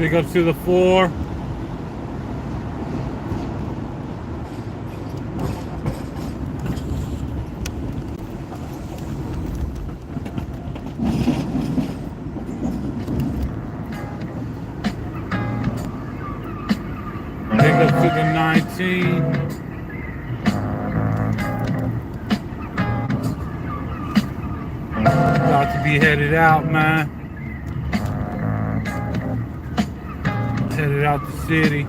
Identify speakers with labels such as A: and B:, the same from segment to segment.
A: Big ups to the 4. Big up to the 19. About to be headed out, man. Headed out the city.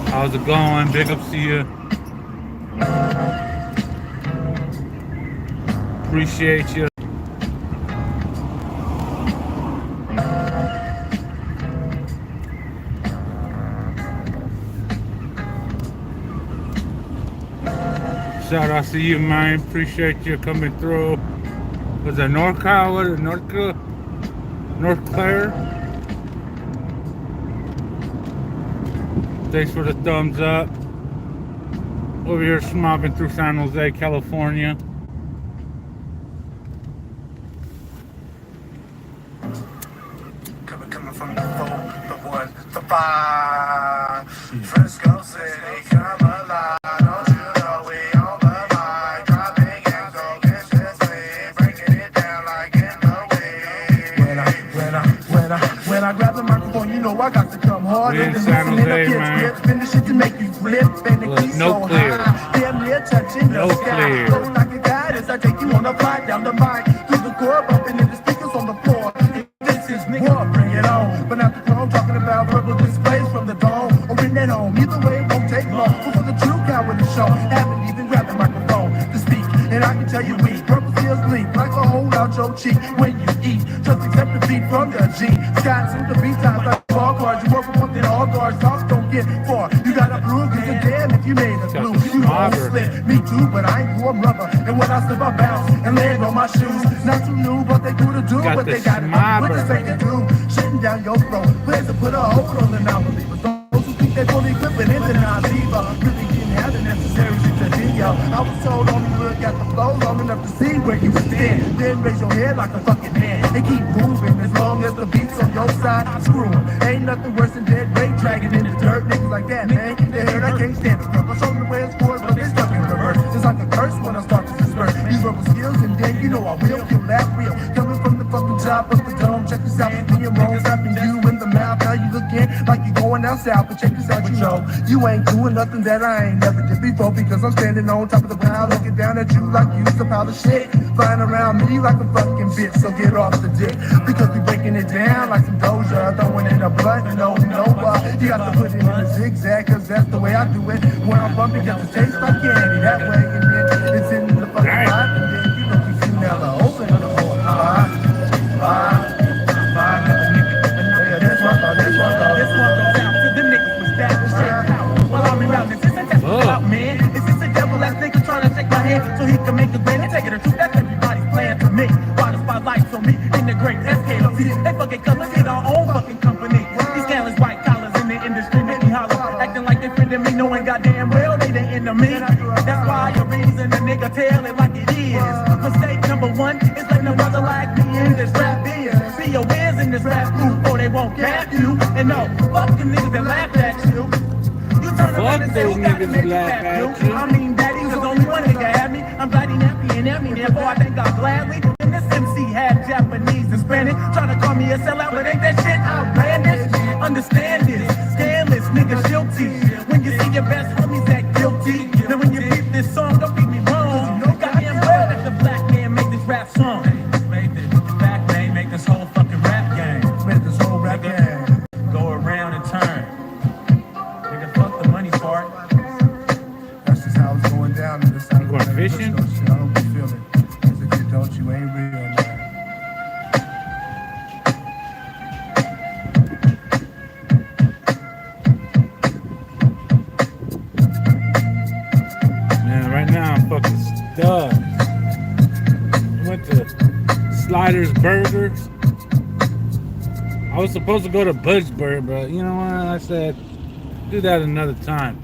A: How's it going? Big ups to you. Appreciate you. Shout out to you, man. Appreciate you coming through. Was that NorCal? What is it? North Claire? Thanks for the thumbs up. Over here smobbing through San Jose, California.
B: Coming from the 4, the 1, the 5. Frisco City, come alive. Don't you know we on the line? Dropping and go get this way. Breaking it down like in the way. When I grab the microphone, you know I got to come hard.
A: We in San Jose, man.
B: Finish it to make you flip. And it keeps
A: No
B: so
A: clear.
B: high. Damn near touching
A: No
B: the sky.
A: clear.
B: Flow like a guidance. I take you on a flight down the mic. Through the core, bumping in the speakers on the floor. This is war, bring it on. But not the chrome, talking about verbal displays from the dome. Or in that home. Either way, it won't take long. So for the true cow in the show, haven't even grabbed the microphone to speak. And I can tell you we purple feels bleak like a hole out your cheek when you eat. Just accept the beat from the G. Sky to the beat times like ball cards. You work for one thing, all guards. Talks don't get far. You gotta prove cause you're damn if you made a blue. You all slip. Me too, but I ain't warm rubber. And when I slip, I bounce and land on my shoes. Not too new, but they do to do what they got to do. What they say to do. Shitting down your throat. Plans to put a hold on the non-believers. Those who think they're fully equipping into non-believer. Really didn't have the necessary shit to do, yo. I was told only look at the flow long enough to see where you stand. Then raise your head like a fucking man. And keep moving as long as the beat's on your side. Screw 'em. Ain't nothing worse than dead weight dragging in the dirt. Niggas like that, man. They hurt, I can't stand it. I show them the way it's forward, but they stuck in reverse. It's like a curse when I start to disperse. These verbal skills, and then you know I will kill that real. Coming from the fucking top of the dome. Check this out, me and Rome slapping you in the mouth. Now you looking like you going down south, but check this out, you know. You ain't doing nothing that I ain't never did before because I'm standing on top of the ground, looking down at you like you some pile of shit. Flying around me like a fucking bitch, so get off the dick. Because we breaking it down like some Doja, throwing in a blunt, no, you got to put it in a zigzag, cause that's the way I do it. When I'm bumping, because it tastes like candy that way, and then it's in the fucking pot, and then you know you see now the open on the floor. This one goes out to the niggas with that shit out. While I'm around, this isn't that about, man. This is a devil ass nigga trying to take my hand so he can make a grand and take it or two. That's everybody's plan to me. Why the spotlight's on me in the great SKLC? They fucking colors in our own fucking company. These scandalous white collars in the industry make me holler, acting like they friendin' me, knowing goddamn well they the enemy. That's why the reason a nigga tell it like it is. Mistake number 1 is letting a brother like me in this rap biz. See your wins in this rap group or they won't cap you. And no, fuck the niggas that laugh at you. You turn around and say who got to make you laugh at you. I mean daddy, cause only one nigga had me. I'm glad he nappy and at me, therefore I thank God gladly. And this MC had Japanese and Spanish, trying to call me a sellout, but ain't that shit outlandish? Understand this, scandalous nigga guilty. When you see your best homies act guilty, then when you beat this song, don't beat me wrong. You know goddamn well that the black man make this rap song. Make this black man make this whole fucking rap game. Make this whole rap game go around and turn. Nigga, fuck the money part. That's just how it's going down in this side.
A: You going fishing?
B: I don't be feeling. Cause if you don't, you ain't real, man.
A: Right now I'm fucking stuck. I went to Sliders Burgers. I was supposed to go to Butchburg, but you know what? I said, do that another time.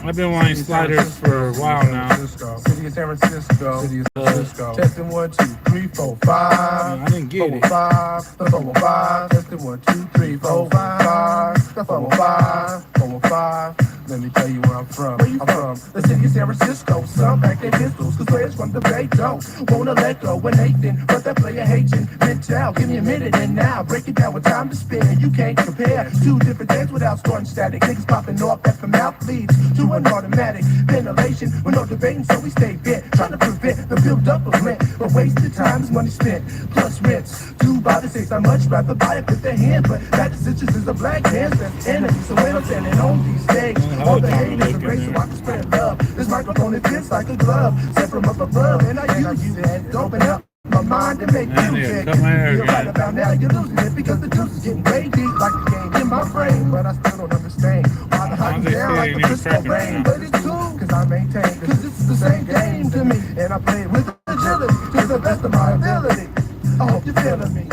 A: I've been wanting sliders for a while now.
B: City of San Francisco. City of San Francisco. Testing 1, 2, 3, 4, 5.
A: I didn't get it.
B: 5, the 405. Testing 1, 2, 3, 4, 5. The 405. 405. Let me tell you where I'm from. I'm from the city of San Francisco. Some back their pistols, cause players from the Bay don't wanna let go when Nathan, but that player hating. Mental, give me a minute and now break it down with time to spend. You can't compare two different things without starting static. Niggas popping off at the mouth leads to an automatic ventilation with no debating, so we stay bent, trying to prevent the build up of rent. But wasted time is money spent, plus rents. 2 by the 6, I'd much rather buy it with their hand, but that decisions is a black man's best enemy. So when I'm standing on these stage, all the haters embrace so I can spread love. This microphone, it fits like a glove, sent from up above, and I use it to open up my mind and make music. You're right about now, you're losing it because the juice is getting way deep like the game in my brain. But I still don't understand why the hype is down like the crystal rain. But it's cool, cause I maintain, cause this is the same game to me. And I play it with agility to the best of my ability. I hope you're feeling me.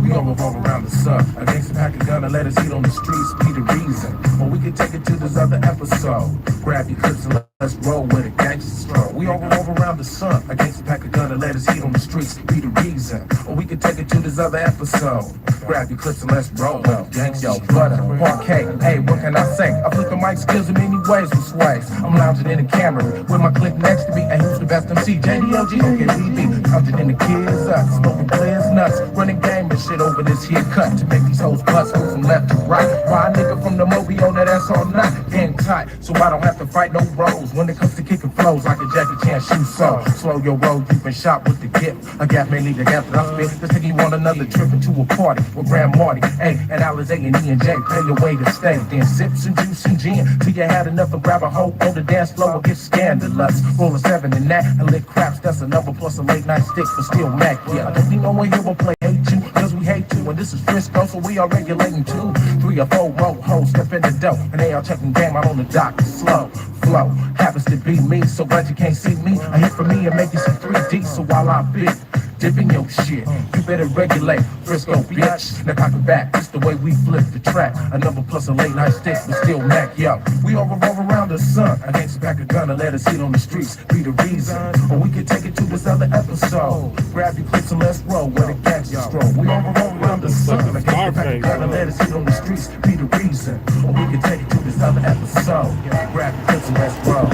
B: We all revolve around the sun. Against a pack of gun and let us eat on the streets, be the reason. Or we can take it to this other episode. Grab your clips and let's roll with a gangster stroll. We all revolve around the sun. Against a pack of gun and let us eat on the streets, be the reason. Or we can take it to this other episode. Grab your clips and let's roll with a gangster. Yo, butter, parquet, hey, what can I say? I flip the mic skills in many ways with sways. I'm lounging in the camera with my clip next to me. And who's the best MC? JDLG, okay, BB. Lounging in the kids up, smoking players nuts, running game and shit over this here cut to make these hoes bust, move from left to right. Why a nigga from the Moby on that ass all night, getting tight, so I don't have to fight no roles. When it comes to kicking flows like a Jackie Chan shoe so slow your roll, you've been shot with the gift. A gap may lead the gap that I spit. This nigga you want another trip into a party with Grand Marty, hey, and Alizé and E and J, pay your way to stay. Then sip some juice and gin till you had enough and grab a hoe on the dance floor or get scandalous. Roll a 7 in that and lick craps, that's a number plus a late night stick for still Mac. Yeah, I don't need no one here will play hate you, cause we hate you. And this is Frisco, so we are regulating 2, 3 or 4 road hoes step in the dough, and they all checking game out on the dock. Slow flow happens to be me, so glad you can't see me. I hit for me and make you some 3D, so while I bit dipping your shit, you better regulate. Frisco, bitch. Now cock it back, it's the way we flip the track. A number plus a late night stick, but still Mac, yo. We all revolve around the sun. Against a pack of gun and let us eat on the streets, be the reason. Or we can take it to this other episode. Grab your clips and let's roll with a gangster stroll. We all revolve around the sun. Against a pack of gun and let us eat on the streets, be the reason. Or we can take it to this other episode. Grab your clips and let's roll.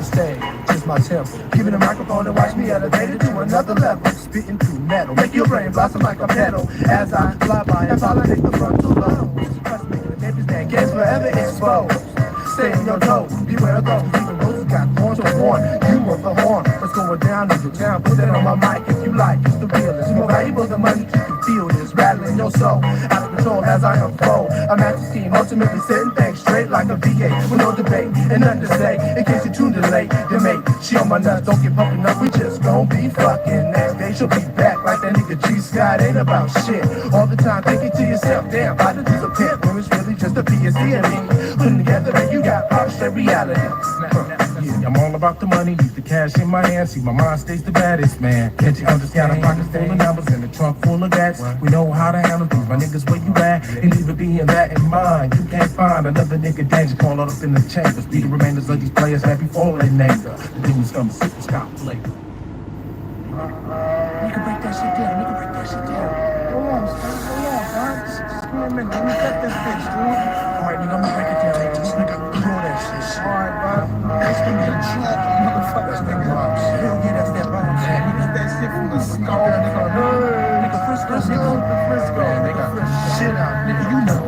B: Stay, just my temple. Give me the microphone and watch me elevate it to another level. Spitting through metal, make your brain blossom like a petal. As I fly by and pollinate the frontal lobe. Plus making the babies that gets forever exposed. Stay in your toes, beware of those. Even those who got horns to warn you of the horn. What's going down in your town? Put that on my mic if you like. It's the realest. More valuable than money. You can feel this rattling your soul. Out of control as I unfold. I'm at the team, ultimately setting things straight like a VA. With no debate and nothing to say. In case you're tuned in late, then mate, she on my nuts. Don't get pumping up. We just gon' be fucking next day. She'll be back like that nigga G Scott. Ain't about shit. All the time thinking to yourself, damn, why did this a pimp when it's really just a PSD and me? Putting together and you got straight reality. Yeah, I'm all about the money, leave the cash in my hand. See, my mind stays the baddest, man. Can't you understand? A pocket full of numbers and a trunk full of gats. We know how to handle things, my niggas, where you at? And even being that in mind, you can't find another nigga danger call up in the chambers. Be the remainders of these players that before they named her. The dudes come super scout flavor. You can break that shit down, you can break that shit down. Hold on, son. Just give me a minute, let me cut this bitch, dude. Alright, nigga, I'm gonna break it down, nigga. Just nigga, do all that shit. Alright, bro. That's gonna be a trap, motherfucker. Nigga, hell yeah, that's that rhyme. Nigga, that shit from the skull, nigga. Nigga, Frisco, nigga. Frisco, nigga. Shit out, nigga, you know.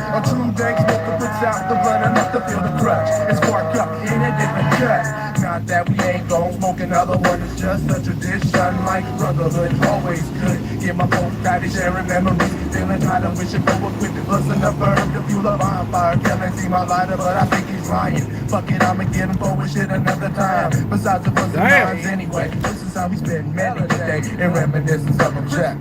B: A true dank smoker puts out the blood enough to feel the grudge and spark up in a different cut. Not that we ain't gon' smoke another one, it's just a tradition like brotherhood. Always good, get my folks tidy, sharing memories. Feeling tired of wishing for a quick bustin' a bird to fuel a bonfire. Can't see my lighter, but I think he's lying. Fuck it, I'ma get him forward shit another time. Besides the buzzing lines anyway, this is how we spend melody today in reminiscence of a check.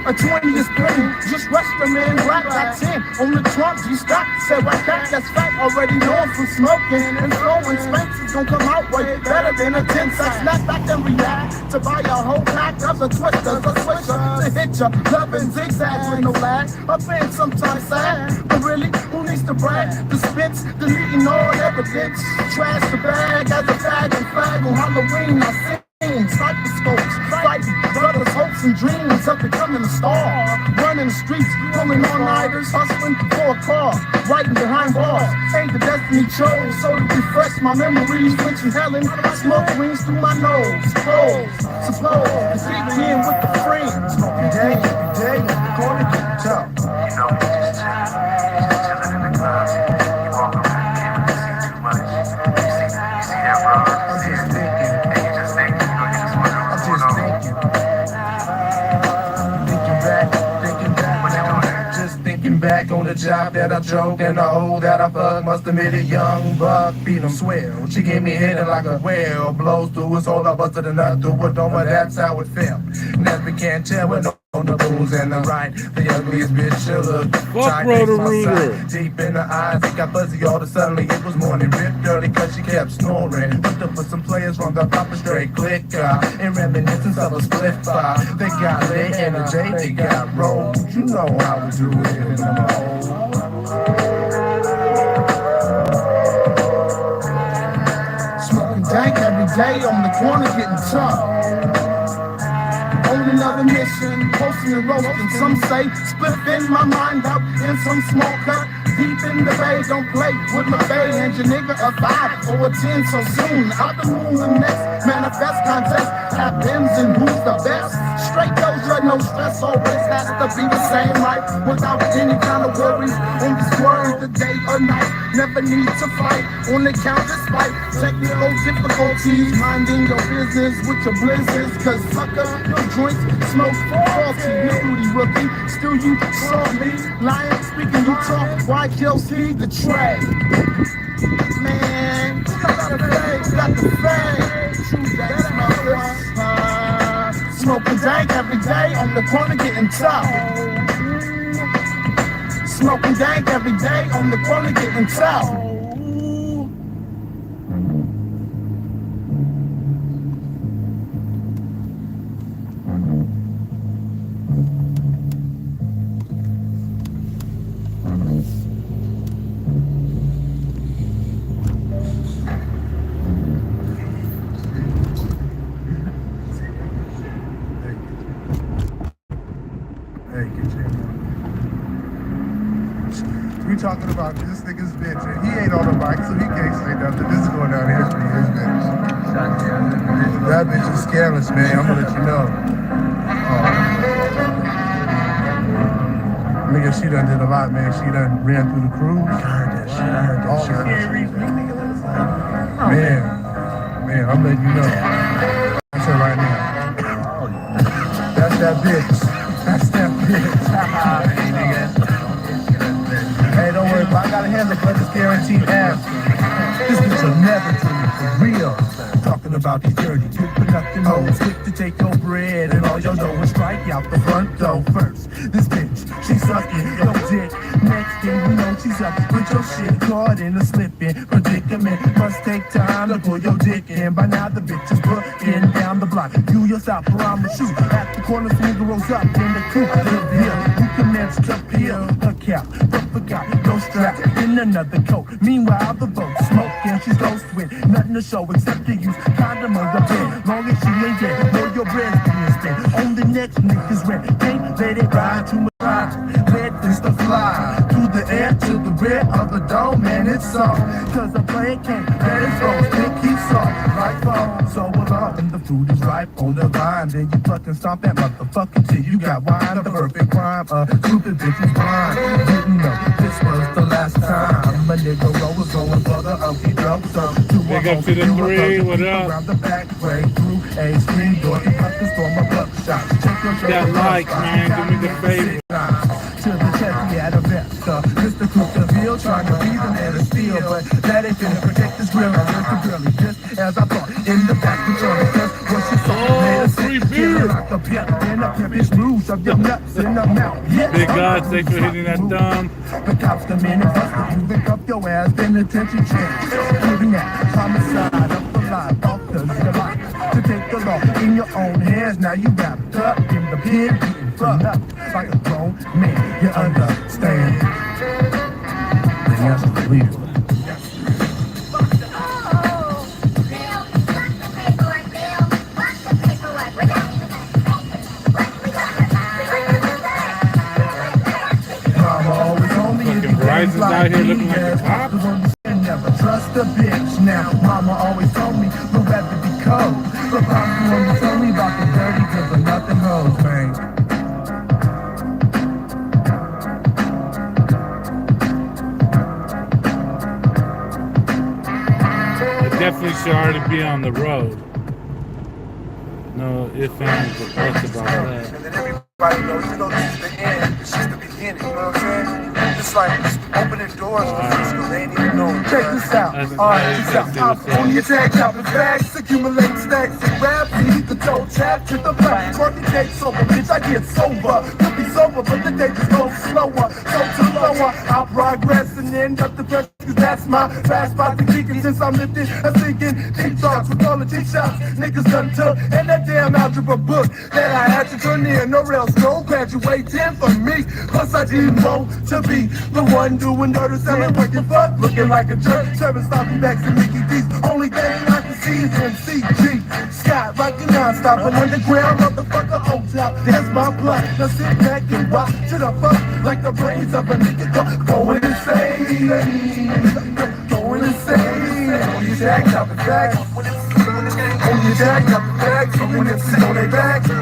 B: A 20 is plenty, just rush them in, black got 10 on the trunk, you stop, said right back, that's fact, already know I'm from smoking, and flowing, Spanx is gonna come out way better than a 10-cent snap back and react, to buy a whole pack of the twisters, a switcher, to hit ya, loving zigzags with no lag, a band sometimes sad, but really, who needs to brag, the spits, deleting all evidence, trash the bag, as a bag and flag on Halloween, I sing. Microscopes, fighting brothers' hopes and dreams of becoming a star. Running the streets, pulling all-nighters, hustling for a car, writing behind bars. Ain't the destiny chose, so to refresh my memories, quenching Helen, smoke rings through my nose. Suppose, to speak in with the friends. Smoking day, corner get tough.
C: You know, chilling in the club, you walk around, you see too much. You see that rug,
B: I'm just thinking. Thinking back on the job that I drove and the hole that I fucked. Must have made a young buck beat him swell. She gave me hitting like a whale. Blows through his hole, I busted a nut through a dome, but that's how it felt. Never can tell when on the blues and the right. The ugliest bitch you look.
A: Fuck Roto-Rooter.
B: Deep in the eyes, it got fuzzy all of a sudden. It was morning, ripped dirty cause she kept snoring. Looked up for some players from the proper straight click. In reminiscence of a split fire. They got lit and the J, they got rolled. You know how we do it in the mode. Smoking dank every day on the corner getting tough. On another mission, posting and roasting. Some say spliffing my mind out in some small cut. Deep in the bay, don't play with my bay. And your nigga a 5 or a 10 so soon. Out the moon the next manifest contest happens and who's the best. Straight doja, no stress, always has to be the same, right? Without any kind of worries. On the swerve, the day or night. Never need to fight on the count despite technical difficulties. Minding your business with your blizzards. Cause sucker, your joints smoke faulty. You booty rookie, still you saw me. Lying, speaking you talk. Why Kelsey the tray? Man, got the fame. True, that's my first. Smoking dank every day on the corner getting tough. Smoking dank every day on the corner getting tough. We talking about this nigga's bitch, and he ain't on the bike, so he can't say nothing. This is going down here for his bitch. That bitch is scandalous, man. I'm gonna let you know. Nigga, she done did a lot, man. She done ran through the cruise. I heard that shit. Man, I'm letting you know. That's her right now. That's that bitch. That's that bitch. Hey, don't worry, I got a handle, but it's guaranteed ass. This bitch will never do it for real. Talking about these dirty, good for nothing hoes. Quick to take your bread and all your dough and strike out the front door first. This bitch, she's sucking your dick. Next thing you know, she's up with your shit caught in a slipping predicament. Must take time to pull your dick in. By now the bitch is booking down the block. You yourself around the shoot. At the corner, finger rolls up in the coupe. Live here, you commence to peel her cap. But forgot, no strap in another coat. Meanwhile, the boat smoking, she's ghost with nothing to show except to use condom on the bed. Long as she ain't dead, know your bread's being spent. On the next nigga's rent, can't let it ride too much. Let this to fly through the air to the rear of the dome, man, it's on. Cause the plane can't let it go, still keeps on. Like phone, so along, and the fruit is ripe on the vine. Then you fucking stomp that motherfucker till you got wine. The perfect crime, stupid bitch is blind. Didn't know this was the last time. My nigga was going for the ugly drug, so
A: Big up to the 3, what up?
B: Around the back way through a screen door, you cut the storm of buckshot.
A: That like, man, do me the favor.
B: To the chest, he had a vest. Mr. Cooperville trying to be the man of steel, but that ain't gonna protect his grill. Mr. Gurley, just as I thought, in the back control, just what she saw, man,
A: free beer.
B: Like a pimp in a pimpish mood of your nuts in the mouth. Yeah.
A: Big God, thanks for hitting that thumb.
B: The cops come in and bust you, pick up your ass, then attention change. Proving that homicide up the line, offers your life to take the law in your own hands. Now you wrapped up in the pen, beating fucked up like a grown man. You understand? The answer's clear.
A: Verizon's out here looking like a cop.
B: Never trust a bitch. Now, mama always told me the weather be cold. But Papa only told me about the dirty cause of nothing hoes, man.
A: It definitely should already be on the road. No ifs, ands, or buts about that.
D: And then everybody knows, you know, this is the end. It's just the beginning, you know what I'm saying? It's like opening doors for Frisco, they ain't even know.
B: Check this out. Alright, check this out. On your tag, chopping bags, accumulate stacks and rap. Eat the toe tap to the back. Working day sober, bitch, I get sober. Could be sober, but the day just goes slower. So to lower, I progress and end up the press. Cause that's my fast spot to kick it since I'm lifting. I'm thinking deep thoughts with all the cheap shots. Niggas done took. And that damn algebra book that I had to turn in. No real school, graduating for me. Plus I didn't know to be the one doing dirty selling, working fuck, looking like a jerk. Serving sloppy bags and Mickey D's. Only thing I can see is MCG. Scott rocking non-stop, an underground motherfucker on top. That's my blood. Now sit back and rock to the fuck like the brains of a nigga going insane. Going insane. On your jack, chopping bags. On your jack, chopping bags. Even if it's on their back. On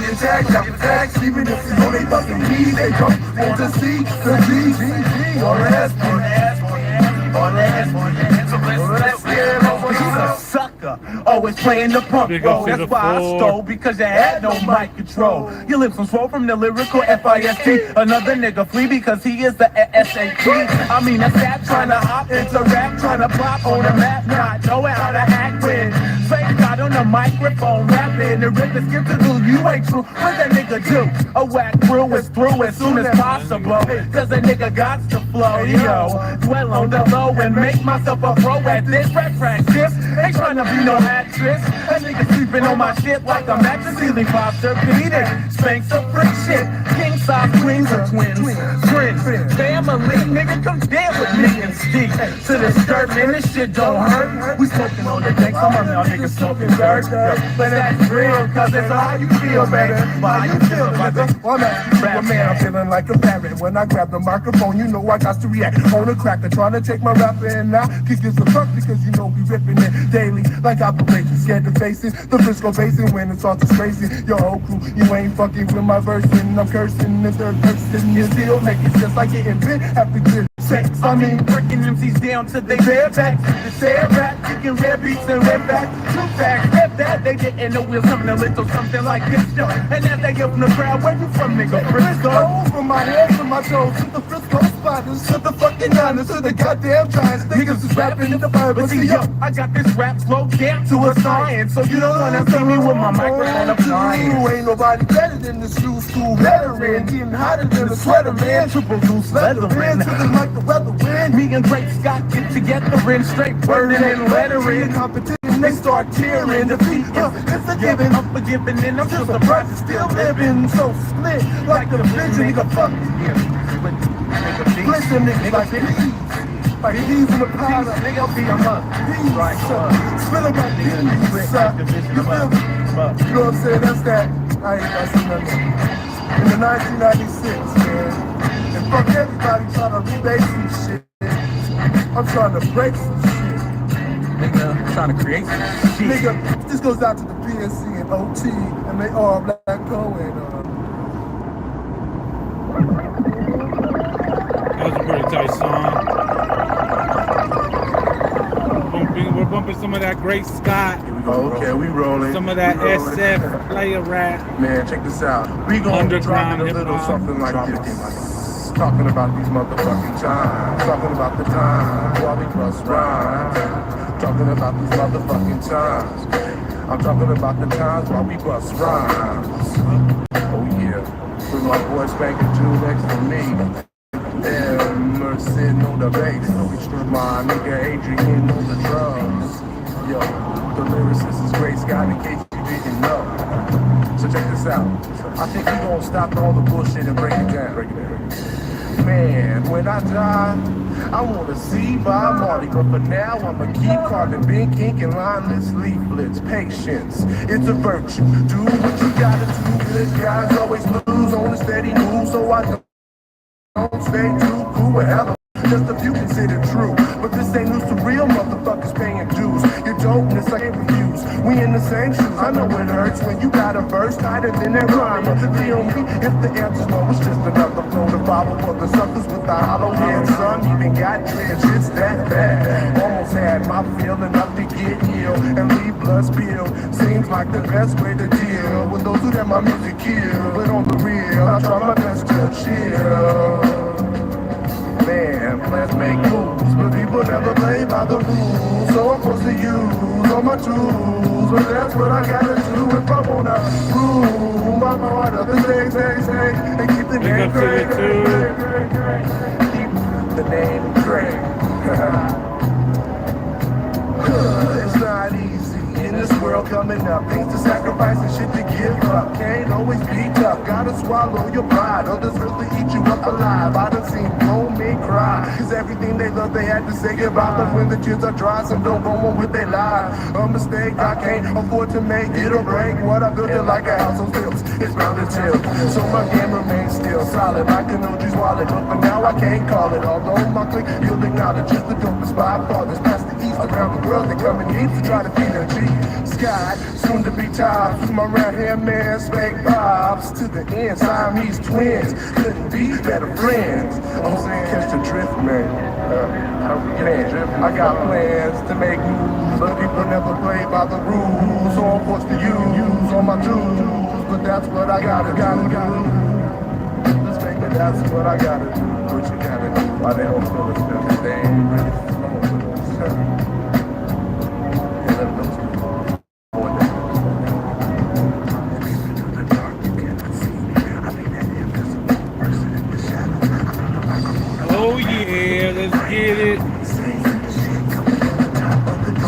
B: your jack, chopping bags. Even if it's on their fucking knees. They don't want to see the G. On the ass, on the ass, on the ass, on the ass. So let's get it over. He's a sucker. Always playing the punk role. That's why I stole, because you had no mic control. Your lips was swole from the lyrical FIST. Another nigga flee because he is the SAT. I mean, that's that trying to hop into rap, trying to pop on the map, not knowing how to act with. Fake got on the microphone, rapping and ripping, skip to do. You ain't true. What that nigga do? A whack crew is through as soon as possible. Cause a nigga got to flow, yo. Dwell on the low and make myself a pro at this rap practice. Ain't trying to be no actress. That nigga sleeping on my shit like a mattress ceiling Foster Peter. Spanks a freak shit. King size queens or twins. Friends, family, nigga, come dance with me and Steve. To the skirt, man, this shit don't hurt. We smoking on the deck, some of y'all niggas smoking dirt. But that's real, cause it's how you feel, baby. How you feel, nigga? Well, I'm man, I'm feeling like a parrot. When I grab the microphone, you know I got to react. On a cracker, trying to take my rap in now. Kick gives a fuck because you know we ripping it daily. Like operations, scared to face it. The Frisco Basin when it's all just crazy. Your whole crew, you ain't fucking with my verse. And I'm cursing if they're cursing. You still make it just like getting bit after good sex. I mean, breaking MCs down to they bare back. The sad rap, kicking red beats and red back. Two facts, step that, they didn't know we're something a little something like this, yo. And as they get from the crowd, where you from, nigga? Frisco? From my head to my toes, to the Frisco spiders, to the fucking honors, to the goddamn giants. Niggas is rapping in the fire, but see, yo, I got this rap slow down to a science, so you don't wanna see me with my microphone applying. Ain't nobody better than the school veteran, getting hotter than a sweater, man. Triple loose leather, man, to the like the weather wind. Me and Great Scott get together in straight burning and lettering. Competition, they start tearing. Defeat, it's a given. I'm forgiving and I'm just surprised it's still living. So split like the vision, nigga, fuck you. Split them niggas like these. Like these in the powder, nigga, be a mother. These, split them like these, you feel me? You know what I'm saying? That's that. I ain't got some nothing. In the 1996, man. And fuck everybody trying to rebase some shit. I'm trying to break some shit.
D: Nigga, I'm trying to create some shit.
B: Nigga, this goes out to the PNC and OT and they all Black Poet.
A: That was a pretty tight song. We're bumping some of that Great Scott.
B: Okay, we rolling.
A: Some of that SF player rap.
B: Man, check this out. We gonna drop it a little something like this. Talking about these motherfucking times. Talking about the time while we cross rhymes. Talking about these motherfucking times. I'm talking about the times while we bust rhymes. Oh yeah, with my boy Spankin' Jew next to me. Emerson on the bass, my nigga Adrian on the drums. Yo, the lyricist is Great Scott in case you didn't know. So check this out. I think we gonna stop all the bullshit and break it down. Man, when I die, I wanna see Bob Marley, but for now I'ma keep calling Ben King and lineless leaflets. Patience, it's a virtue. Do what you gotta do. Good guys always lose on a steady move, so I don't stay too cool with hella. Just a few consider true, but this ain't news to real motherfuckers paying dues. Your dopeness I can't refuse. We in the same shoes. I know it hurts when you got a verse tighter than that rhyme. Feel me? If the answer's no, it's just another flow to follow for the suckers with the hollow head. Some even got dreads. It's that bad. Almost had my feeling up to get ill and leave blood spill. Seems like the best way to deal with those who let my music kill. But on the real, I try my best to chill. Man, plans make moves, but people never play by the rules. So I'm supposed to use all my tools, but that's what I gotta do if I wanna rule my heart of the say, and keep the name great. Keep the name great. It's not easy in this world coming up. Things to sacrifice and shit to give up. Can't always be tough. Gotta swallow your pride. Others really eat you up alive. I done seen grown men cry, cause everything they love they had to say goodbye. But when the tears are dry, some don't go on with their life. A mistake I can't afford to make. It'll break what I built it like a house on stilts. It's bound to tilt. So my game remains still solid like an OG's wallet. But for now I can't call it. Although my clique, you'll acknowledge it's the dopest by far. This past the east around the world, they come in heaps to try to feed a G. Scott, soon to be tied. My right hand man, Spank Bobs. To the end, Siamese twins. Couldn't be better friends. I'm saying, catch the drift, man. Man, I got plans to make moves, but people never play by the rules. So I'm forced to use all my tools, but that's what I gotta do. Let's make it, that's what I gotta do. What you gotta do? Why they don't feel it's because they ain't really flowing with us. And let those people going down.
A: Oh yeah, let's get it.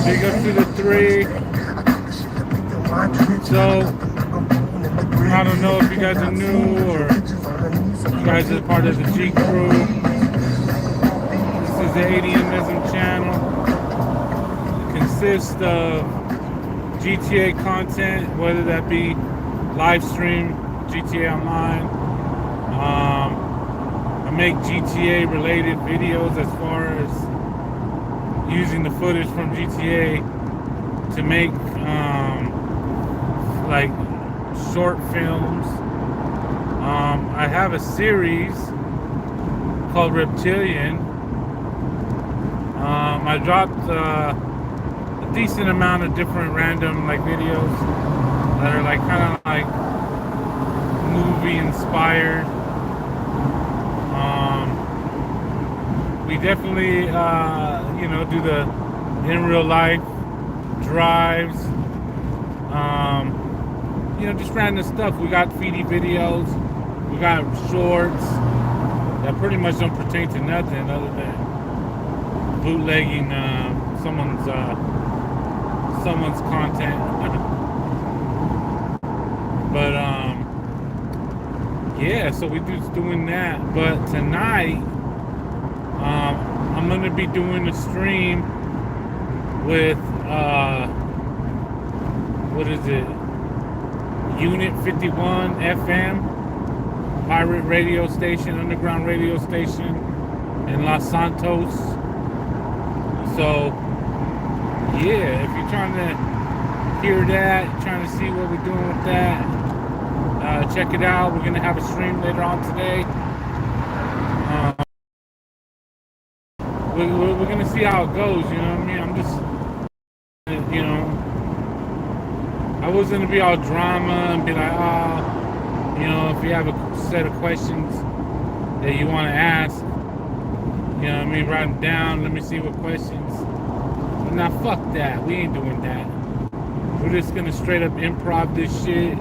A: Big up to the 3. So, I don't know if you guys are new or you guys are part of the G Crew. This is the ADMism channel. It consists of GTA content, whether that be live stream, GTA Online. I make GTA related videos as far as using the footage from GTA to make like short films. I have a series called Reptilian. I dropped a decent amount of different random like videos that are like kind of like movie inspired. We definitely you know, do the in real life drives, you know, just random stuff. We got feedy videos, we got shorts that pretty much don't pertain to nothing other than bootlegging someone's content. But yeah, so we just doing that. But tonight I'm gonna be doing a stream with what is it, Unit 51 FM, pirate radio station, underground radio station in Los Santos. So yeah, if you're trying to hear that, trying to see what we're doing with that, check it out. We're gonna have a stream later on today. We're gonna see how it goes, you know what I mean? I'm just, you know, I wasn't gonna be all drama and be like, oh, you know, if you have a set of questions that you want to ask, you know what I mean, write them down, let me see what questions. But now, fuck that, we ain't doing that. we're just gonna straight up improv this shit.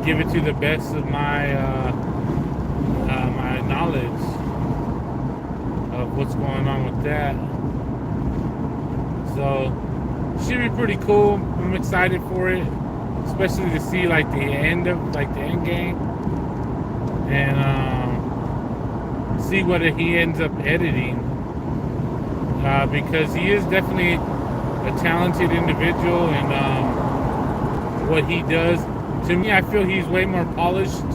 A: Give it to the best of my my knowledge of what's going on with that. So should be pretty cool. I'm excited for it, especially to see like the end game, and see what he ends up editing, because he is definitely a talented individual, and what he does, to me, I feel he's way more polished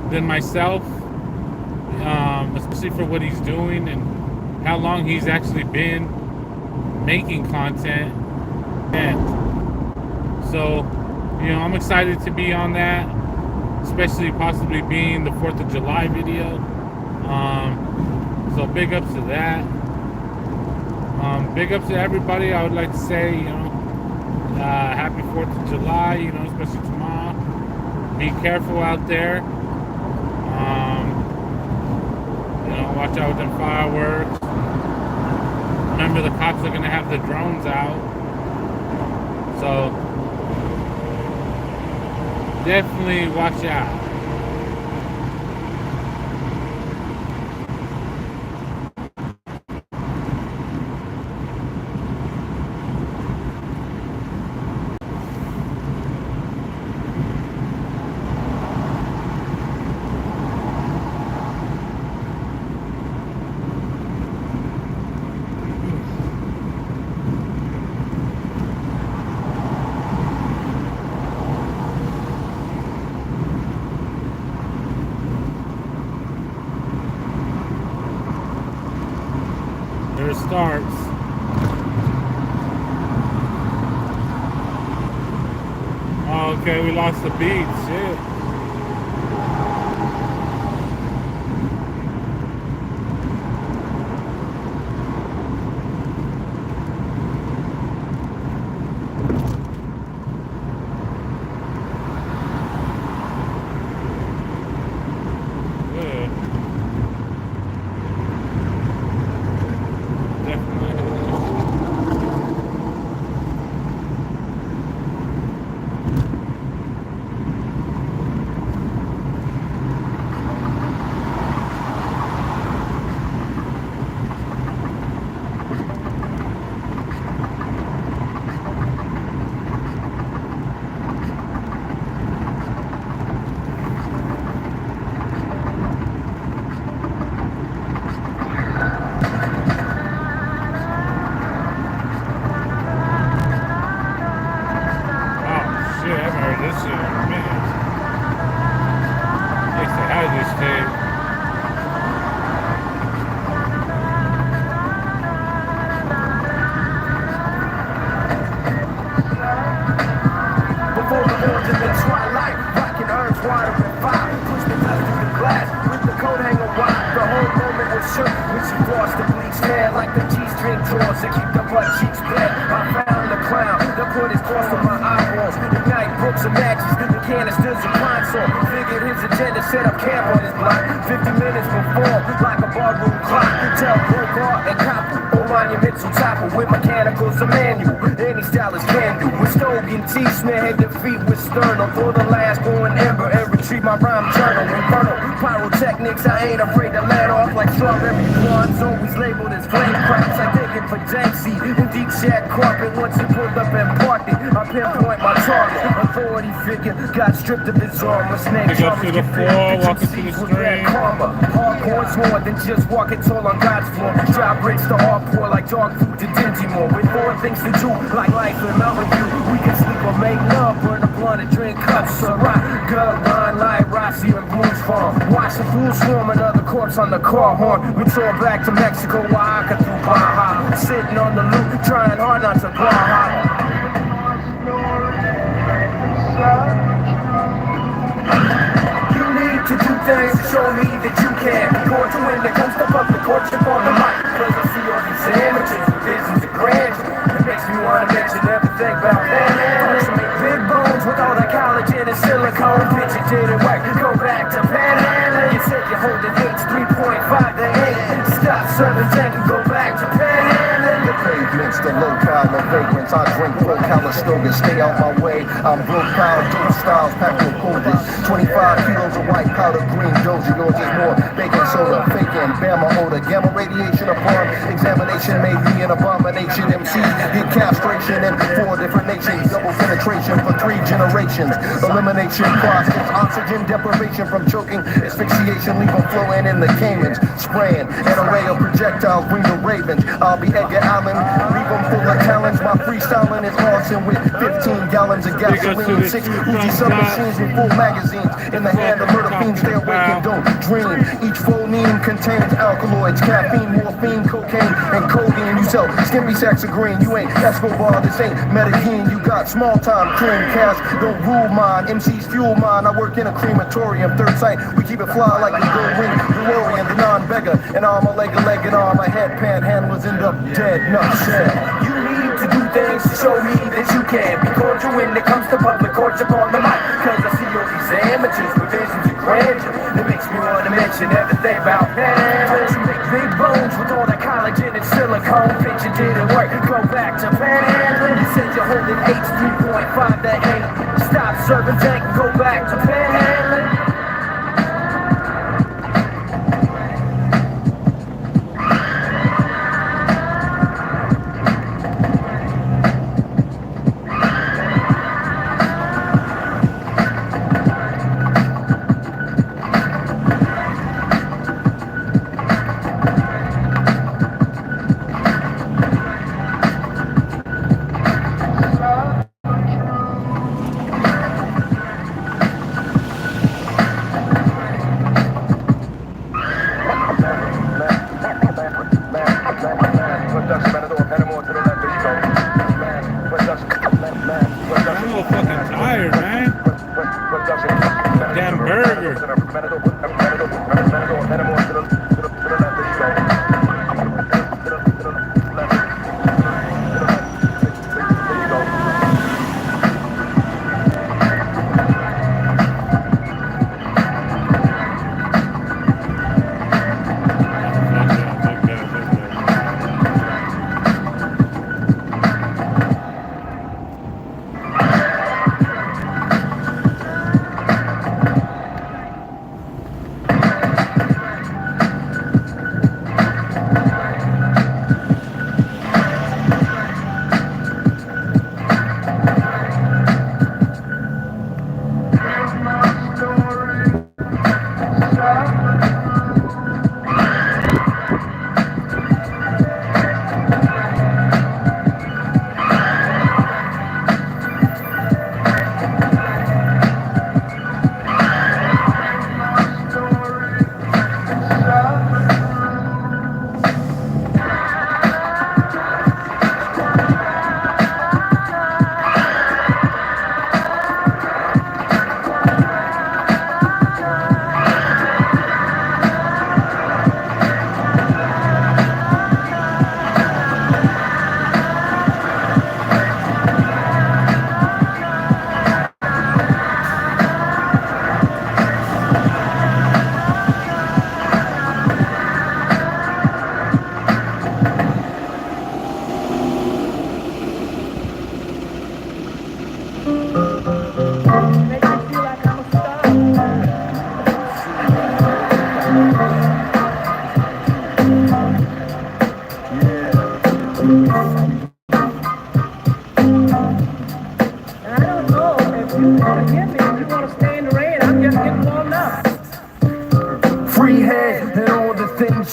A: than myself, especially for what he's doing and how long he's actually been making content. And so, I'm excited to be on that, especially possibly being the 4th of July video. So big ups to that. Big ups to everybody. I would like to say, happy 4th of July, especially tomorrow. Be careful out there. Watch out with them fireworks. Remember, the cops are going to have the drones out. So definitely watch out. There it starts. Oh, okay, we lost the beat. Shit.
B: Set up camp on his block 50 minutes before, like a barroom clock. Tell Brokar and Copper, or monumental topper with mechanicals a manual. Any style is can do. With Stogan T, snare head feet with sternum. For the last born ember and retrieve my rhyme journal. Infernal pyrotechnics, I ain't afraid to let off like strawberry blondes. Always labeled as flame crops. I dig it for Dempsey in deep shag carpet. Once he pulled up and parked it, I pinpoint my target. Authority figure got stripped of his armor. Snake
A: Walking to the stream.
B: Hardcore is more than just walking tall on God's floor. Job bricks to hardcore like dog food to dingy more. With more things to do, like life and Mountain View. We can sleep or make love, burn a blunt and drink cups. So rock, gut line, like Rossi and Blues Farm. Watch the fools swarm, another corpse on the car horn. We tore back to Mexico, Oaxaca through Baja. Sitting on the loop, trying hard not to Baja. To do things to show me that you can. Going to win the coast up the courtship on the mic. Cause I see all these images of visions of grandeur. It makes me wanna mention everything about that. Make big bones with all the collagen and silicone. Bitch, it didn't work. Go back to Panhandle. You said you hold the H 3.5 to 8. Stop serving tank and go back to Panhandle. The pavement's the locale of vacant
E: balance. I drink full Calistoga, stay out my way. I'm broke proud, dope styles, packed with folders. 25 kilos of white powder, green dozy. Yours is more baking soda, faking, Bama odor. Gamma radiation upon examination made me an abomination. MC did castration in 4 different nations. Double penetration for 3 generations. Elimination process, oxygen deprivation from choking. Asphyxiation, leave them flowing in the Caymans. Spraying an array of projectiles, bring the ravens. I'll be Edgar Allan, leave them full of talents. My freestyling is awesome with 15 gallons of gasoline. 6 Uzi submachines with full magazines. In the hand of murder fiends, stay awake and don't dream. Each phoneme contains alkaloids, caffeine, morphine, cocaine, and codeine. You sell skimpy sacks of green. You ain't Escobar, this ain't Medellin. You got small time cream cash, don't rule mine. MCs fuel mine. I work in a crematorium. Third sight, we keep it fly like the gold-winged DeLorean, the non-beggar. And arm a leg, and arm a head. Panhandlers end up dead. Nutshell.
B: You need to do things to show me that you can be cordial when it comes to public courtship on the mic. Cause I see all these amateurs with visions of grandeur. It makes me want to mention everything about panhandling. You make big bones with all that collagen and silicone. Bitch, it didn't work. Go back to panhandling. You said you're holding H 3.5, that ain't. Stop serving tank and go back to panhandling.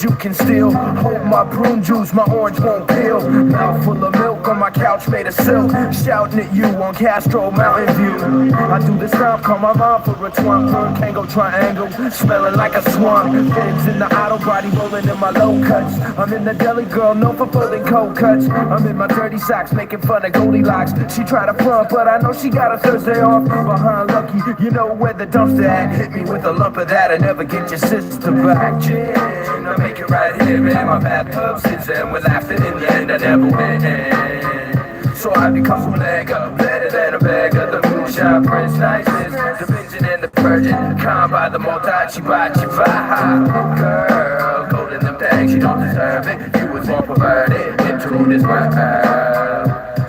B: You can still hold my prune juice, my orange won't peel. Mouth full of milk on my couch made of silk. Shouting at you on Castro Mountain View. I do this time, call my mom for a twang. Kango triangle, smelling like a swamp. Kids in the auto body rolling in my low cuts. I'm in the deli girl, known for pulling cold cuts. I'm in my dirty socks, making fun of Goldilocks. She tried to front, but I know she got a Thursday off. Behind Lucky, you know where the dumpster at. Hit me with a lump of that and never get your sister back. Gin, I make it right here in my bathtub since then. We're laughing in the end, I never win. So I become a leg up, better than a bag of the moonshine Prince niceness. The vision and the virgin, calm by the multi-chi vibe. Girl, golden them things, you don't deserve it. You was more perverted into this world.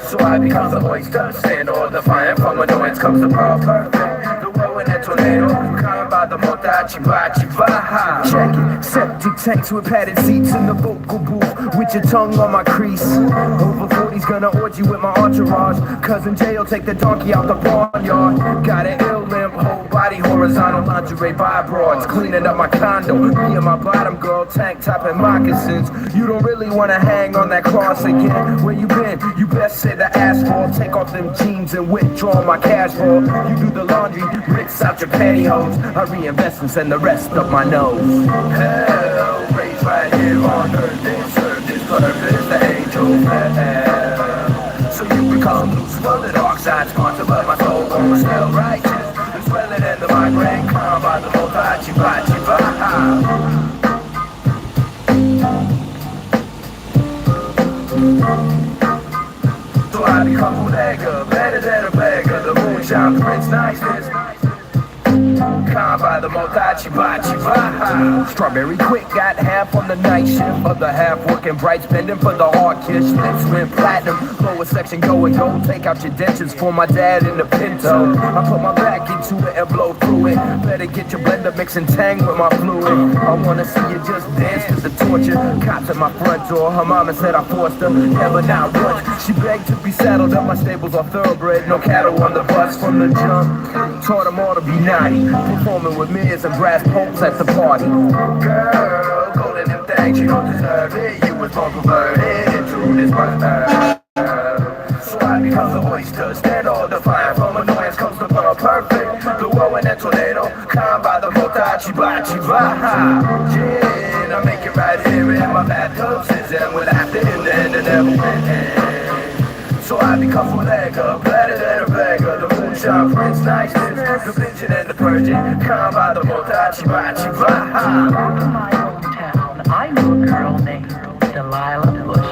C: So I become the oyster, stand all the fire. From annoyance comes the perfect. The whirlwind and tornado, come by the mota, chiba, chiba.
B: Check it, septic tanks with padded seats in the vocal booth with your tongue on my crease. Over 40's gonna orgy with my entourage. Cousin Jay'll take the donkey out the barnyard. Got an ill limp, whole body horizontal lingerie by broads, cleaning up my condo. Me and my bottom girl, tank top and moccasins. You don't really wanna hang on that cross again. Where you been? You best say the asphalt. Take off them jeans and withdraw my cash roll. You do the laundry, rinse out your pantyhose. I reinvest and send the rest up my nose.
C: Hell, raised right here on earth, and serve this purpose, the angel fell. So you become loose for the dark side sponsor, but my soul won't still righteous. It's swelling in the migraine, calm by the mota, chiba, chiba. So I become bodega, better than a beggar, the moonshine prince niceness. Calm by the mota, chiba, chiba.
B: Strawberry quick, got half on the night shift, other half working bright, spending for the hard kiss. Lips went platinum, lower section go and go. Take out your dentures for my dad in the Pinto. I put my back into it and blow through it. Better get your blender mix and tang with my fluid. I wanna see you just dance to the torture. Cops at my front door, her mama said I forced her, never not once. She begged to be saddled up, my stables are thoroughbred, no cattle on the bus from the jump. Taught them all to be naughty, performing with mirrors and brass pokes at the party.
C: Girl, golden them things, you don't deserve it. You was born perverted into this world. So I become the oyster, stand all the fire. From annoyance comes the perfect. The whirlwind and tornado, calm by the mota, chiba, chiba. Yeah, I make it right here in my bathtub, and with after in the end, it never went. So I become bodega, better than a beggar, the moonshine prince niceness, the bleaching and the purging, calm by the mota, chiba, chiba.
F: Welcome to my hometown. I knew a girl named Delilah Bush.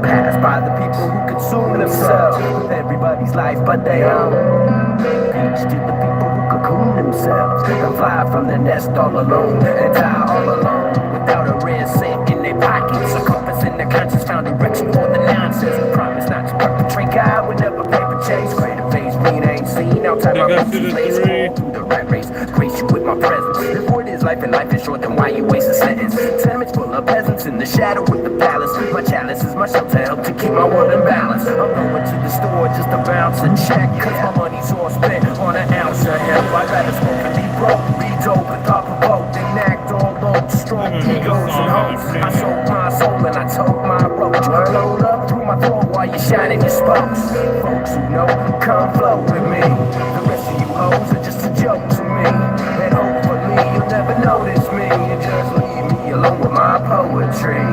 B: Passed by the people who consume themselves with everybody's life but they own. Peace to the people who cocoon themselves and fly from the nest all alone and die all alone without a red cent in their pockets. A compass in their conscience found direction for the nonsense. Promise not to perpetrate God would never paper chase. Greater phase mean ain't seen outside my
A: Take us to the
B: place.
A: three.
B: Through the rat race, grace you with my presence. Before it is life and life is short, then why you waste a sentence? Tenements full of peasants in the shadow with the palace. My chalice is my shelter, help to keep my world in balance. I'm going to the store just to bounce and check, cause my money's all spent on an ounce of hemp. I'd rather smoke and be broke, be dope and thought provoked, than act all low, strong egos and hopes. I sold my soul and I told my roach. Load up through my throat while you're shining your spokes. Folks who know, come flow with me. The rest of you hoes are just a joke to me. And hopefully you'll never notice me and just leave me alone with my poetry.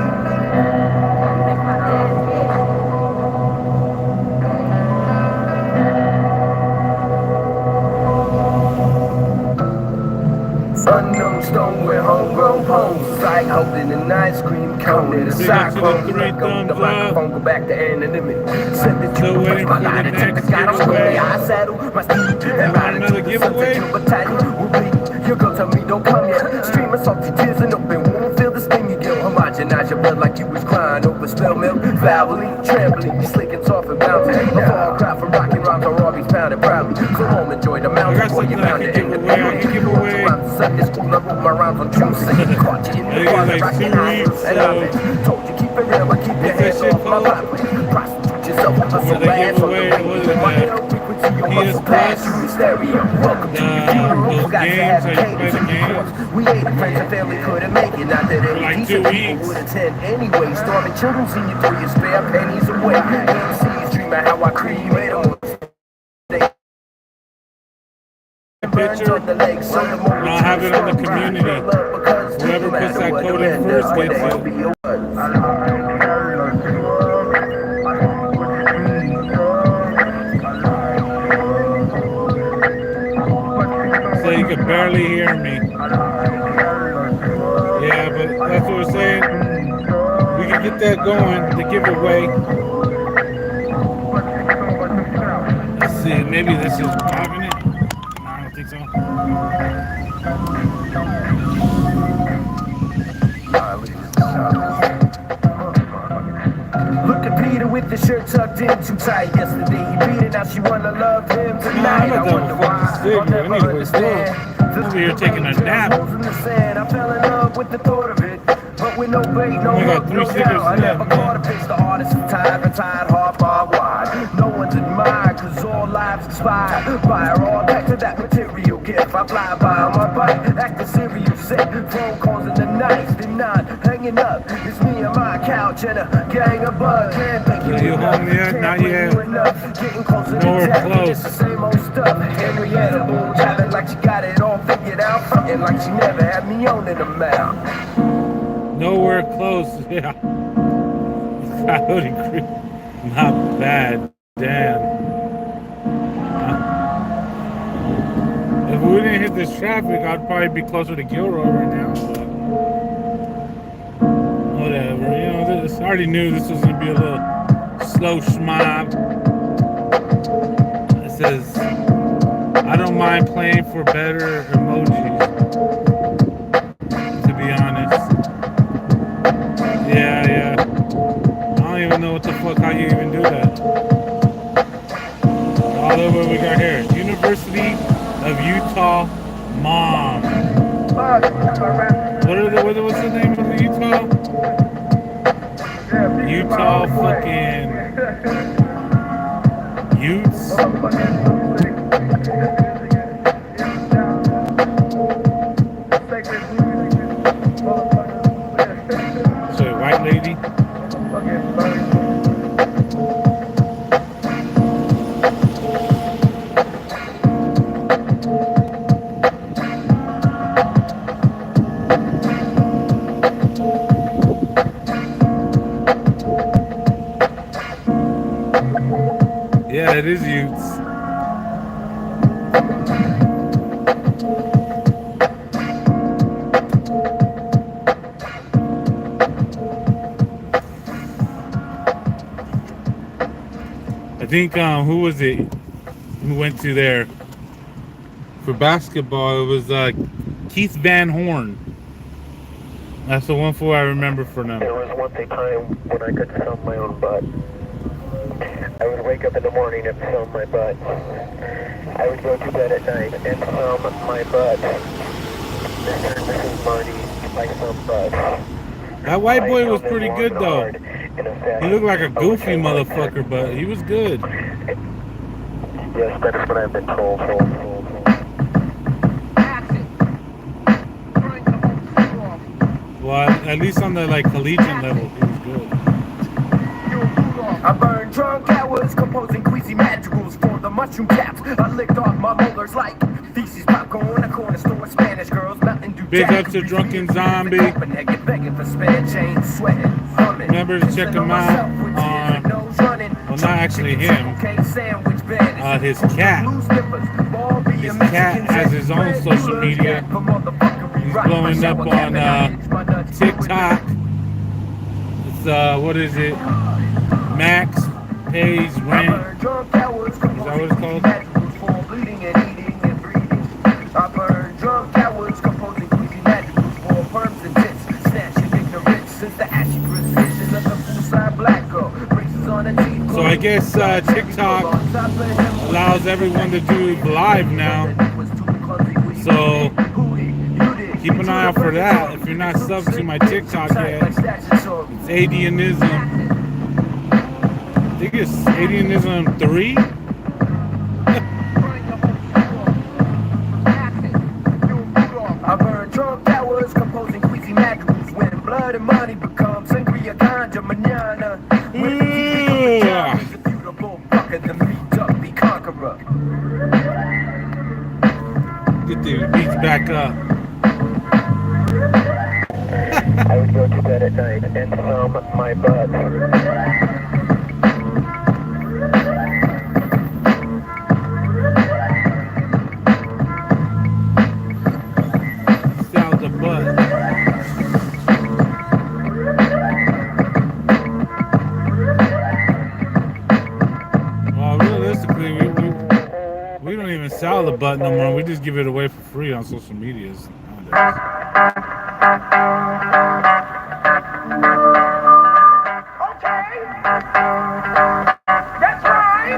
B: Unknown stone with homegrown poems, like holding an ice cream cone in a
A: Big
B: sock
A: up to the
B: hole.
A: three
B: Let go
A: thumbs
B: the microphone, go back to anonymity. Send it
A: Still
B: to
A: waiting
B: my
A: for the
B: line and take
A: next
B: the God on
A: giveaway.
B: square. I saddle my steed and ride
A: Another
B: into the
A: giveaway?
B: sunset. Your battalion will be. Your girl tell me don't come yet. Stream of salty tears and open wound. Feel the sting you get. Homogenize your blood like you was crying over spell milk. Vowely, trembling, you slick and soft and bouncing. A fall cry from rocking rhymes are always pounded proudly. So home, enjoy the
A: I
B: mountain
A: got
B: before you
A: something I
B: pound
A: can
B: it
A: give
B: in the
A: away. I can give away.
B: Sunday school, I wrote my rhymes on Tuesday. Caught you in
A: I
B: the
A: think it's
B: water,
A: like
B: rocking
A: 2
B: eyes,
A: weeks,
B: and I told you keep it real, but keep your
A: What's that
B: hands
A: shit
B: off my
A: called?
B: pocket.
A: where they give away, what is it, PS Plus, those games, how you play the games,
C: We ate friends and family couldn't make it. Not that any
A: like 2
C: decent people
A: weeks.
C: would attend anyway. Starving children seen you throw your spare pennies away. MCs dream of how I cremate them.
A: picture, and I'll have it on the community. Whoever puts that code in first gets it. So you can barely hear me. Yeah, but that's what we're saying. We can get that going, the giveaway. Let's see, maybe this is having it. No, I don't think so.
C: Look at Peter with the shirt tucked in too tight. Yesterday he beat it, now she wanna love him tonight.
A: I wonder why. Anyway, still over here taking a nap.
C: I fell in love with the thought of it, but with no bait, no
A: We got
C: hook,
A: 3
C: no
A: stickers
C: doubt. I never
A: left.
C: caught a pitch. The artist is tired, hard, bar wide. No one's admired, cause all lives expired. Buy her all back to that material gift. I fly by on my bike, act the serious set. Phone calls in the night, they're not hanging up. It's me and my couch and a gang of bugs. Can't thank
A: Are you home yet? Not yet.
C: Getting closer to
A: Nowhere
C: death,
A: close.
C: it's the same old stuff. Henrietta Moon having like she got it all figured out, frontin' like she never had me on in the mouth.
A: Nowhere close, yeah. Coyote Creek, not bad, damn. If we didn't hit this traffic, I'd probably be closer to Gilroy right now, but whatever, you know, I already knew this was gonna be a little slow schmob. It says, I don't mind playing for better emojis, to be honest. Yeah. I don't even know what the fuck, how you even do that. Oh, look what we got here. University of Utah Mom. What's the name of the Utah? Utah fucking Utes. So white lady. Yeah, it is Utes. I think who was it who went to there for basketball? It was Keith Van Horn. That's the one fool I remember for now.
G: There was once a time when I could film my own butt. I would wake up in the morning and film my butt. I would go to bed at night and film my butt. Mr. and Mrs. Marty, my film butt.
A: That white boy was pretty good though. He looked like a goofy motherfucker, but he was good.
G: Yes, that is what I've been told.
A: Well, at least on the like collegiate level, he was good.
C: I burned drunk hours composing queasy madrigals for the mushroom caps. I licked off my molars like feces popcorn. A corner store, Spanish girls, Mountain Dew.
A: Big up to Drunken Zombie.
C: Begging for spare change, sweating, humming.
A: Remember to check him out on, well, not actually him, his cat. His cat has his own social media. He's blowing up on TikTok. It's what is it? Max Pays Rent. Is that what it's called?
C: I burn drunk hours composing queasy madrigals for perms and tits, snatching ignorance since the ashy precision of the full-side black girl. Braces on her teeth.
A: So I guess TikTok allows everyone to do live now. So keep an eye out for that. If you're not subbed to my TikTok yet, it's Adianism. I think think it's Alienism 3.
C: I burn Trump towers, composing queasy macros. When blood and money becomes sangria ganja manana. When the TV becomes a beautiful bucket, the meat up the conqueror.
A: Get the beats back up.
G: I would go to bed at night and thumb my butt.
A: Sound the butt. Well, realistically, we don't even sell the butt no more. We just give it away for free on social medias nowadays.
C: That's right.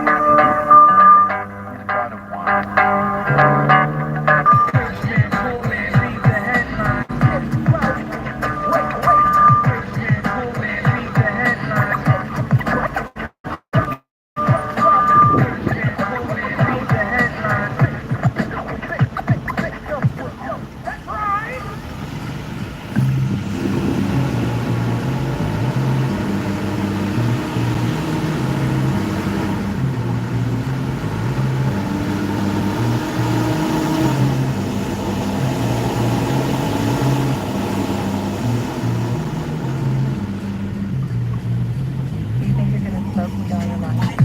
F: Do you think you're gonna smoke weed all your life?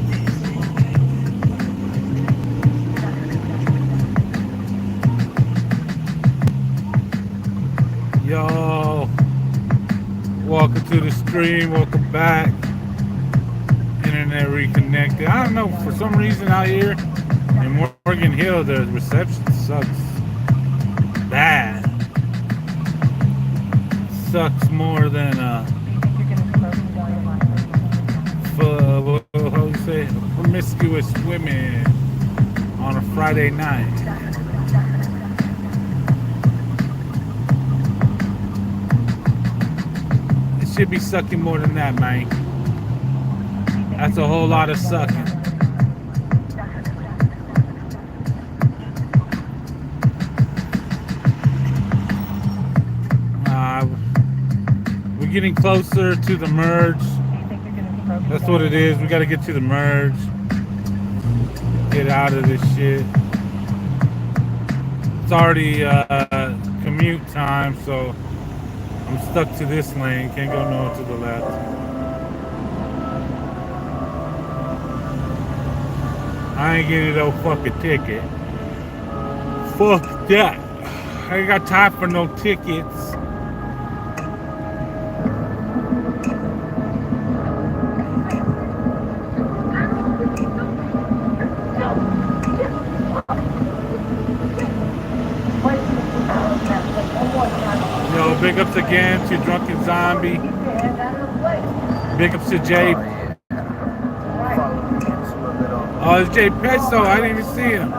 A: Yo, welcome to the stream. Welcome back. Internet reconnected. I don't know, for some reason out here in Morgan Hill, the reception sucks bad. Sucks more than
F: Do you think you're gonna smoke weed all your life?
A: how do you say, promiscuous women on a Friday night. It should be sucking more than that, man. That's a whole lot of sucking. We're getting closer to the merge.
F: Do you think you're gonna smoke weed
A: That's
F: all
A: what
F: your
A: it is. We got to get to the merge. Get out of this shit. It's already commute time, so I'm stuck to this lane. Can't go no to the left. I ain't getting no fucking ticket. Fuck that. I ain't got time for no tickets. Yo, big ups again to Drunken Zombie. Big ups to Jay. Oh, it's Jay Peso. I didn't even see him.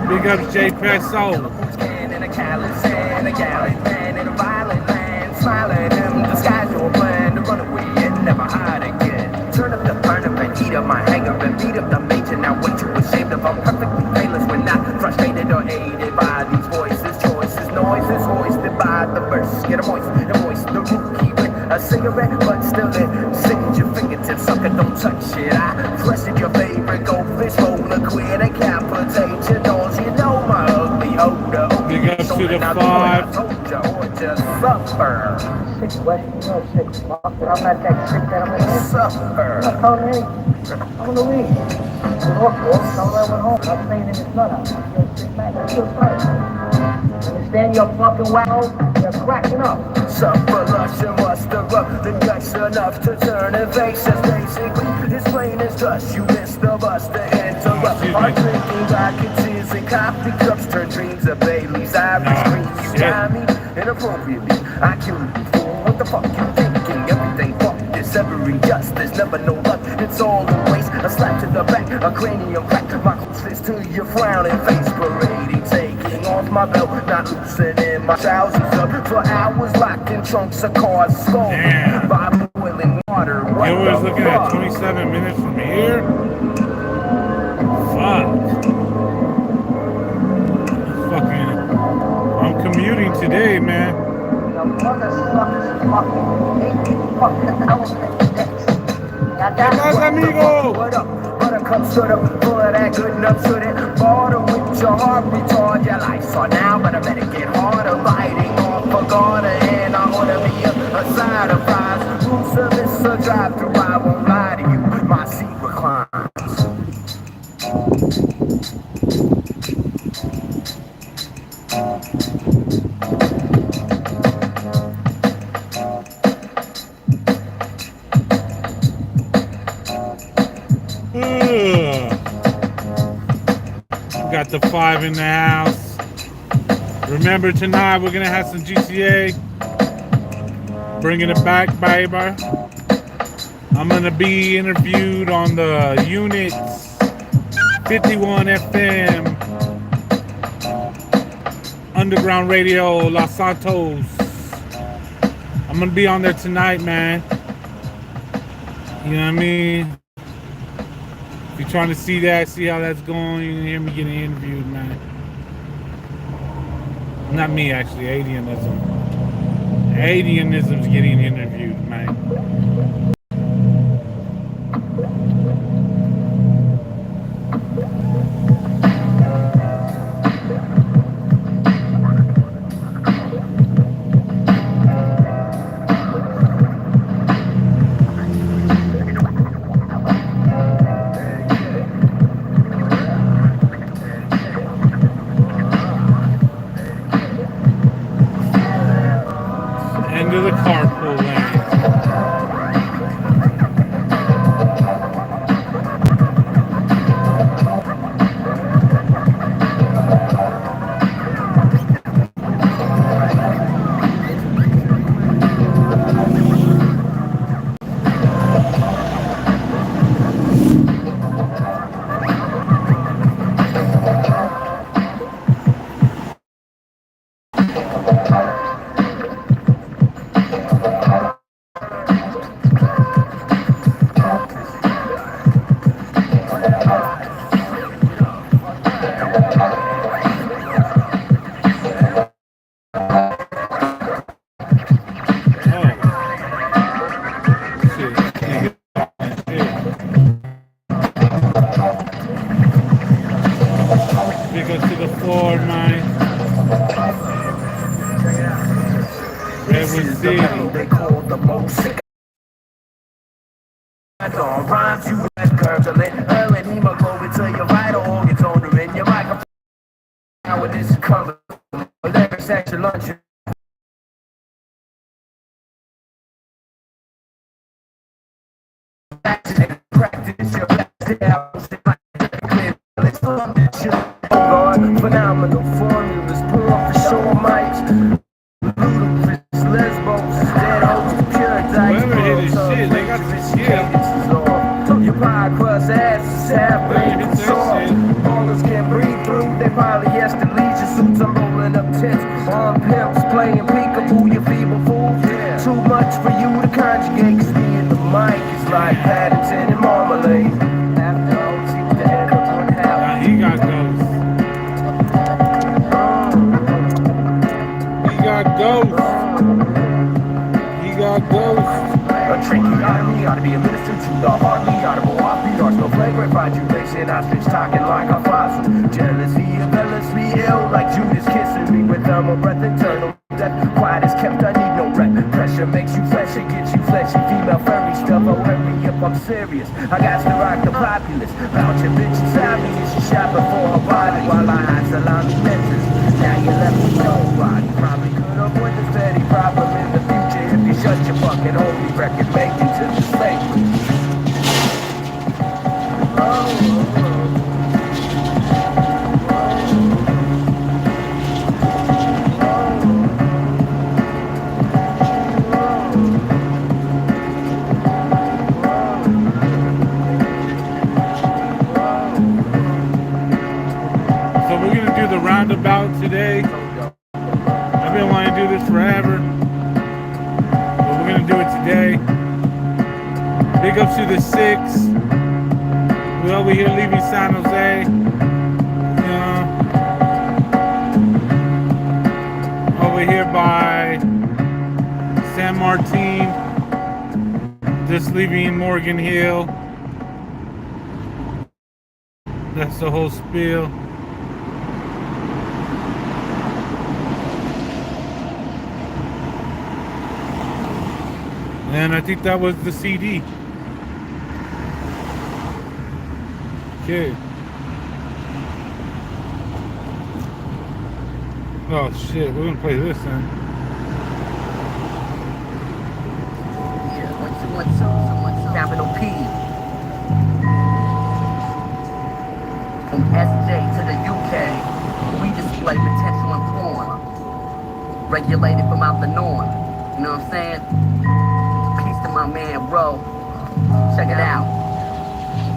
A: Big ups Jay Peso.
C: And a callous and a gallant man in a violent land, smiling in the sky, your plan to run away and never hide again. Turn up the burn up and eat up my hanger and beat up the major. Now what you ashamed of? I'm perfectly painless when not frustrated or aided by these voices, choices, noises hoisted by the verse. Get a voice, the root key with a cigarette, but still it sings your fingertips, sucker, don't touch it. I pressed your favorite goldfish roller, quit and capitate your nose. You know my ugly odor.
A: Big ups to the 5.
C: Or just suffer.
H: 6 West, you know 6 Mark, but I'm not that sick that I'm gonna
C: Suffer.
H: I'm not calling anything. I'm gonna leave. I'm Norfolk, so I went home. I'm staying in this nut house. You're a sick man, I feel sorry. Understand your fucking wow? You're cracking up.
C: Suffer lush and muster up the guts enough to turn evasive. Basically, it's plain as dust. You missed the bus to interrupt. Our drinking rockets and coffee cups turn dreams of Bailey's Irish creams. You got me inappropriately. I kill you, fool. What the fuck you thinking? Everything fuck this, every justice, never no luck. It's all a waste. A slap to the back, a cranium crack. My close fist to your frowning face, parading, taking off my belt, not loosening my trousers up for hours, locked in trunks of cars, slow by boiling water.
A: It was looking at 27 minutes from here. Fuck. Fucking. I'm commuting today, man.
H: The motherfuckers fucking elephant dicks. That's
A: amigo.
C: What up? Buttercup stood up, full of that good enough to it. Border with your heart, retard your life. So now, but I better get harder, biting off a garter. And I ought to be a side of fries. Room service or drive through, I won't lie to you. My seat reclines.
A: Got the 5 in the house. Remember tonight we're gonna have some GTA. Bringing it back, baby. I'm gonna be interviewed on the Units 51 FM Underground Radio Los Santos. I'm gonna be on there tonight, man. You know what I mean? If you're trying to see that, see how that's going, you can hear me getting interviewed, man. Not me, actually. Alienism. Alienism's getting interviewed, man. Into the carpool lane.
C: They call the most sick. On rhymes, you left gurgling. Early hemoglobin to your vital organs on in your microphone. Now with this color, lyrics at your lunch. Practice your best albums. Phenomenal formulas, pull off the show mics. Ludicrous lesbos, dead hoes, pure dice.
A: Whoever hit his shit, they got the shit.
C: Your pie crust ass is half soft. Ballers can't breathe through they polyester leisure suits. I'm rolling up tents on pimps playing peekaboo, you feeble fool. Too much for you to conjugate, cause me and the mic is like Paddington and Marmalade. After OT, the head of one half.
A: Now he got ghosts. He got ghosts. He got ghosts.
C: A tracheotomy ought to be administered to the heart. Me ought to go off the arse. No flagrant fraudulation. Ostrich talking like a fossil. Jealousy, envelopes me ill like Judas kissing me with thermal breath internal. That quiet is kept, I need no rep. Pressure makes you flesh and gets you fleshy. Female furry stuff, oh hurry up, I'm serious. I got to rock the populace. Bounce your bitch inside me and she shopping for her body while I hide salami lenses. Now you left with nobody. Probably could avoid the steady problem in the future if you shut your fucking only record making to the slavery.
A: So we're gonna do the roundabout today. I've been wanting to do this forever, but we're gonna do it today. Big ups to the 6. We over here leaving San Jose. Over here by San Martin. Just leaving Morgan Hill. That's the whole spiel. And I think that was the CD. Okay. Oh shit, we're gonna play this then.
I: Yeah, 1 2 1 2 capital P. From SJ to the UK, we display potential and form. Regulated from out the norm. You know what I'm saying? Peace to my man, bro. Check it out.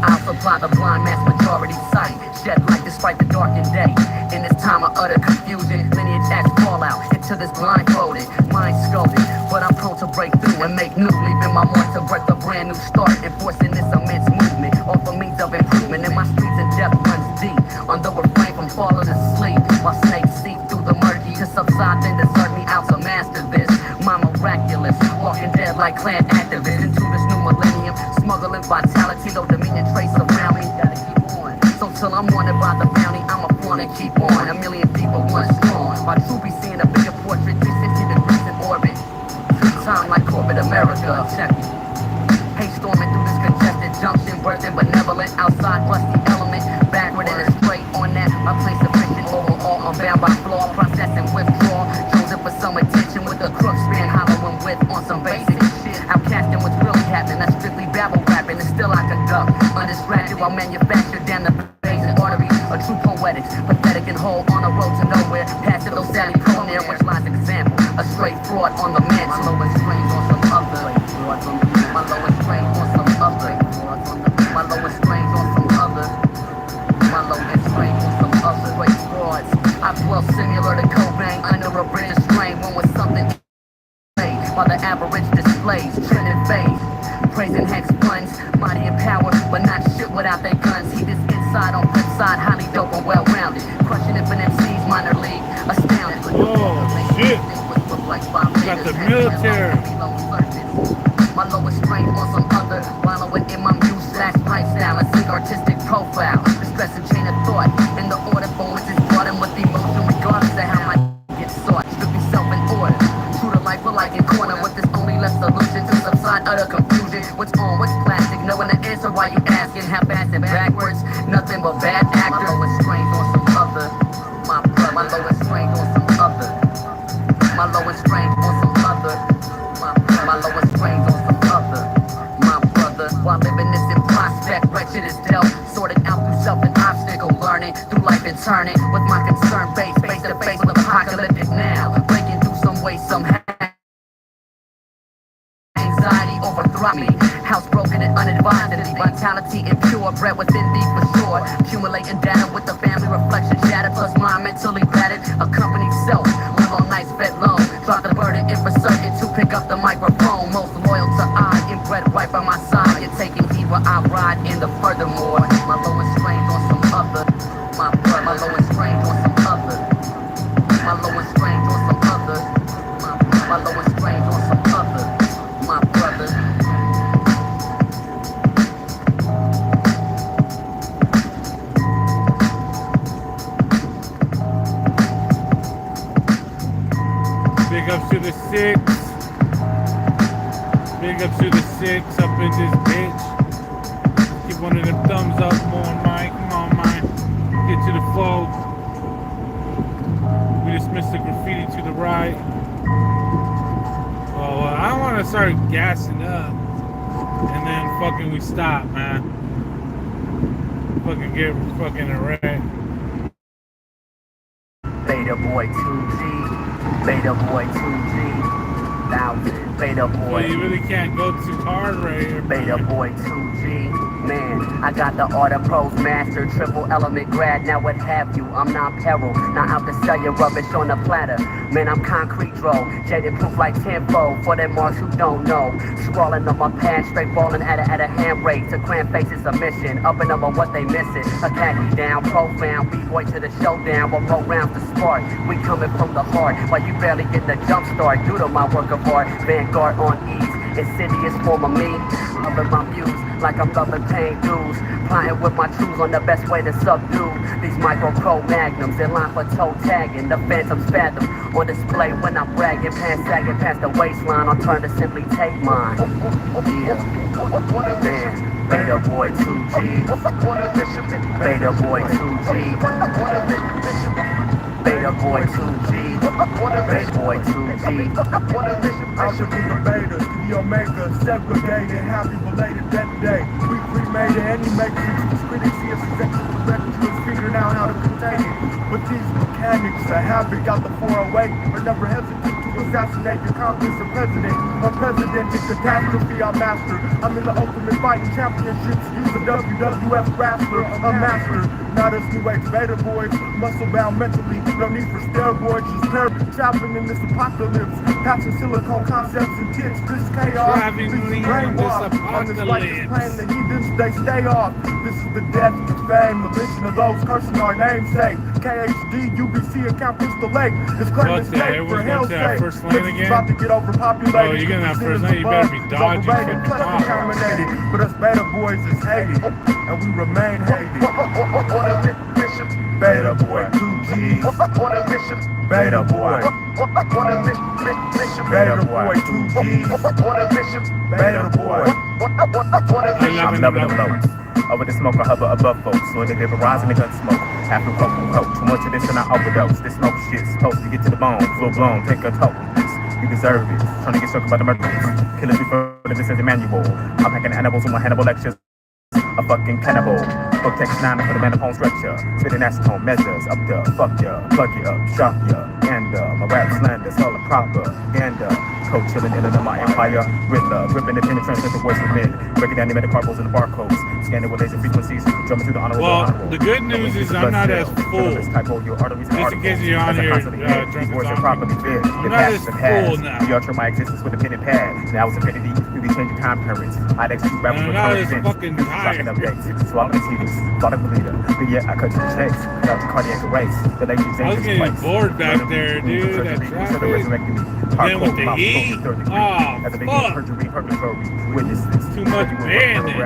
I: I'll supply the blind mass majority sight. Shed light despite the darkened day. In this time of utter confusion, lineage acts fall out into this blindfolded, mind scolded. But I'm prone to break through and make new. Leaving my mind to birth a brand new start. Enforcing this immense movement. Offer means of improvement. In my streets and depth runs deep. On the refrain from falling asleep. While snakes seep through the murky to subside, then desert me out to master this. My miraculous, walking dead like clan activists into this new millennium, smuggling vitality, though dominion trace around me. Gotta keep on. So till I'm wanted by the bounty, I'ma flaunt and keep on. A million people, one strong. My true be seeing a bigger portrait, 360 degrees in orbit. True time like corporate America. Check it. Hey, storming through this congested junction, birthing benevolent outside rusty element, backward and straight on that. My place of vision overall, I'm bound by flaw, process and withdrawal. Chosen for some attention with a crook span, hollowing with on some basic shit. Outcasting what's really happening, that's strictly babble rapping, and still I conduct. Undistracted while manufactured down the veins and arteries. A true poetics, pathetic and whole on a road to nowhere. Past it, those Sally Pro near, which lies example. A straight fraud on the mantle. My lowest strains on some other. My lowest strains on some other. My lowest strains on some other. My lowest strains on some other. Straight frauds. I dwell similar to Cobain under a British strain. One with something while the average displays trending phase. Praising hex puns, mighty in power, but not shit without their guns. He this inside on flip side, highly dope and well-rounded. Crushing infinite MCs, minor league, astounded.
A: Oh shit! Got the military.
I: My lowest strain on some other, wallowing in my muse slash lifestyle, a sick artistic profile. The stress and chain of thought, and the order for which is brought in with emotion, regardless of how I get sought. Strictly self in order. True to life, but like in corner, with this only left solution to subside utter confusion. What's on, what's plastic? Knowing the answer why you asking, half-assed and backwards. Nothing but bad actors. My lowest strains on some other. My lowest strains on some other. My lowest strains on some other. My lowest strains on some other. My brother, while living this in prospect, wretched is dealt. Sorted out through self and obstacle learning. Through life and turning. With my concern base, face to face with apocalyptic now. Breaking through some way, somehow. Anxiety overthrow me. House broken and unadvisedly. Vitality and purebred within thee for sure. Accumulating data with the family reflection shattered. Plus mind mentally battered. Accompanied self. Live on nights fed low. Drop the burden in for certain to pick up the microphone. Most loyal to I. Inbred right by my side. You're taking heed while I ride in the furthermore. My lowest strains on some other. My lowest strains on some other. My lowest strains on some other. My lowest strains on some other. My brother.
A: Big ups to the 6. Big ups to the 6 up in this bitch. Give one of them thumbs up, come on, Mike. Come on, Mike. Get to the flow. We dismiss the graffiti to the right. Oh, I don't want to start gassing up. And then fucking we stop, man. Fucking get fucking erect.
I: Beta boy 2G. Beta boy 2G. Now, beta boy.
A: Well, you really can't go too hard right here.
I: Beta boy 2G. Man, I got the art of prose master, triple element grad, now what have you? I'm non-peril, not out to sell your rubbish on a platter. Man, I'm concrete draw, jaded proof like tenfold. For them marks who don't know, scrawling on my pants, straight balling at a hand rate. To cram faces a mission, up and over what they missing. A khaki down, profound, b-boy to the showdown. We'll roll rounds to spark, we coming from the heart. While you barely get the jump start due to my work of art. Vanguard on ease, insidious form of me. Loving my muse like I'm loving paying dues. Plotting with my truths on the best way to subdue these micro pro magnums in line for toe tagging. The phantoms fathom on display when I'm bragging. Pants sagging past the waistline. I'll turn to simply take mine. Yeah, man. Beta boy 2G. Beta boy 2G. Beta boy 2G. Beta boy 2G.
B: I should be the beta, the omega, segregated, happy related that day. We cremated any matrix, whose critics see us as extraterrestrials, figuring out how to contain it. But these mechanics, a habit, got the 408, but never hesitate to assassinate your Congress or president. Unprecedented catastrophe, I master. I'm in the ultimate fighting championships, use a WWF wrestler, a master. Not us new age beta boys, muscle bound mentally, no need for steroids, just traveling in this apocalypse, passing silicone concepts and tips, this chaos,
A: Traveling
B: this
A: in this
B: brainwash, on this righteous
A: apocalypse.
B: plane, the heathens, they stay off, this is the death, the fame, the vision of those cursing our namesake, KHD, UBC, and Count Pistol Lake, this claim
A: What's
B: is
A: that?
B: state for
A: Everyone's
B: hell's
A: going to that
B: sake,
A: first lane
B: this is
A: again?
B: about to get overpopulated,
A: Oh, you're getting that first lane, you better be dodging from the car.
B: contaminated, but us beta boys is hated, and we remain hated. Beta boy 2G. Beta boy. Beta boy 2G. Beta boy.
A: I'm
J: Loving them lows. Over the smoke, I hover above folks. So they vaporize and they gun smoke. After coke. Too much of this and I overdose. This smoke shit's supposed to get to the bone. Full blown, take a toke. You deserve it. Trying to get struck by the murderers. Killing before this is the manual. I'm hacking animals with my Hannibal lectures. A fucking cannibal. Book text 9 for the man upon stretcher. Spitting acetone measures up the fuck ya, plug ya up, shock ya, and my rap slander, solid propaganda. Cold chilling in my empire. Riddler, ripping the penetrance of the voice of men. Breaking down the metacarpals and the barcodes. Scanning with laser frequencies. Jumping through the honorable.
A: Well, the good news is I'm not as full.
J: Just
A: in case you're on here, drunk
J: words are
A: as
J: properly fed.
A: I'm not as full now.
J: You alter my existence with a pen and pad. Now it's infinity. You be changing time currents. I'd execute rappers
A: I'm
J: with
A: not
J: current
A: as
J: events.
A: fucking tired.
J: Updates. Swallow the tedious. Thought I believe it. But yet I cut to the chase. Cut out the cardiac arrays. The lady's
A: I was getting bored back there, dude. That traffic. Then with the heat. Oh, fuck.
J: Witness this.
A: Too much bandit.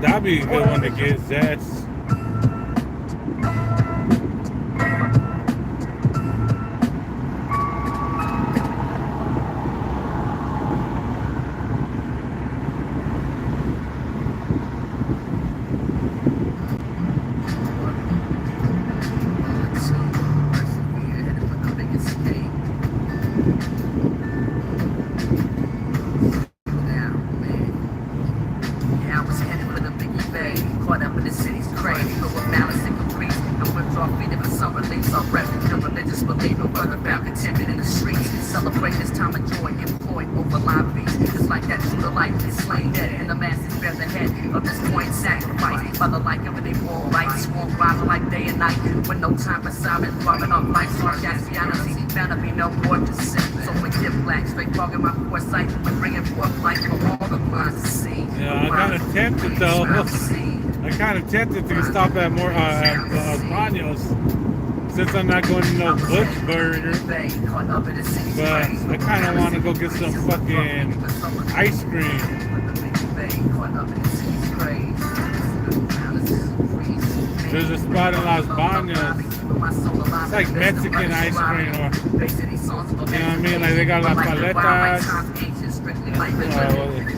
A: That'd be a good one to get, Zets. Tempted to stop at more Banos since I'm not going to no Butch Burger, but I kind of want to go get some fucking ice cream. There's a spot in Los Banos. It's like Mexican ice cream, or you know what I mean? Like they got las paletas,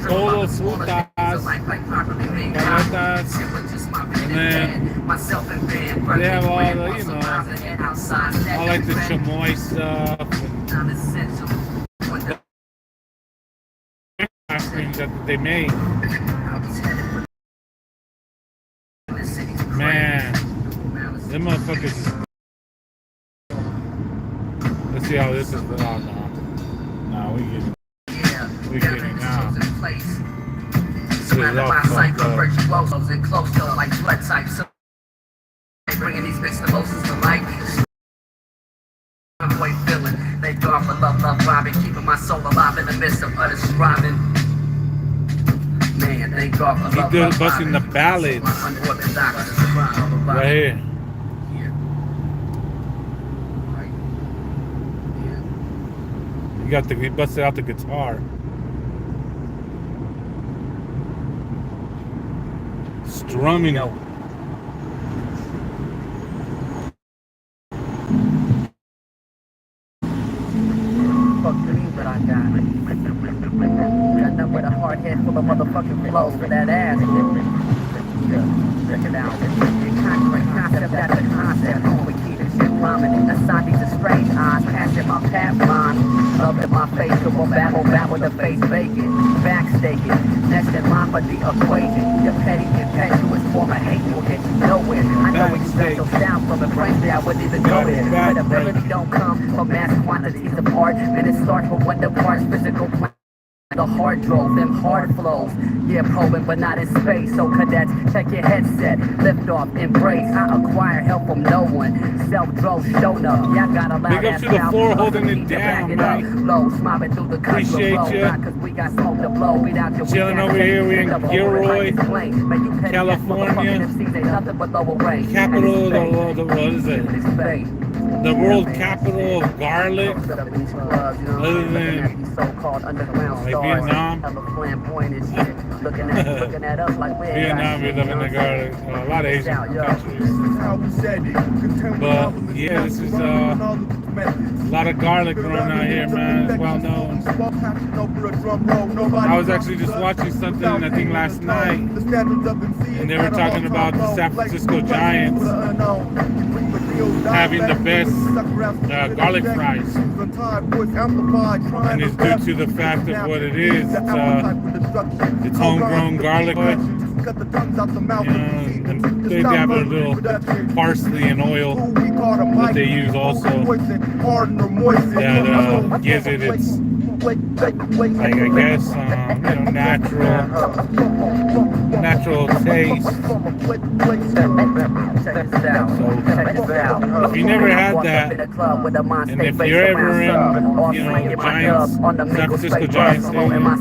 A: todos frutas, paletas. And then they have all the, you know, all like the chamoy stuff and ice cream that they make. Man, see how this is. Oh, no. No, we get it. We get it now. This is all fucked up.
I: Virtuosos and close to like blood types. Bringing these mixed emotions to life. Boy feeling, they gone for love, robbing, keeping my soul alive in the midst of others striving. Man, they gone for love,
A: He does busting the ballads right here. He busted out the guitar. Strumming it.
I: Fuck the dreams that I got. Got nothing with a hard head full of motherfucking flows for that ass. Check it out. Concept after concept. We keep it shit prominent. Aside these strange eyes, passing my path line. Love in my face, come on back with the face vacant. Backstaking. Next in line for the equation. Your petty, impetuous form of hate will get you nowhere. I know we stretch your sound from the brain that I wouldn't even go there. Credibility don't come from mass quantities apart. And it starts with one parts physical plan. The hard drove, them hard flows. Yeah, probing, but not in space. So cadets, check your headset. Lift off, embrace. I acquire help from no one. Self-drove, shown up. Y'all got a
A: Big up to the floor holding it down, man.
I: Low, smiling through the
A: Appreciate ya.
I: Cause we got smoke to blow. Beat out your
A: Chilling over here, we in Gilroy, California. Capital of the what is it? The world capital of garlic. Other than like Vietnam. Vietnam, we live in the garlic. A lot of Asian countries. But yeah, this is a lot of garlic growing out here, man. It's well known. I was actually just watching something, I think last night, and they were talking about the San Francisco Giants having the best garlic fries. And it's due to the fact of what it is. It's homegrown garlic. And they have a little parsley and oil that they use also that gives it its, like, I guess, natural taste. So if you never had that, and if you're ever in, Giants, San Francisco Giants Stadium, or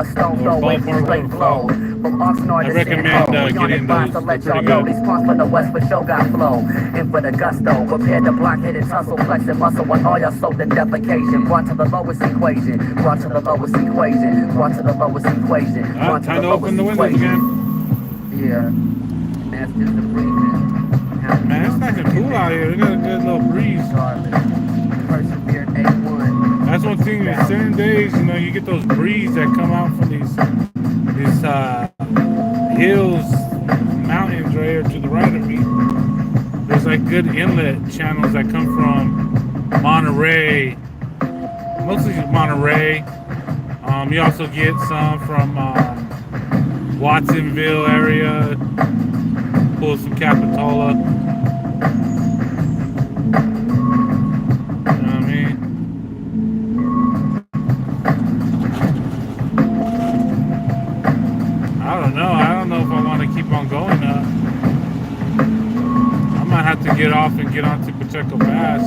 A: ballpark, I recommend getting those. They're pretty good.
I: For the West for show got flow. And for the gusto, prepared to block-headed tussle, flexing muscle when all your soaked in defecation. Brought to the lowest equation. Brought to the lowest equation. Brought to the lowest equation.
A: Time to open the windows again.
I: Yeah. That's just the breathing.
A: Man, it's nice and cool out here. We got a good little breeze.
I: Persevered A1.
A: That's one thing. In certain days, you get those breeze that come out from these hills, mountains right here to the right of me. There's like good inlet channels that come from Monterey, mostly Monterey. You also get some from Watsonville area, pulls from Capitola. You know what I mean? I don't know if I want to keep on going up. I might have to get off and get onto Pacheco Pass.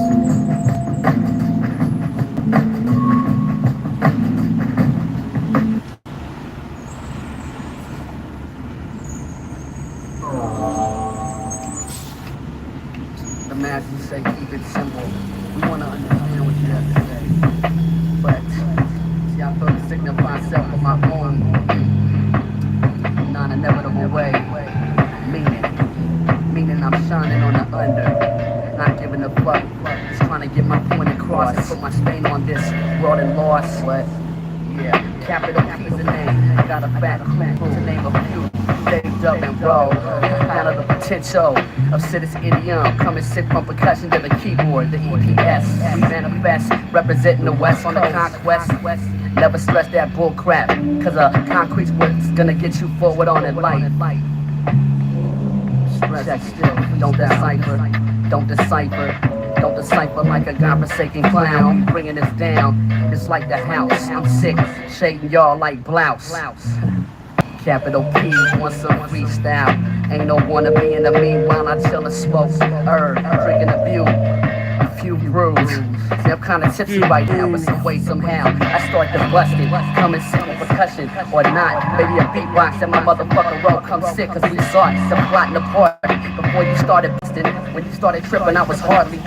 I: The masses say keep it simple. We want to understand what you have to say. But, see, I feel to signify self for my own non-inevitable way. Meaning I'm shining on the under. Not giving a fuck. Just trying to get my point across and put my stain on this world and lost. What? Yeah, capital P's a name. Got a fat clip to name a few. Saved up and roll. Kind of the potential of citizen idiom. Coming sick from percussion to the keyboard, the EPS. We manifest, representing the West on the conquest. Never stress that bull crap, cause concrete's what's gonna get you forward on it light. Check still, don't decipher. Don't decipher like a godforsaken clown. You bringing us down, it's like the house. I'm sick, shading y'all like blouse. Capital P, want some freestyle. Ain't no wanna be in the meanwhile I chill and smoke herb, drinking a few brews. See, I'm kinda tipsy right now, but some way, somehow I start to bust it. Come and sit with percussion or not. Maybe a beatbox and my motherfucking roll come sick, cause we saw the plot in the party. Before you started busting, when you started tripping, I was hardly.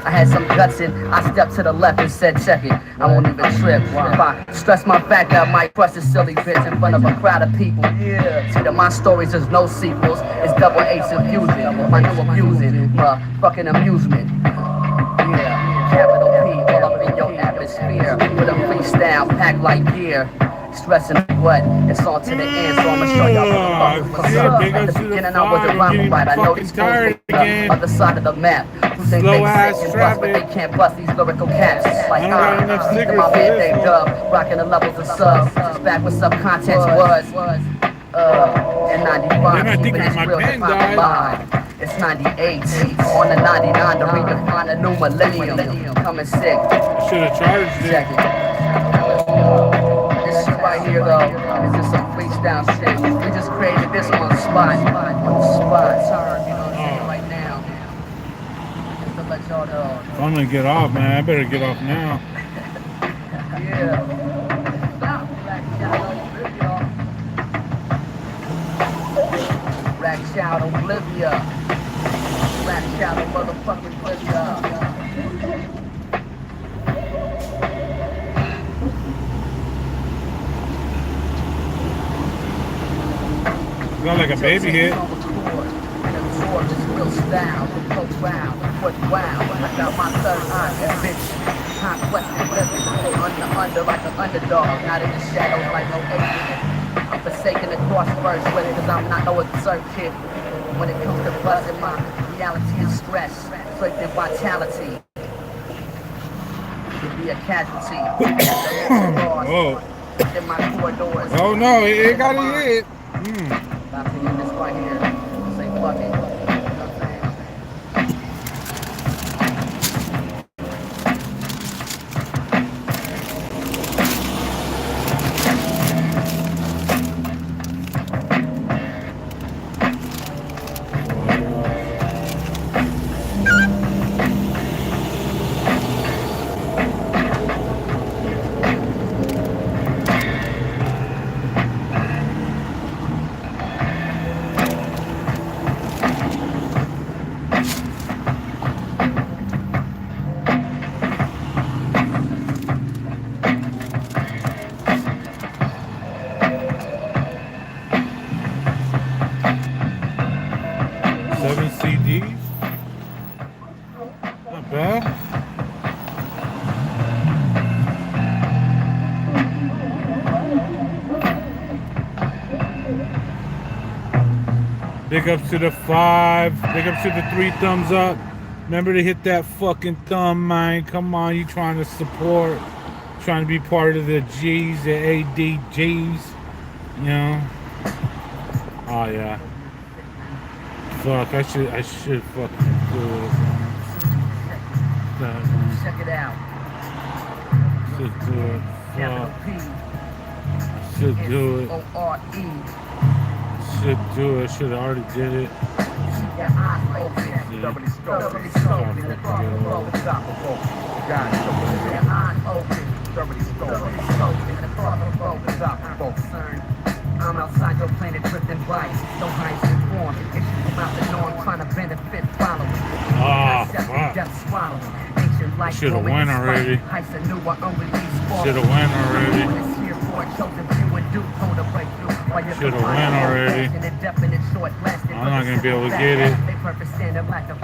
I: I had some guts in, I stepped to the left and said, check it, I won't even trip. If I stress my back, I might crush this silly bitch in front of a crowd of people. Yeah. See that my stories is no sequels, it's double H infusion. My new abusing, fucking amusement. Yeah, capital P, all up in your atmosphere. With a freestyle packed like gear. Stressing what? It's on to the end, so I'ma show y'all what's up. At the beginning, I wasn't rhyming right. I know these folks on the other side of the map. Who think they can bust, but they can't bust these lyrical caps. Like keep them out here, they dub, rocking the levels of subs. Just back with subcontent was. In 95, keeping this real hip-hop alive. It's 98, on the 99 to redefine a new millennium. Coming sick.
A: Should have charged it.
I: Check it. This shit right here though, is just some freestyle shit. We just created this on the spot. On the spot. You know what I'm saying right now. Just to let y'all know.
A: If I'm gonna get off, man, I better get off now.
I: Yeah. Black Child Olivia. Black Child motherfucking Olivia.
A: Got like a baby hit.
I: Absorb this real style, go wild, what wow. I got my third eye, that bitch. Conquesting living, under like an underdog, not in the shadows like no alien. I'm forsaking the cross first with it, cause I'm not no absurd kid. When it comes to buzzing, my reality is stress, inflicted vitality. To be a casualty.
A: Oh.
I: In my corridors.
A: Oh no, it got a hit.
I: About to end this right here. Say fuck it. You know what I'm saying?
A: 7 CDs. Not bad. Big ups to the 5. Big ups to the 3 thumbs up. Remember to hit that fucking thumb, man. Come on, you trying to support, trying to be part of the G's, the ADGs, you know. Oh yeah. Fuck, I should fucking do it.
I: Check it out.
A: Should do it.
I: Capital
A: Fuck.
I: P.
A: Should do it.
I: S-O-R-E.
A: Should do it. Should have already did it.
I: Keep your eyes open. Thoroughly scoping. In the dark below. Unstoppable. Got it. Keep your eyes open. Thoroughly scoping. In the dark below. Unstoppable. I'm outside your planet drifting by. So high to form. Issues from out the norm. Trying to benefit followers.
A: Oh, fuck. Should have went already. Should have went already. Should have went already. I'm not gonna be able to get it.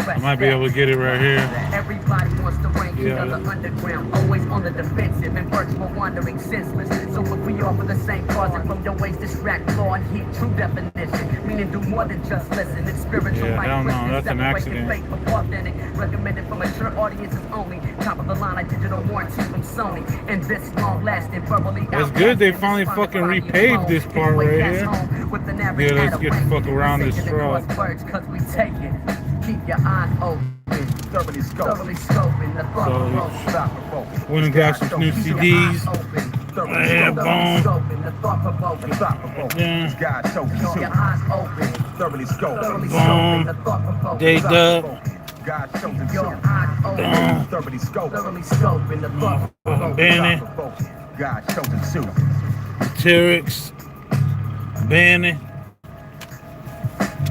A: I might be able to get it right here.
I: Everybody wants to rank each other underground, always on the defensive and virtual wandering senseless. So if we offer the same closet from your ways, distract law and heat, true definition, meaning do more than just listen. It's spiritual
A: Yeah,
I: like
A: hell no,
I: Christian,
A: that's an
I: separating
A: accident.
I: faith from authentic, recommended for mature audiences only. Top of the line, like digital warranty from Sony, and this long lasting verbally.
A: That's good. They finally fucking repaved this part right here. Yeah, let's get the fuck around this truck.
I: Cause we take it. Keep your eyes open.
C: open, thoroughly scoping the thought-provoking.
A: Went and got some new CDs. Yeah, boom. Yeah.
C: God chosen too. Thoroughly scoping.
A: Boom. Day dub.
C: God chosen too.
A: Boom.
C: Thoroughly scoping the thought-provoking.
A: Benny.
C: God chosen too.
A: T-Rex. Benny.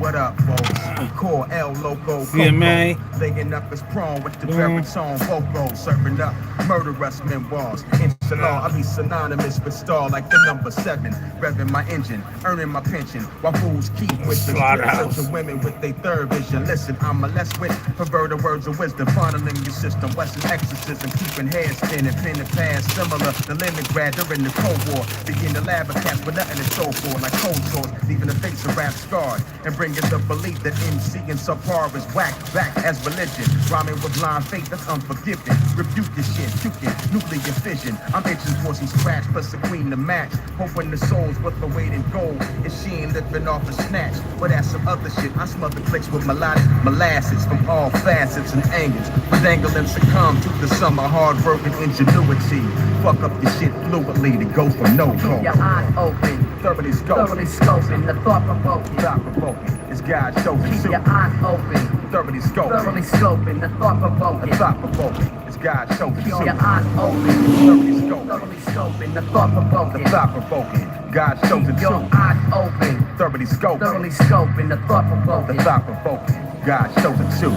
C: What up, folks? Core El Loco
A: CMA.
C: Coco. Laying up his prawn with the baritone vocal. Serving up murderous memoirs. Inshallah, I'll be synonymous with star like the number 7. Revving my engine, earning my pension. While fools keep with the
A: Slaughterhouse.
C: searching women with their third vision. Listen, I'm a less wit, perverted words of wisdom. Funneling your system, Western exorcism. Keeping heads spinning, pen and past. Similar to Leningrad during the Cold War. Begin to lab a cast with nothing to show for. Like cold sores, leaving the face of rap scarred. And bringing the belief that MC and subpar is whack back as religion. Rhyming with blind faith that's unforgiving. Rebuke this shit, puking, nuclear fission. I'm itching for some scratch, plus a queen to match. Hoping the soul's worth the weight in gold. If she ain't living off a snatch. But that's some other shit. I smother clicks with melodic molasses from all facets and angles. Dangle and succumb to the summer hard work and ingenuity. Fuck up your shit fluidly to go from no code.
I: Keep your eyes open.
C: Thoroughly scoping
I: The thought-provoking.
C: Thought-provoking. It's God chosen
I: Keep
C: too.
I: your eyes open.
C: Thoroughly scoping.
I: The thought-provoking.
C: Thought-provoking. It's God chosen
I: Keep
C: too.
I: your eyes open.
C: Thoroughly scoping.
I: The thought-provoking.
C: Thought-provoking. God chosen
I: Keep your
C: too.
I: eyes open.
C: Thoroughly scoping.
I: The thought-provoking.
C: The thought-provoking. God chosen too.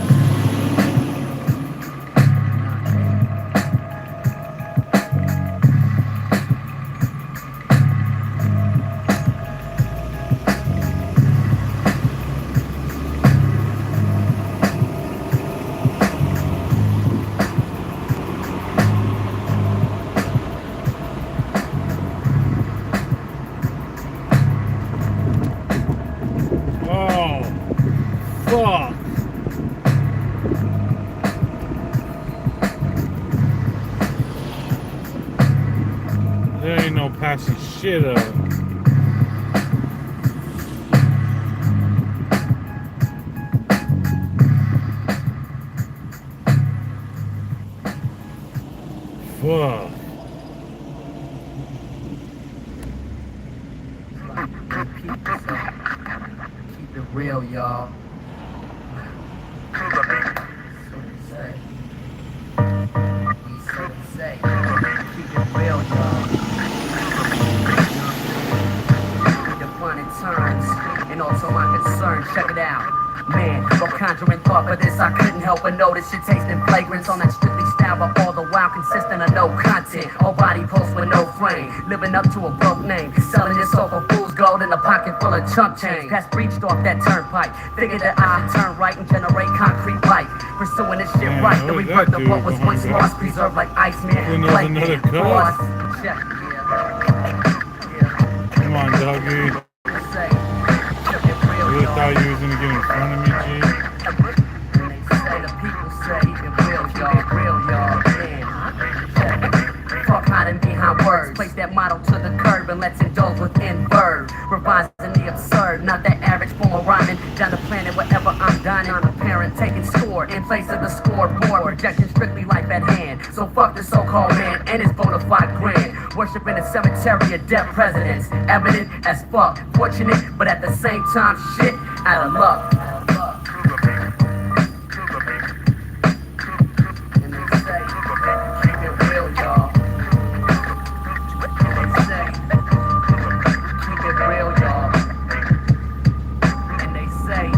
A: Oh, fuck. There ain't no passing shit up. Fuck.
I: Keep it real, y'all. So to say. Keep it real, y'all. The fun and turns, and also my concern. Check it out. Man, no conjuring thought for this, I couldn't help but notice your taste in flagrance on that strictly style, but all the while consistent of no content. All body post with no frame, living up to a broke name, selling your soul for fool's gold in a pocket full of chump change. Past breached off that turnpike, figured that I turn right and generate concrete light. Pursuing this shit right, the
A: what was
I: rebirth
A: that
I: of what
A: dude
I: was
A: behind
I: once
A: that?
I: lost, preserved like Iceman,
A: Another
I: Playman,
A: cut.
I: Boss. Check,
A: Come on, doggy.
I: say,
A: You really thought you was gonna get in front of me, G?
I: the people say it real, y'all, man. Fuck hiding behind words. Place that motto to the curb and let's indulge within verb. Revising the absurd, not that average form of rhyming. Down the planet wherever I'm dining. I'm a parent taking score in place of the scoreboard. Projecting strictly life at hand. So fuck the so-called man and his bona fide grand. Worshiping a cemetery of dead presidents. Evident as fuck. Fortunate, but at the same time, shit out of luck. And they say, keep it real, y'all. And they say, keep it real, y'all. And they say,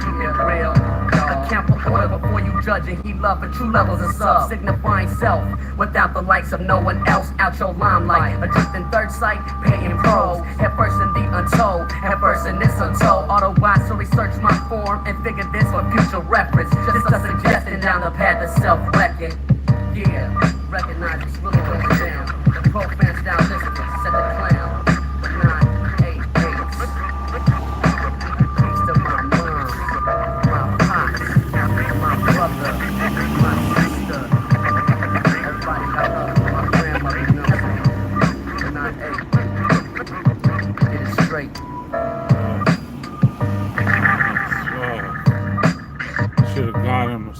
I: keep it real, y'all. Account for order before you judging. He love for true levels of sub, signifying self. Without the likes of no one else out your limelight. Adrift in third sight, paying pros. Head first in the untold, head first in this untold. Auto-wise, so research my form and figure this for future reference. Just a suggestion down the path of self-wrecking. Yeah, recognize it's really going down. The profan's down listening, set the clown. 988. Peace to my mom, my pops, my brother, my sister. Everybody got my grandmother, you know what I'm saying? 988. Get it straight.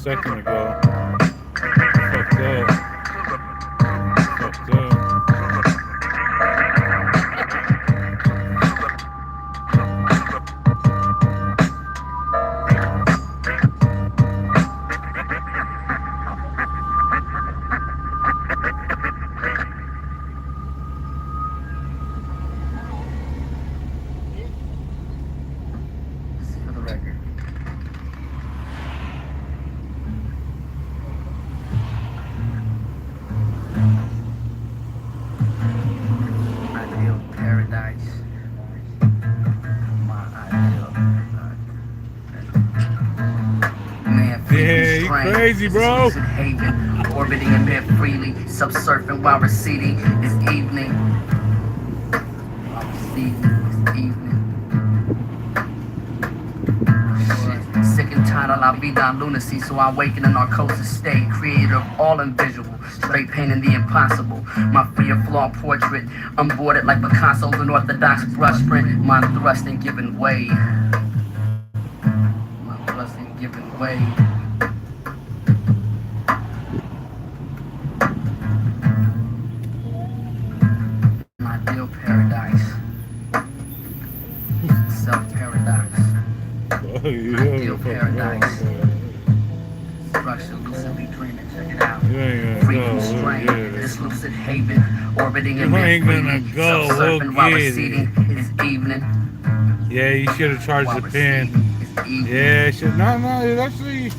A: second ago. Fucked up. Fucked up.
I: For the record. Ideal paradise. My ideal man,
A: Yeah, you crazy, bro.
I: Haven, orbiting in mid freely, subsurfing while receding. This evening. While receding this evening. Shit. Sick and tired of la vida lunacy, so I awaken in narcosis state, creator of all invisible, straight painting the impossible. My free of flaw portrait, unboarded like Picasso's unorthodox brush print, mind thrust and giving way. My thrust and giving way. My ideal paradise. Self-paradox.
A: Oh,
I: Ideal paradise. Structure lucidly dreaming, check it out.
A: Yeah,
I: Freedom
A: go,
I: strain,
A: we'll get it.
I: this lucid haven, orbiting in
A: You ain't
I: mid
A: gonna
I: freely,
A: go, we'll
I: self-surfing while
A: get it.
I: receding is evening.
A: Yeah, you should have charged
I: While
A: the pin.
I: receding is evening.
A: Yeah, it should. No, it actually is.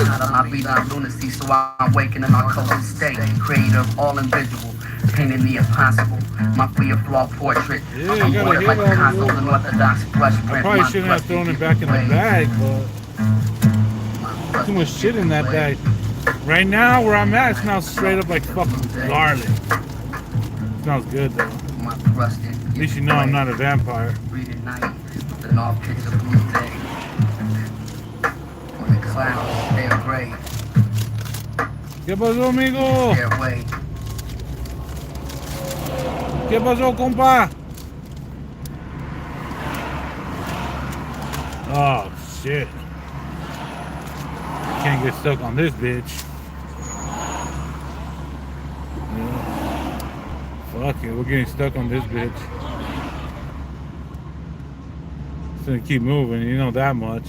I: Out of my vida lunacy, so I awaken in narcosis state, creator of all invisible, painting the impossible. My free of flaw portrait,
A: Yeah, you gotta
I: unboarded
A: hit
I: like
A: on it.
I: Picasso's unorthodox brush
A: I
I: print.
A: probably
I: My
A: shouldn't have
I: thrust
A: thrown it
I: and
A: back in the
I: giving way.
A: bag, but too much shit in that bag. Right now, where I'm at, it smells straight up like fucking garlic. It smells good though.
I: My thrust and
A: At least you know I'm not a vampire.
I: Read at night, the north pitch of blue day. When the clouds, they are gray,
A: ¿Qué pasó, amigo?
I: their way.
A: ¿Qué pasó, compa? Oh, shit. Can't get stuck on this bitch. Yeah. Fuck it, we're getting stuck on this bitch. It's gonna keep moving, you know that much.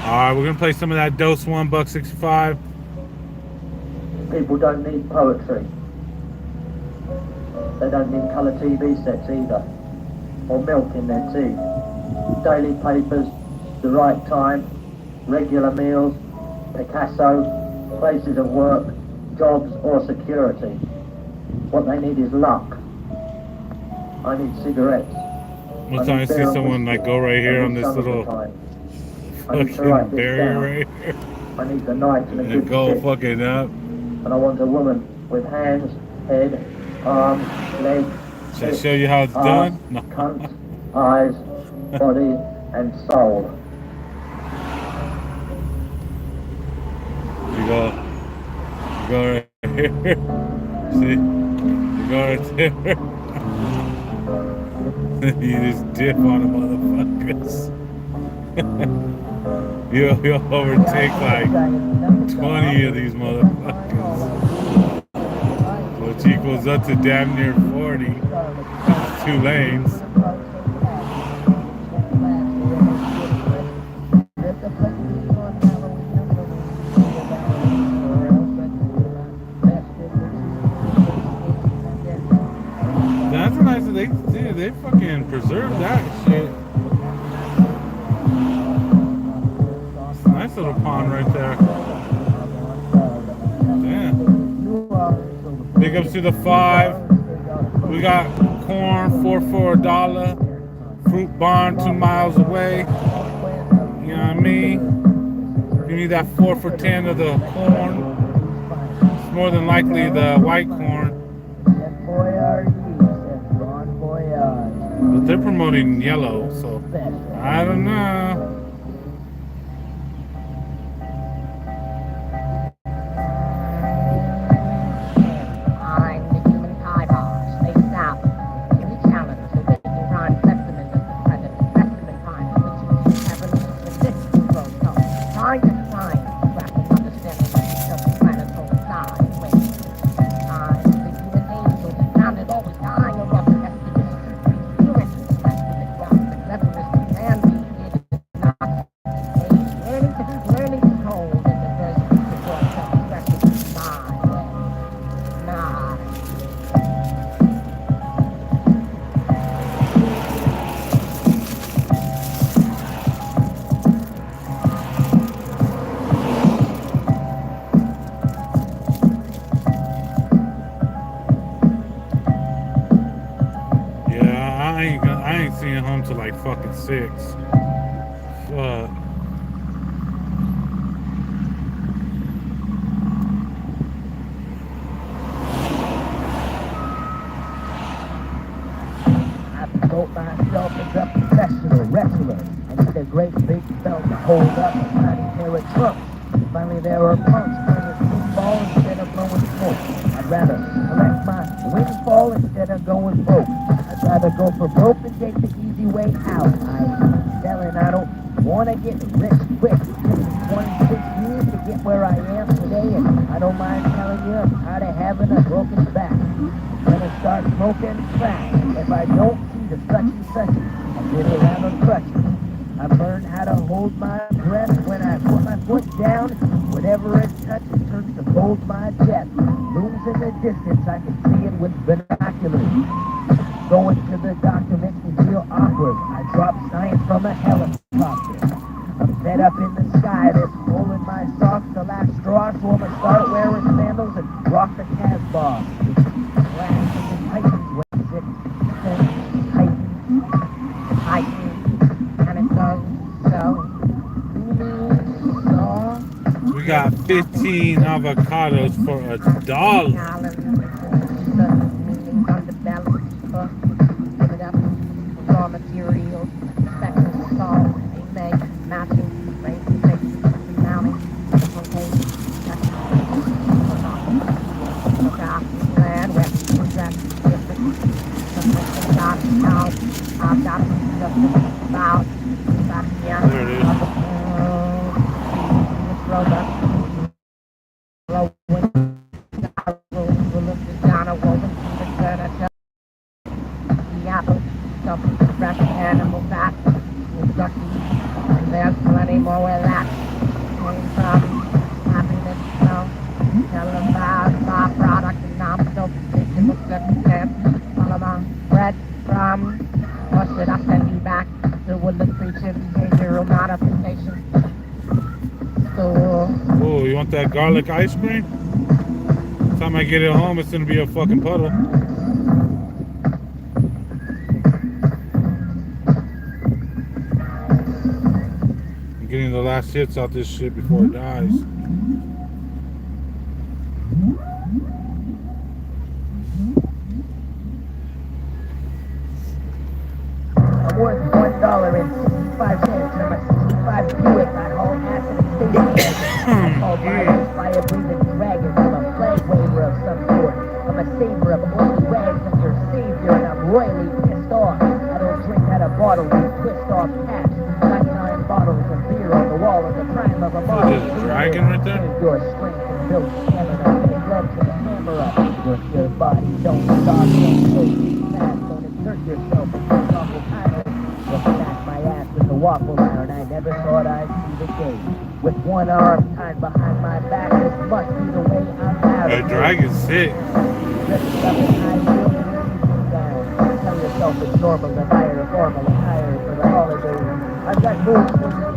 A: Alright, we're gonna play some of that Dose One, $1.65.
H: People don't need poetry. They don't need colour TV sets either, or milk in their tea. Daily papers, the right time, regular meals, Picasso, places of work, jobs or security. What they need is luck. I need cigarettes.
A: One time I see someone like go right here on this little fucking barrier right here
H: I need the night and a
A: and
H: good
A: go
H: kick.
A: fucking up.
H: And I want a woman with hands, head, arms, legs,
A: Should I show you how it's done? No.
H: cunt, eyes, body, and soul.
A: You go right here. See? You go right there. You just dip on the motherfuckers. You'll overtake like 20 of these motherfuckers. Which equals up to damn near 40. That's 2 lanes. That's nice that they fucking preserved that shit. It's a nice little pond right there. Damn. Big ups to the 5. We got corn, 4 for $1. Fruit barn 2 miles away. You know what I mean? You need that 4 for $10 of the corn. It's more than likely the white corn. But they're promoting yellow, so I don't know. at 6. Fuck.
H: I built myself as a professional wrestler. I need a great big belt to hold up a tiny pair of trunks. Finally, there are punks playing football instead of blowing smoke. I'd rather collect my windfall instead of going broke. I'd rather go for broke and take the easy way out. I'm telling I don't want to get rich quick. It took me 26 years to get where I am today, and I don't mind telling you I'm tired of having a broken back. I'm gonna start smoking crack. If I don't see the such and such, I'll get around on crutches. I've learned how to hold my breath when I put my foot down. Whatever it touches turns to gold my chest. Looms in the distance, I can see it with binoculars. Going to the doctor makes me feel awkward. I drop science from a helicopter. I'm fed up in the sky, this hole in my socks, the last straw, so I'ma start wearing sandals and rock the Casbah. Glass and tightens when it tightens, and it does so.
A: We got 15 avocados for $1.
H: Give it up, raw materials, special salt, they make matching, raising, mounting, land where we got I've got about
A: There it is.
H: Fresh animal fat, and there's plenty more where that came from. Happiness, so tell them about my product, and I'm still thinking of good sense. All of my bread from, or should I send you back to Woodland Preaching Behavioral Modification School?
A: Oh, you want that garlic ice cream? By the time I get it home, it's gonna be a fucking puddle. Getting the last hits out this shit before it dies.
H: I'm worth $1.65 from a 65 Buick. I haul acid and station. I call violence fire-breathing dragons. I'm a flag waver of some sort. I'm a saver of oily rags. I'm your savior, and I'm royally pissed off. I don't drink out of bottles and twist off caps. 99 bottles of beer on the wall in the prime of a model.
A: There's a dragon right there?
H: Your strength and built stamina. Make love to the camera. Work your body, don't stop, don't take fast, don't insert yourself in this awful title. Look back my ass with the waffle iron. I never thought I'd see the day. With one arm tied behind my back, this must be the way I'm out.
A: That dragon's sick.
H: Tell yourself it's normal to hire a formal attire for the holidays. I've got moves for you.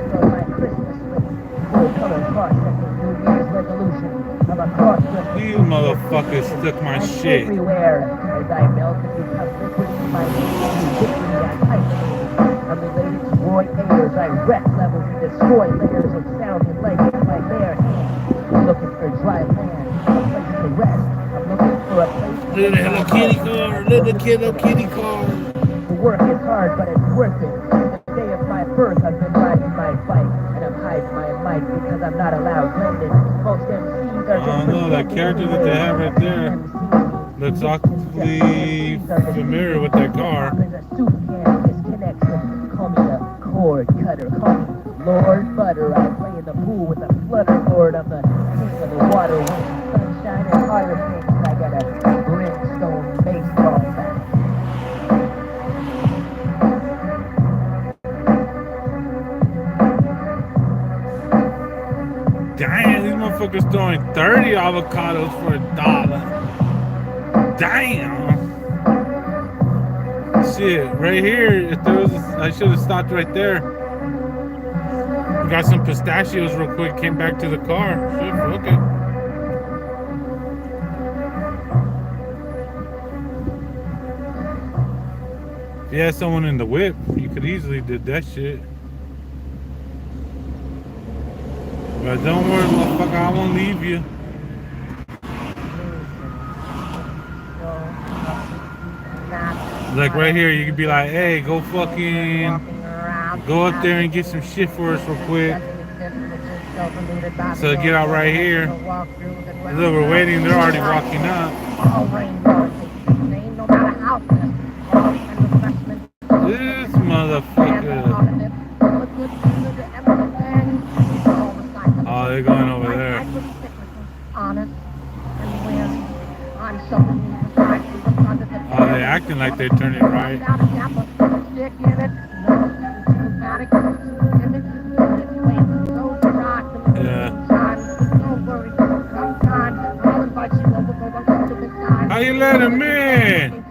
H: So my Christmas list, full color cross-secting New Year's resolution. I'm a cross-dressing.
A: You motherfuckers took my shit.
H: Everywhere as I melt and become liquid in my victory, I hyphenate. I'm related to Roy Ayers. I wreck levels and destroy layers of sound and light with my bare hands. I'm looking for dry land, a place to rest. I'm looking for a place to
A: Little Hello Kitty car, little Hello Kitty car.
H: The work is hard, but it's worth it. The day of my birth, I've been riding my bike, and I'm hiding my mic because I'm not allowed blended. Most MCs are just
A: No, that character that they have right there looks awfully familiar with that car.
H: Call me the cord cutter, call me Lord Butter. I play in the pool with a flutterboard. I'm the king of the water, wind, sunshine, and harder things. I got a brimstone baseball bat.
A: Damn, these motherfuckers throwing 30 avocados for $1. Damn. Shit, right here, if there was, I should have stopped right there. Got some pistachios real quick, came back to the car. Shit, fuck it. If you had someone in the whip, you could easily did that shit. But don't worry, motherfucker, I won't leave you. Like right here, you could be like, hey, go fucking go up there and get some shit for us real quick. So get out right here. Look, we're waiting, they're already walking up. This motherfucker. Oh, they're going over there. Oh, they're acting like they're turning right. Yeah. How you let him in?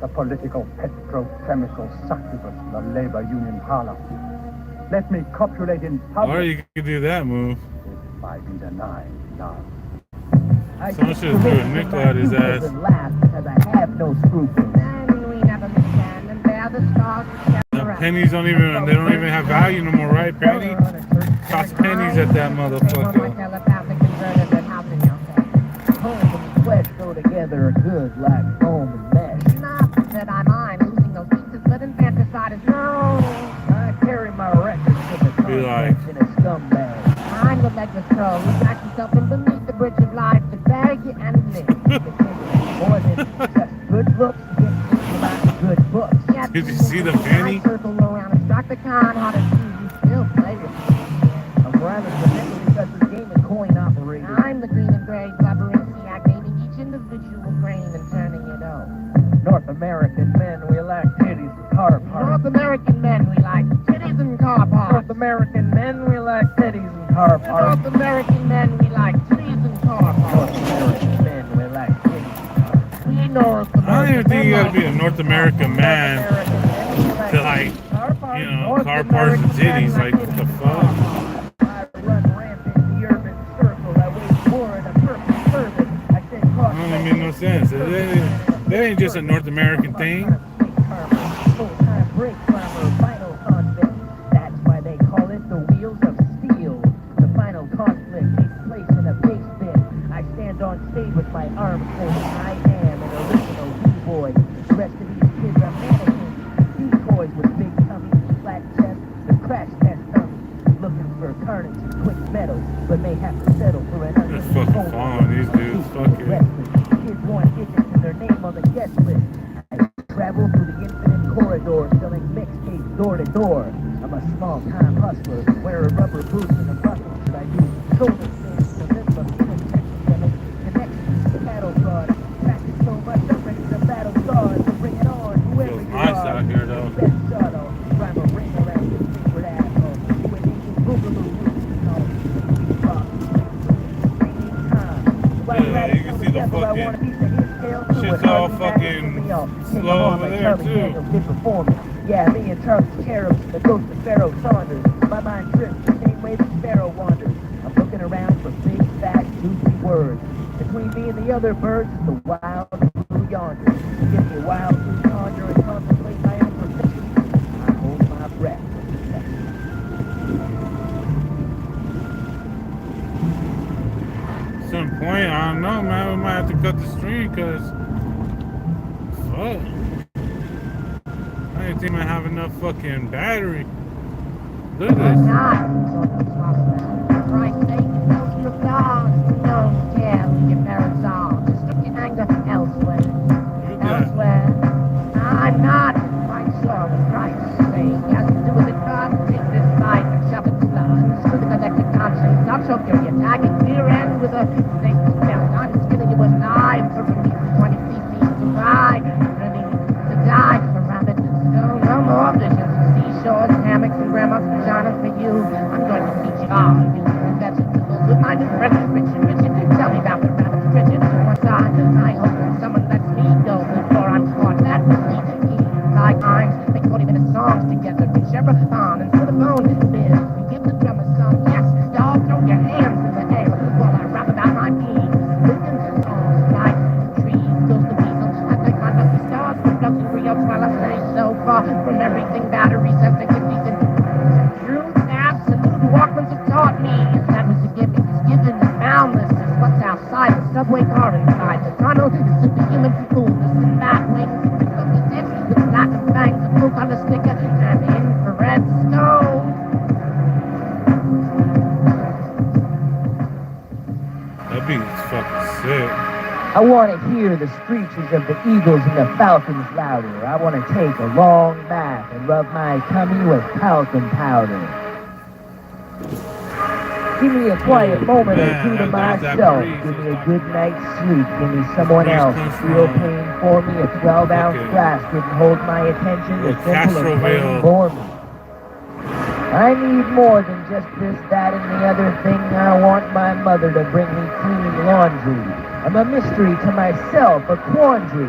K: The political petrochemical succubus, the labor union harlot. Let me copulate in public.
A: Or you could do that move.
K: If I be denied now.
A: Someone should have threw a nickel at his ass.
K: I have no scruples.
A: The pennies don't even have value no more, right, Penny? Cost pennies at that motherfucker.
K: Flesh go together good like foam and mesh. Not that I mind losing those pieces, but infanticide is no. I carry my records to the contents in a scumbag. I'm the legless crow who got himself in beneath the bridge of life to beg and live. More than just good looks, get about good books.
A: Did you see the penny?
K: Circle around and strike the con, how to you still play with me. I'm rather remember because this game is coin operated. I'm the green and gray labyrinth. Individual grain and turning it over. North American men, we like titties and car parts. North American men, we like titties and car parts. North American men, we like titties and car parts. North American men, we like titties and car parts. North American men, we like titties. We North American
A: I don't even think you gotta be a North American man to like, you know, car parts and titties. Like, what the fuck?
K: I run rampant in the urban circle. I wage war in a perfect service.
A: That don't make no sense. That ain't just a North American thing.
K: That's why they call it the wheels of steel. The final conflict takes place in a basement. I stand on stage with my arms folded. I am an original B-boy. The rest of these kids are mannequins. Decoys with big tummies, flat chests, the crash test dummies. Looking for carnage and quick metal, but may have to settle for an
A: They're fucking following these dudes. Fuck it.
K: Kids want digits in their name on the guest list. I travel through the infinite corridor, selling mixtapes door to door. I'm a small-time hustler, wear a rubber boots and a buckle. Should I do shoulder things to live up in connections to battle guard? Practice so much, I'm ready to battle stars. So bring it on, whoever you
A: nice
K: are.
A: out here, though.
K: Best shot on, rhyme a ring around your favorite asshole. When they do boogaloo,
A: yeah, you can see the fucking shit's all fucking slow over there too.
K: Yeah, me and Charlie Cherubs, the ghost of Pharaoh Saunders. My mind trips the same way the sparrow wanders. I'm looking around for big, fat, juicy words. Between me and the other birds is the wild blue yonder. Give me a wild blue conjure and contemplate my own perfection. I hold my breath.
A: At some point, I don't know, man. We might have to cut the stream because, fuck, I didn't think I have enough fucking battery. Look at this.
K: I'm not quite sure what Christ is saying. He has to do with it. God, take this life and shove it to the collective conscience. Not so curious. I can clear end with a thing to tell. I'm just giving you a knife for me 20 feet to ride. Ready to die for rabbits and stone. No more visions of seashores, hammocks, and grandma's pajamas for you. I'm going to teach you all you vegetables with my depression, Richard. Tell me about the rabbits, Richard. What's on? I hope someone lets me go before I'm caught. That was me. Like I'm songs together and share a bond and put a bone in the bed and give the drummer some. Yes, y'all throw your hands in the air while I rap about my being. Looking at songs like trees, goes the weasel. I thank my lucky stars for floating reels while I stay so far from everything batteries, sensitivities, and truth. Absolute Walkmans have taught me that was a gimmick. It's given and boundless is what's outside the subway car inside the tunnel. Is superhuman coolness and bat wings of the tips with black and fangs, a blue color sticker and infrared stove.
A: That beat's fucking sick.
K: I want to hear the screeches of the eagles and the falcons louder. I want to take a long bath and rub my tummy with talcum powder. Give me a quiet moment or two to myself. Give me a good night's sleep. Give me someone else. Feel pain for me. A 12-ounce glass couldn't hold my attention. The simple and plain bore me. I need more than just this, that, and the other thing. I want my mother to bring me clean laundry. I'm a mystery to myself, a quandary.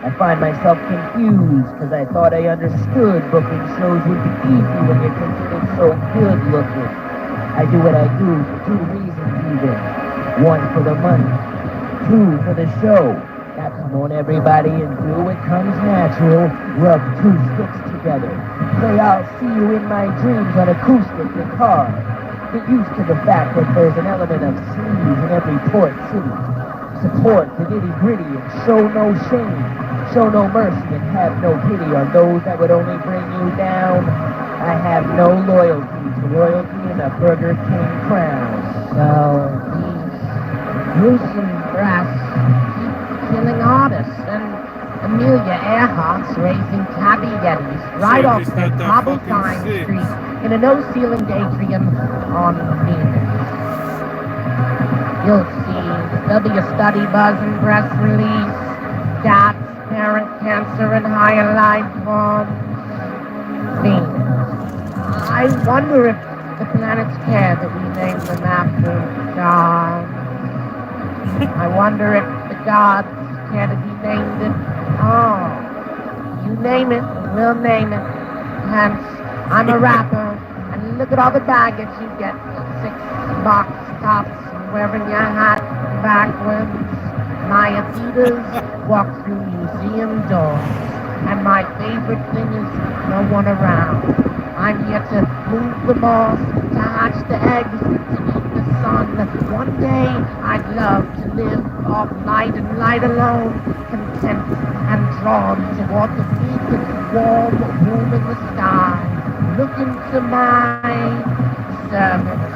K: I find myself confused because I thought I understood booking shows would be easy when you're considered so good looking. I do what I do for two reasons even. One for the money, two for the show. Now come on everybody and do what comes natural. Rub two sticks together. Say I'll see you in my dreams on acoustic guitar. Get used to the fact that there's an element of sleaze in every port city. Support the nitty gritty and show no shame. Show no mercy and have no pity on those that would only bring you down. I have no loyalty to royalty and a Burger King crown. So these gruesome breasts keep killing artists, and Amelia Earhart's raising tabby yetis right off the cobbled pine street in a no-ceiling daydream on Venus. You'll see there'll be a study buzz and press release, dots, parent cancer, and higher life forms. Venus. I wonder if the planets care that we name them after gods. I wonder if the gods care to be named it. Oh, you name it, we'll name it. Hence, I'm a rapper, and look at all the baggage you get. 6 box tops, wearing your hat backwards. My Adidas walk through museum doors, and my favorite thing is no one around. I'm here to move the moss, to hatch the eggs, to eat the sun. One day, I'd love to live off light and light alone, content and drawn toward the big, warm room in the sky. Look into my service.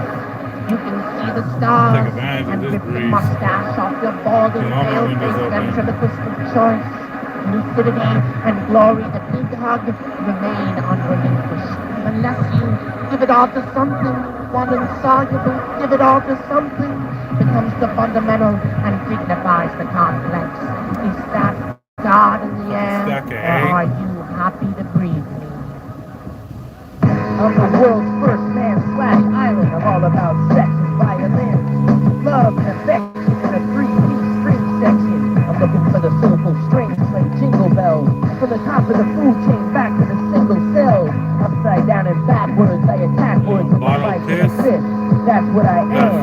K: You can see the stars and rip the mustache off your balding, pale-faced ventriloquist of choice. Lucidity and glory, the big hug, remain unrelinquished. Unless you give it all to something, one insoluble, give it all to something, becomes the fundamental and dignifies the complex. Is that God in the air, or are you happy to breathe me? I'm the world's first man/island. I'm all about sex and violin, love and affection in a 3-piece string section. I'm looking for the soulful strings like jingle bells. From the top of the food chain back to the single cells. Upside down and backwards, I attack words with my mic and a fist. That's what I am.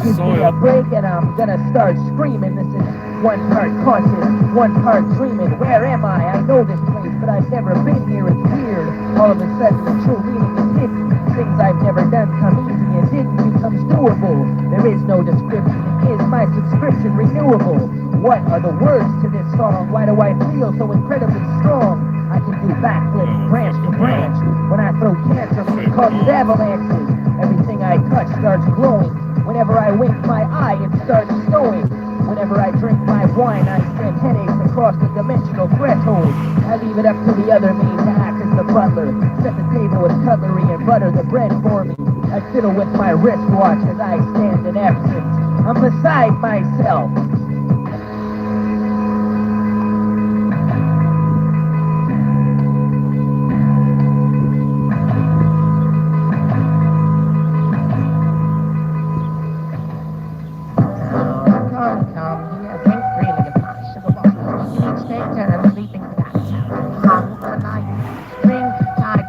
K: Give me a break and I'm gonna start screaming. This is one part conscious, one part dreaming. Where am I? I know this place, but I've never been here. It's weird. All of a sudden the true meaning is hidden. Things I've never done come easy and didn't becomes doable. There is no description. Is my subscription renewable? What are the words to this song? Why do I feel so incredibly strong? I can do backflips, branch to branch. When I throw cancer, it causes avalanches. Everything I touch starts glowing. Whenever I wink my eye, it starts snowing. Whenever I drink my wine, I send headaches across the dimensional threshold. I leave it up to the other me to act as the butler. Set the table with cutlery and butter the bread for me. I fiddle with my wristwatch as I stand in absence. I'm beside myself. String tied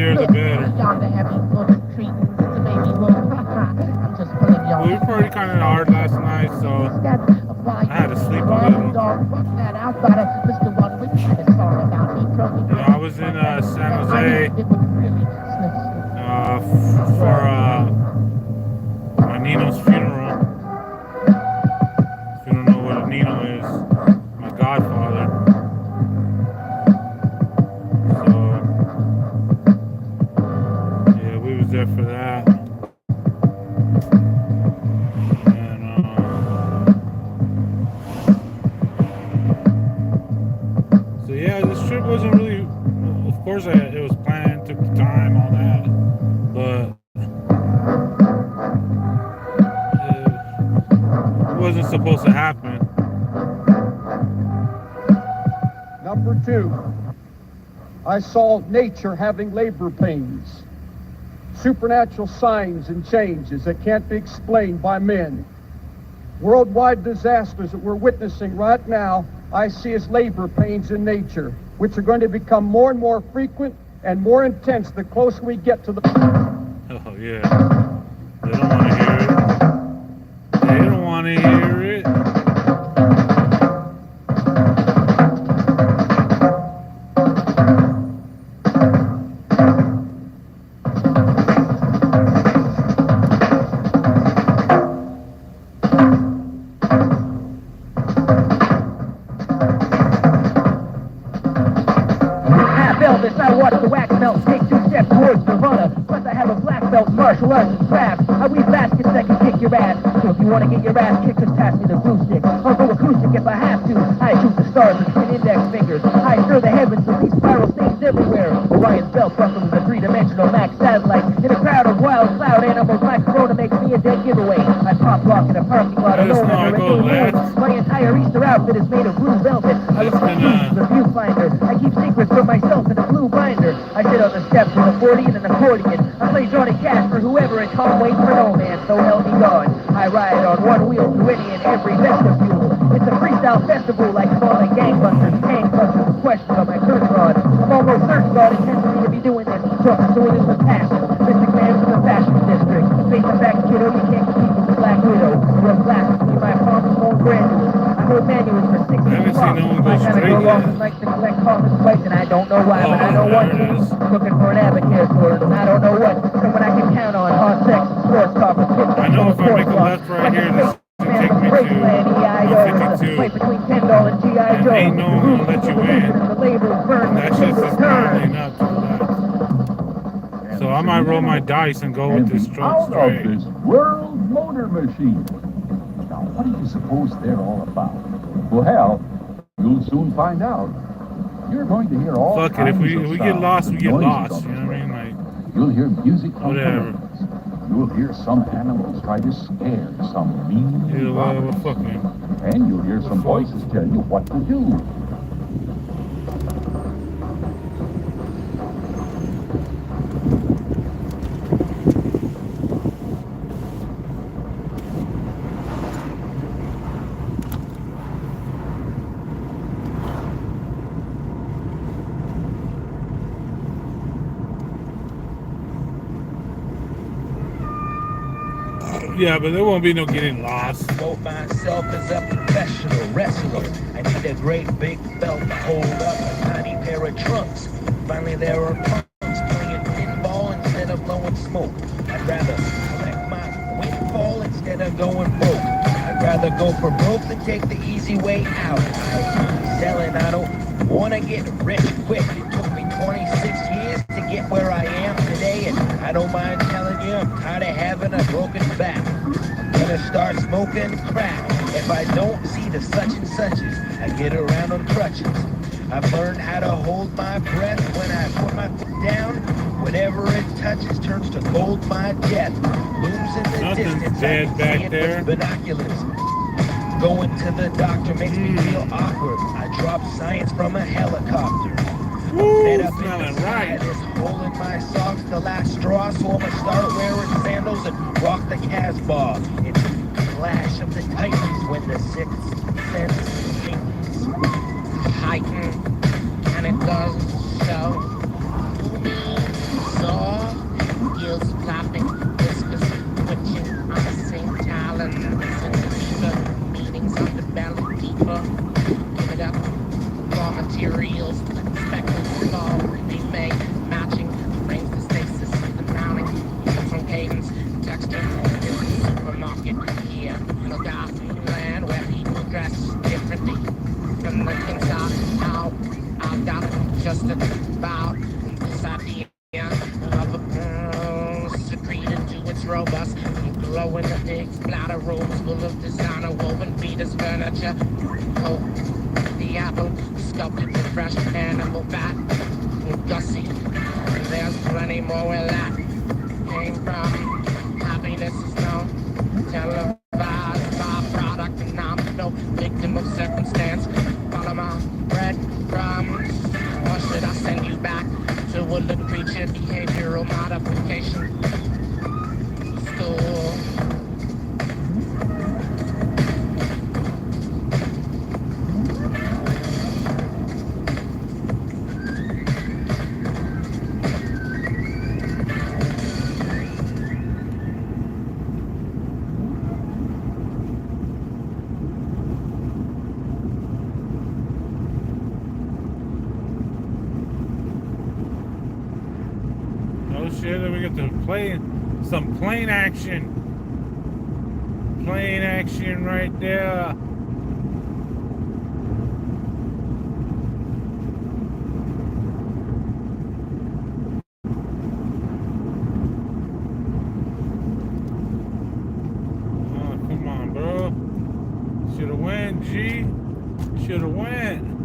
A: earlier, the better.
K: Yonder heavy bullet treating to make me look. I'm just pulling
A: Well, we
K: y'all.
A: were pretty kind of hard last night, so I had to sleep a little.
K: Dog, fuck that. I thought of Mr. One Wick had a song about me.
A: Yeah, I was in San Jose for my Nino's funeral. If you don't know what a Nino is, my godfather. So yeah, we was there for that. So yeah, this trip wasn't really. Of course, it was planned, took the time, all that, but it wasn't supposed to happen.
L: Number 2, I saw nature having labor pains, supernatural signs and changes that can't be explained by men. Worldwide disasters that we're witnessing right now, I see as labor pains in nature, which are going to become more and more frequent and more intense the closer we get to the...
A: Oh, yeah. They don't want to hear it. They don't want to hear it.
H: Martial arts and crafts. I weave baskets that can kick your ass. So if you want to get your ass kicked, just pass me the glue stick. I'll go acoustic if I have to. I shoot the stars with index fingers. I stir the heavens with these spiral things everywhere. Orion's belt buckle is a three-dimensional max satellite. In a crowd of wild cloud animals, my corona makes me a dead giveaway. I pop lock in a parking lot alone under a new moon. My entire Easter outfit is made of blue velvet. I look for clues in the viewfinder. I keep secrets for myself in a blue binder. I sit on the steps with a 40 and an accordion. I play Johnny Cash for whoever and can't wait for no man, so help me God. I ride on one wheel through any and every vestibule. It's a freestyle festival like falling gangbusters, gangbusters, the question of my curse rod. I'm almost certain God intends me to be doing this, so I'm doing this with passion. Mystic man from the fashion district. Face the fact, kiddo, you can't compete with the Black Widow. Real class to be my palms won't granules. I hold manuals for 6 years. I gotta go off and like to collect coffin plates, and I don't know why, but I know one thing. Looking for an Abacare sword, and I don't know what. Someone I can count on, hard sex, sports talk, with kids.
A: I know if I make a left right here, this will take me to 152. And ain't no one gonna let you in. And that shit's just currently up to that. So I might roll my dice and go with this truck straight.
M: This world motor machine. Now, what do you suppose they're all about? Well, hell, you'll soon find out. You're going to hear all
A: Fuck it, if we get lost, we get lost. You know what I mean? Like,
M: you'll hear music from
A: whatever.
M: You'll hear some animals try to scare some mean robbers. And you'll hear some voices tell you what to do.
A: Yeah, but there won't be no getting lost.
N: Vote myself as a professional wrestler. I need a great big belt to hold up a tiny pair of trunks. Finally, there are punks playing pinball instead of blowing smoke. I'd rather collect my windfall instead of going broke. I'd rather go for broke than take the easy way out. I'm selling, I don't want to get rich quick. It took me 26 years to get where I am today, and I don't mind telling you I'm tired of having a broken back. I'm gonna start smoking crack. If I don't see the such and suches, I get around on crutches. I've learned how to hold my breath when I put my foot down. Whatever it touches turns to gold, my death. Looms in the distance, I can see it with binoculars. Going to the doctor makes me feel awkward. I drop science from a helicopter. Fed up in the sky, this hole in my socks, the last straw, so I'ma start wearing sandals and rock the Casbah. It's a clash of the titans when the sixth sense sinks. Heightened, and it doesn't show.
O: robust. Glow in the big splatter rooms full of designer woven beaters furniture. Oh, the apple sculpted with fresh animal fat. Gussie, there's plenty more where that came from. Happiness is known, televised byproduct, and I'm no victim of circumstance. Follow my breadcrumbs, or should I send you back to a little creature behavioral modification school?
A: Then we get to play some plane action. Plane action right there. Oh, come on, bro. Should have went, G. Should have went.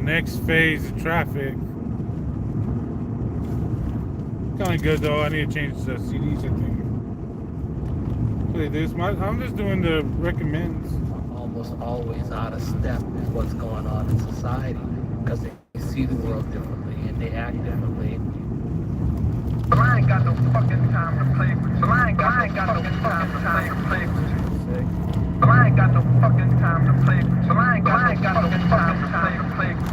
A: Next phase of traffic. Kind of good though. I need to change the CDs, I think. Play this. I'm just doing the recommends.
P: Almost always out of step with what's going on in society because they see the world differently and they act differently.
C: I ain't got no fucking time to play with you. I ain't got no fucking time to play with you. I ain't got no fucking time to play with you. I ain't got no fucking time to play with you.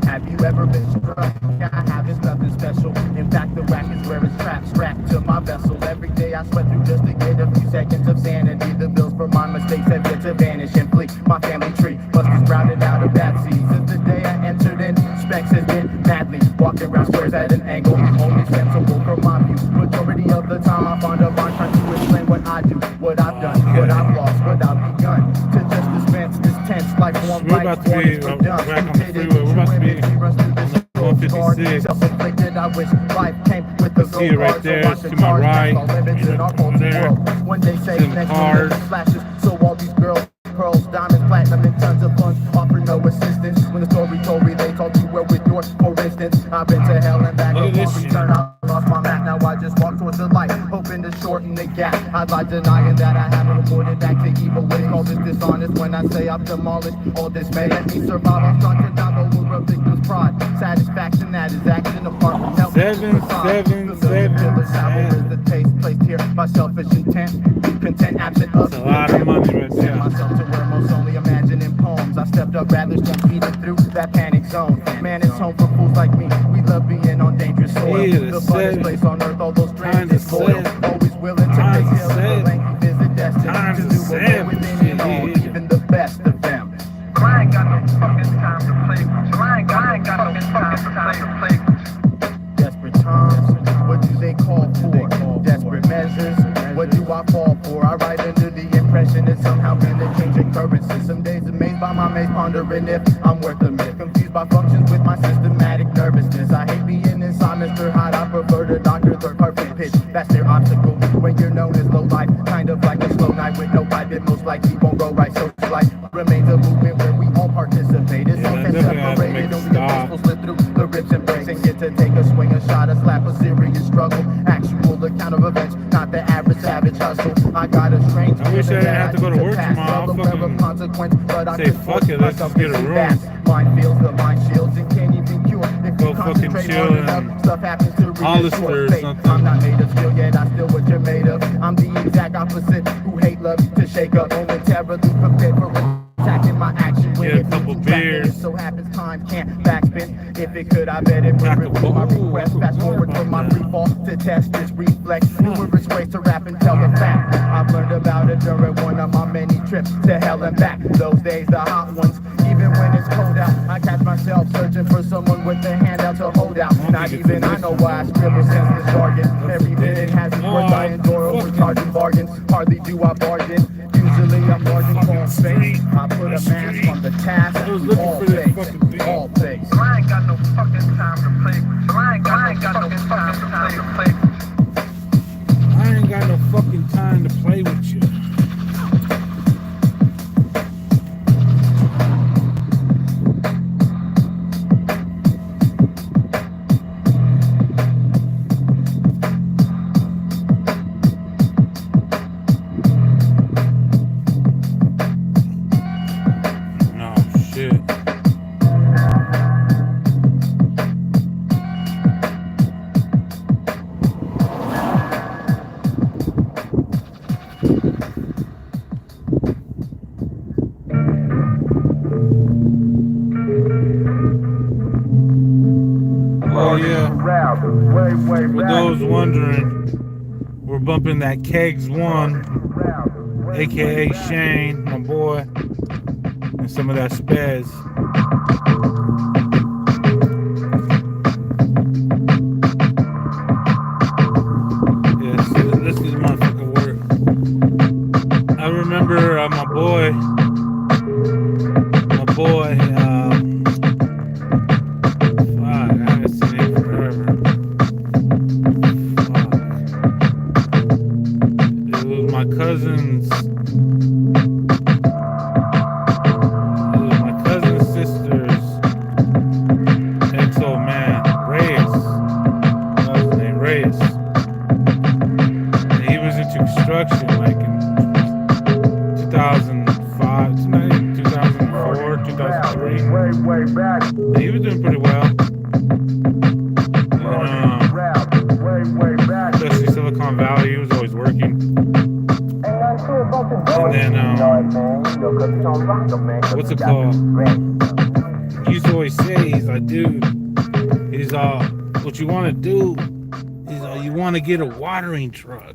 Q: Have you ever been struck? Yeah, I have. It's nothing special. In fact, the rack is where it's trapped, strapped to my vessel. Every day I sweat through just to get a few seconds of sanity. The bills for my mistakes have yet to vanish and flee. My family tree must be sprouted out of bad seeds. Since the day I entered in, Specs has been madly walking around squares at an angle. Only sensible from my view. Majority of the time I find a rhyme trying to explain what I do, what I've done, what I've lost, what I've begun. To just dispense this tense life form
A: right warnings for dumb. Back on the freeway. We're about to be on 156.
Q: Self-inflicted, I wish life came with the
A: see it right there. To my right. There.
Q: One day say next
A: cars.
Q: Flashes. So all these girls, pearls, diamonds, platinum, and tons of funds offer no assistance. When the story told me they told you where with yours, for instance, I've been to hell and back. Upon return, I lost my map. Now I just walk towards the light, hoping to shorten the gap. I'd like denying that I haven't reported back to evil. What it calls is dishonest when I say I've demolished all this may let me survive. I'm stuck to die over a victim's pride. Satisfaction that is action apart from help.
A: 777.
Q: The taste placed here by selfish intent. Content absent of.
A: That's a lot of money right there.
Q: Myself to where most only imagine in poems. I stepped up rather stampeded through that panic zone. Man, it's home for fools like me. We love being on dangerous soil. The funnest place on earth, all those strands is loyal. Always willing to take hills of a lengthy visit destined to do what within and all, even the best of them.
C: I ain't got no fucking time to play with you. I ain't got no fucking time to play with you.
Q: Desperate times, what do they call for? Desperate measures, what do I fall for? I write under the impression that somehow been a changing currency. Some days amazed by my maze, pondering if I'm worth a myth. Confused by functions with my systematic nervousness. I hate being inside Mr. Hyde. I prefer the doctor, third perfect pitch. That's their obstacle when you're known as low life. Kind of like a slow night with no pipe. It most likely won't go right. So life remains a movement where we all participate. It's all separated. Only the best will slip through the ribs and breaks and get to take a swing, a shot, a slap, a serious struggle. Actual account of events, not the average savage hustle. I got a strange
A: I wish I didn't have to go to work tomorrow. Say fuck it, let's just get a room.
Q: Mind feels the mind shields and can't even cure. If
A: go
Q: you
A: fucking chill
Q: enough, stuff happens to
A: Hollister or something.
Q: I'm not made of steel yet, I still what you're made of. I'm the exact opposite who hate love to shake up. Momentarily prepared for attacking my action.
A: Get a couple beers.
Q: It so happens time can't backspin. If it could, I bet it would review my request. Fast forward from my free fall to test this reflex. Numerous ways to rap and tell the fact. I've learned about it during one of my many trips to hell and back. Those days, the hot ones. Even when it's cold out, I catch myself searching for someone with a handout to hold out. Not even I know why I scribble senseless jargon. Every bit it has its worth. I endure overcharging bargains. Hardly do I bargain. Usually I'm margin call. all face. I put a mask on the task.
A: I was looking
Q: all
A: for this
Q: face,
A: fucking thing.
Q: all face.
C: I ain't got no fucking time to play with you. I ain't got no fucking time to play with you.
A: I ain't got no fucking time to play with you. For those wondering, we're bumping that Kegs 1, aka Shane, my boy, and some of that Spez. Yes, this is motherfucking work. I remember my boy, what's it called? He used to always say, he's like, dude, he's what you want to do is you want to get a watering truck.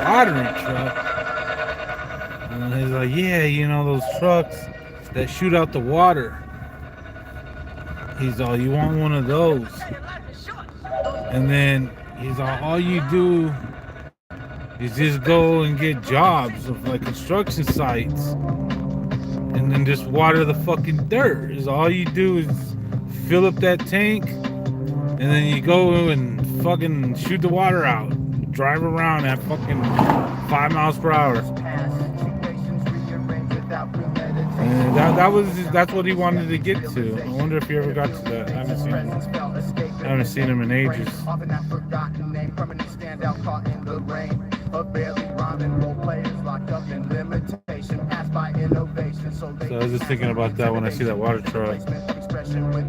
A: Watering truck? And he's like, yeah, you know, those trucks that shoot out the water. He's all, you want one of those? And then he's all you do is just go and get jobs of like construction sites and then just water the fucking dirt. Is all you do is fill up that tank and then you go and fucking shoot the water out. Drive around at fucking 5 miles per hour. And that's what he wanted to get to. I wonder if he ever got to that. I haven't seen him in ages. So I was just thinking about that when I see that water truck.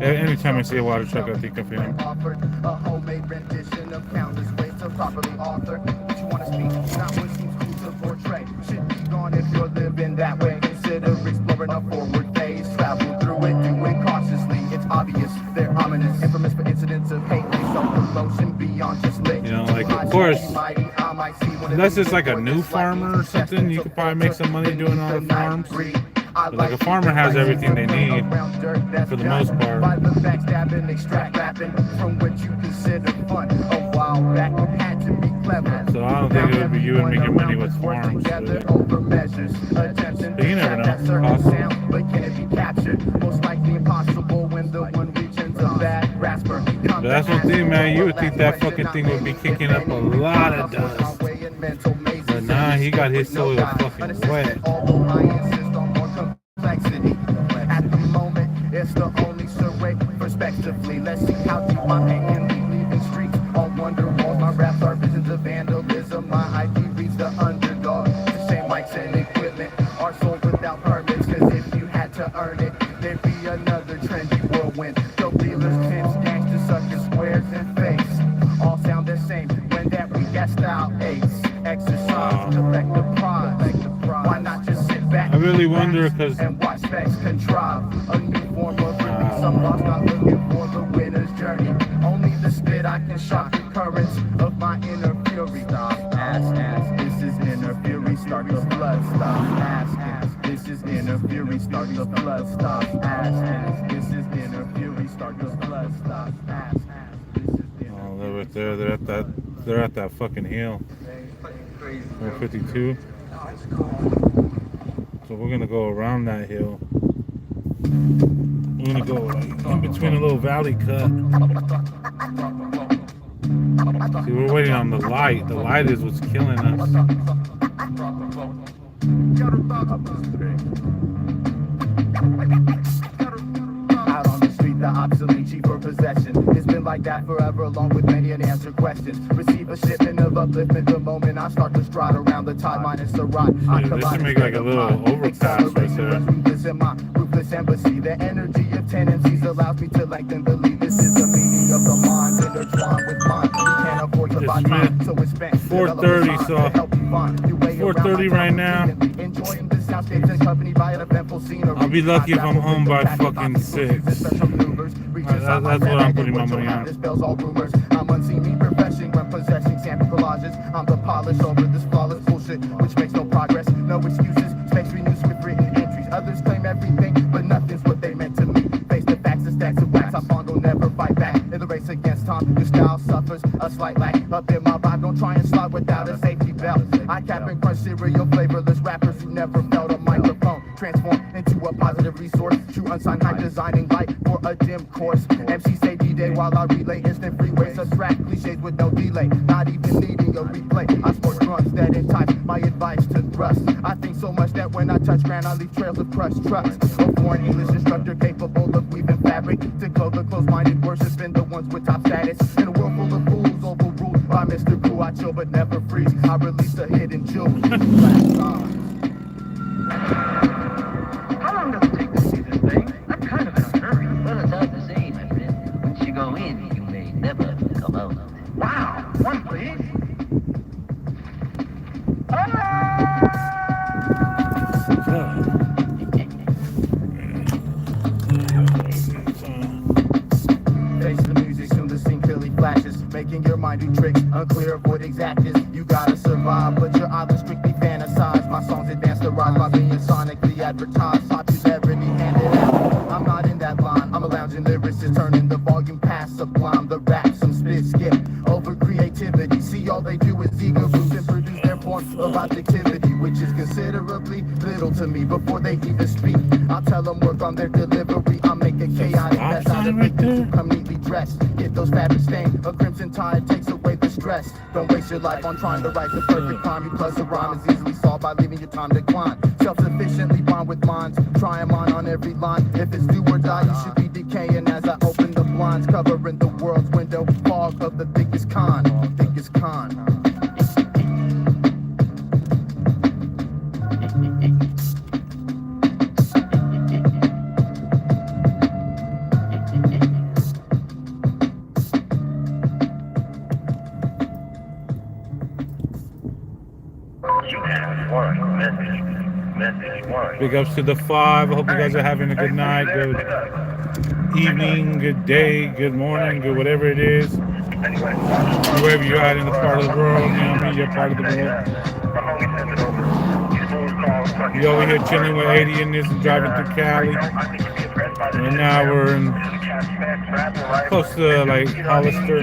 A: Anytime I see a water truck, I think of him. You know, like, of course, unless it's like a new farmer or something, you could probably make some money doing all the farms. But like a farmer has everything they need for the most part. So I don't think it would be you and making money with farms. But you never know. But that's one thing, man. You would think that fucking thing would be kicking up a lot of dust. But nah, he got his soil fucking wet.
Q: At the moment, it's the only survey perspectively. Let's see how deep my pain can leave in streets. All wonder walls, my raps are visions of vandalism. My IP reads the underdog. The same mics and equipment are sold without permits. Cause if you had to earn it, there'd be another trendy whirlwind. Dope dealers, pimps, gangsters, suckers, squares, and fakes all sound the same when that we got style aches. Exercise, collect the prize. Why not just sit back?
A: I really wonder because
Q: watch facts contrive a new form of release. Some lost not looking for the winner's journey. Only the spit I can shock the currents of my inner fury. Stop, ask, this is inner fury. Start the flood. Stop, ask, this is inner fury. Start the flood. Stop, ask, this is inner fury. Start the flood. Stop, ask, this is inner.
A: Oh, they're right there. They're at that fucking hill. 52. So we're gonna go around that hill. We're gonna go like in between a little valley cut. See, we're waiting on the light. The light is what's killing us.
Q: Out on the street, the obsolete chief for possession. It's been like that forever, along with many unanswered questions. Receive a shipment of upliftment the moment I start to stride around the tide minus the rot.
A: This should make like a little overpass right there.
Q: Ruthless in my ruthless embassy. The energy of tendencies allows me to lengthen the lead. This is the meaning of the mind intertwined with mine. We can't afford to buy time, so it's spent.
A: 4:30, so 4:30 right now.
Q: Enjoying the soundscapes accompanied by an eventful scenery.
A: I'll be lucky if I'm home by fucking 6. That's what I'm putting my money on.
Q: Dispels all rumors. I'm unseen, me profession when possessing sample collages. I'm the polish over this flawless bullshit, which makes no progress. No excuses, space renewed with written entries. Others claim everything, but nothing's what they meant to me. Face the facts, the stacks of wax I fondle, never fight back. In the race against time, your style suffers a slight lack. Up in my vibe, don't try and slide without a safety belt. I cap and crunch cereal flavorless rappers who never felt a microphone. Transform into a positive resource. True unsigned hype designing light for a dim course. MC say D-Day while I relay instant freeway. Subtract cliches with no delay. Not even needing a replay. I sport grunts that entice my advice to thrust. I think so much that when I touch ground, I leave trails of crushed trucks. A foreign English instructor capable of weaving fabric to clothe the close-minded worshiping the ones with top status. In a world full of fools overruled by Mr. Cool, I chill but never freeze. I release a hidden jewel.
H: How long does it take to see this thing? I'm kind of in a hurry. Well, it's hard to say, my friend. Once you go in, you may never come out. Wow! One, please.
Q: Face the music, soon the scene clearly flashes. Making your mind do tricks, unclear of what exact is. You gotta survive, but your eyelids strictly fantasize. My songs advance the rise by being sonically advertised. Popularity handed out. I'm not in that line. I'm a lounging lyricist, turning the volume past sublime. The rap, some spit skip over creativity. See, all they do is ego boost and produce their form of objectivity, which is considerably little to me. Before they even speak, I'll tell them work on their delivery. I'll make a chaotic mess out of it to come neatly dressed. Get those fabrics stained. A crimson tide takes away the stress. Don't waste your life on trying to write the perfect rhyme. You plus a rhyme is easily solved by leaving your time decline. Self-sufficiently bond with minds. Try 'em on every line. If it's do or die, you should be decaying as I open the blinds, covering the world's window. Fog of the thickest con. Thickest con.
A: Big ups to the 5. I hope you guys are having a good night, good evening, good day, good morning, good whatever it is. Wherever you're at in the part of the world, you know what I mean, you're part of the world. We over here chilling with 80 in this and driving through Cali. And now we're in close to like Hollister.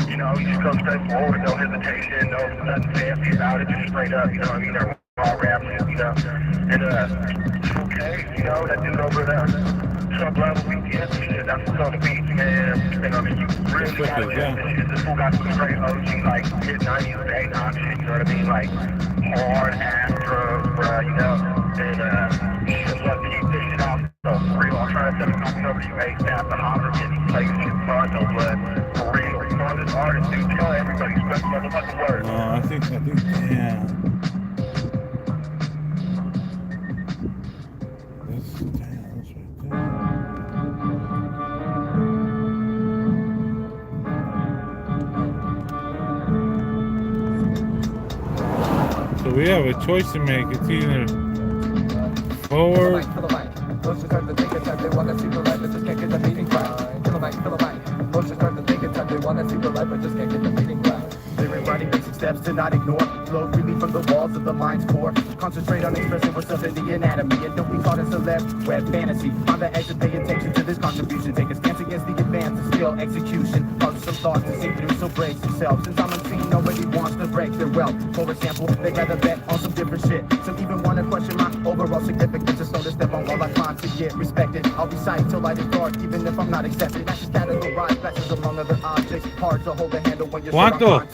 C: You know, you just go straight forward, no hesitation, no nothing fancy about it, just straight up, you know what I mean? They're all rapping, you know, and okay, you know, that dude over there, Trump level weekend, shit, that's what's on the beach, man, and I mean, you really gotta get this shit, this fool got some straight OG, like, hit 90s with A-Knock shit, you know what I mean, like, hard ass drugs, bruh, you know, and, shit, let's keep this shit off, so, for real, I'm trying to send something over to you ASAP, the Hopper, get these places, shit, Pronto, blood, for real, you know, this artist, dude, tell everybody, spread the motherfucking word.
A: I think, yeah. So we have a choice to make. It's either forward.
Q: Writing basic steps to not ignore. Flow freely from the walls of the mind's core. Concentrate on expressing what's up in the anatomy. And don't be caught in celeb web fantasy. On the exit, pay attention to this contribution. Take a against the advance of skill execution. Causes some thoughts to sink through, so brace yourself. Since I'm unseen, nobody wants to break their wealth. For example, they'd rather bet on some different shit. Some even want to question my overall significance. Just know to step on while I climb to get respected. I'll be signed till light is dark, even if I'm not accepted. That's just categorize blessings among other objects. Hard to hold a handle when you're
A: ¿Cuánto?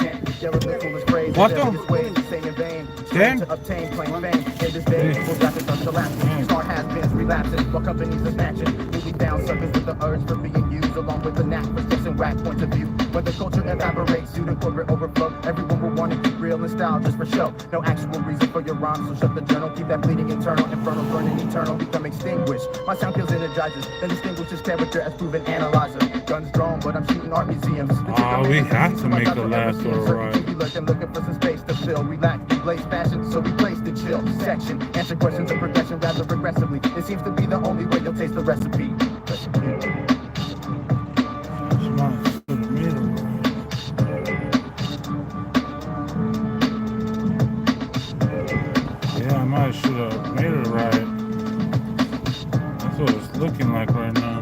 Q: Trying to obtain plain fame. In this day, people got to start collapsing. Star has been relapsing, while companies are snatching. Moving down suckers with the urge for being used, along with the knack for fixing whack points of view. When the culture evaporates due to corporate overflow, everyone will want to keep real and style just for show. No actual reason for your rhymes, so shut the journal. Keep that bleeding internal, infernal, burning eternal, become extinguished. My sound kills energizes, then distinguishes character as proven analyzer. Guns drawn, but I'm shooting art museums.
A: We have to make the last one right.
Q: Looking for some space to fill, relax, blaze fashion, so we place the chill section. Answer questions of progression rather aggressively. It seems to be the only way you'll taste the recipe.
A: Yeah, I might should have made it right. That's what it's looking like right now.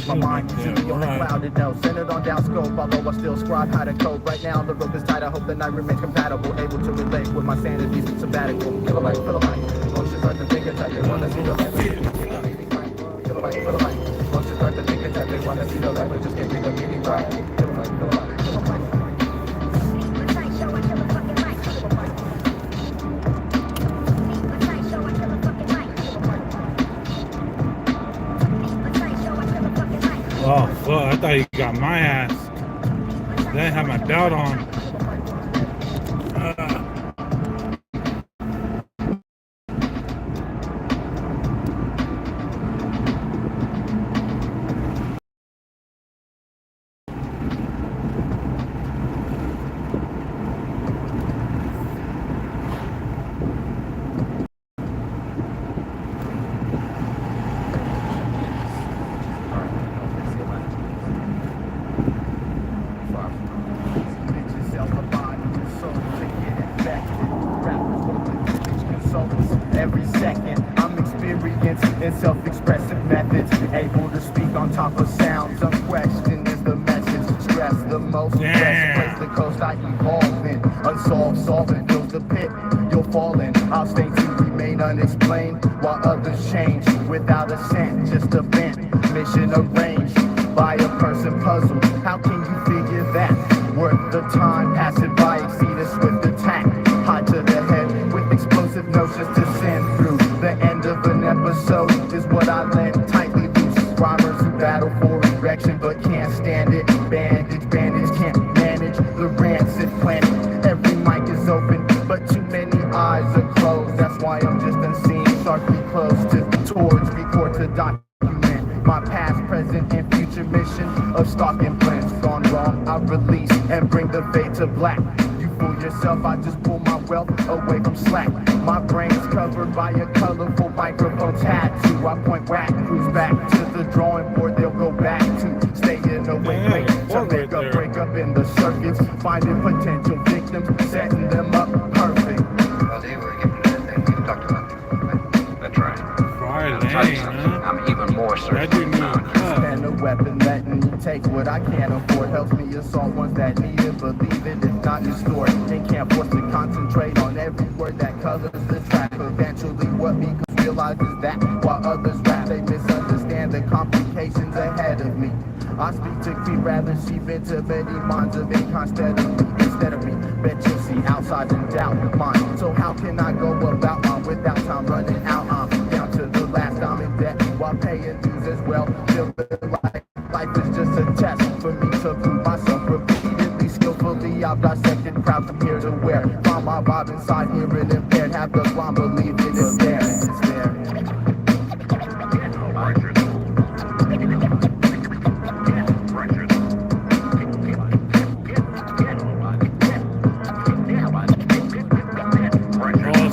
Q: My mind is on a clouded note, centered on down scope, although I still scribe how to cope. Right now the rope is tight, I hope the night remains compatible, able to relate with my sanity's sabbatical. Feel like, emotions start to think that they wanna see the light. Feel like, emotions start to think that they wanna see the light, but just can't think of meaning right. Feel like.
A: Oh, fuck, I thought he got my ass. Then I had my belt on.
Q: Every second I'm experiencing in self-expressive methods, able to speak on top of sounds. Unquestioned is the message. Stress the most best place the coast I evolve in. Unsolved, solvent fills the pit you'll fall in. I'll stay to remain unexplained while others change without a cent, just a bent mission arranged by a person puzzled. How can you figure that? Worth the time, pass it by, exceed a swift attack. Hot to the head with explosive notions to send through. The end of an episode is what I lent tightly loose. Rhymers who battle for erection but can't stand it. Bandage can't manage the rancid planet. Every mic is open but too many eyes are closed. That's why I'm just unseen, sharply close to towards record to document my past, present, and future mission of stalking plans gone wrong. I release and bring the fade to black. You fool yourself, I just pull my wealth away from slack. My brain's covered by a colorful microphone tattoo. I point whack, cruise back to the drawing board. They'll go back to staying awake, to make a break up in the circuits, finding potential victims, setting them up perfect.
R: Well, they were giving me that thing we talked about. That's right. I'm even more certain.
Q: And a weapon letting me take what I can't afford. Helps me assault ones that need it, believe it, if not distort. And can't force to concentrate on every word that colors the track. Eventually what becomes realized is that while others rap, they misunderstand the complications ahead of me. I speak to creep, rather seep into many minds of instead of me. Bet you'll see outside and doubt mine. So how can I go about mine without time running out? I'm down to the last I'm in debt while paying dues as well. Feel like life is just a test for me to prove myself repeatedly, skillfully. I've dissected crowds from here to where. Find my vibe inside here and impaired. Have the blind believe it is there. It's there.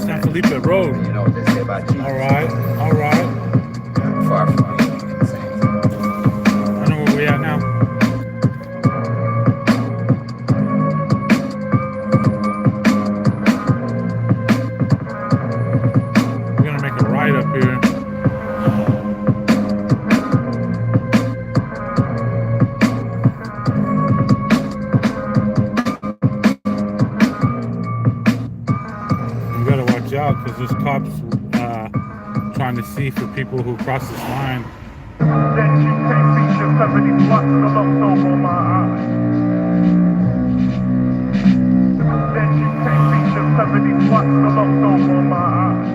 A: San Felipe Road.
R: You know what they say about Jesus.
A: All right.
R: Far from me.
A: I know where we at now. We're gonna make a right up here. out because there's cops trying to see for people who cross this line.
B: That you can't feature 70 blocks of loco on my eye. That you can't feature 70 blocks of loco on my eye.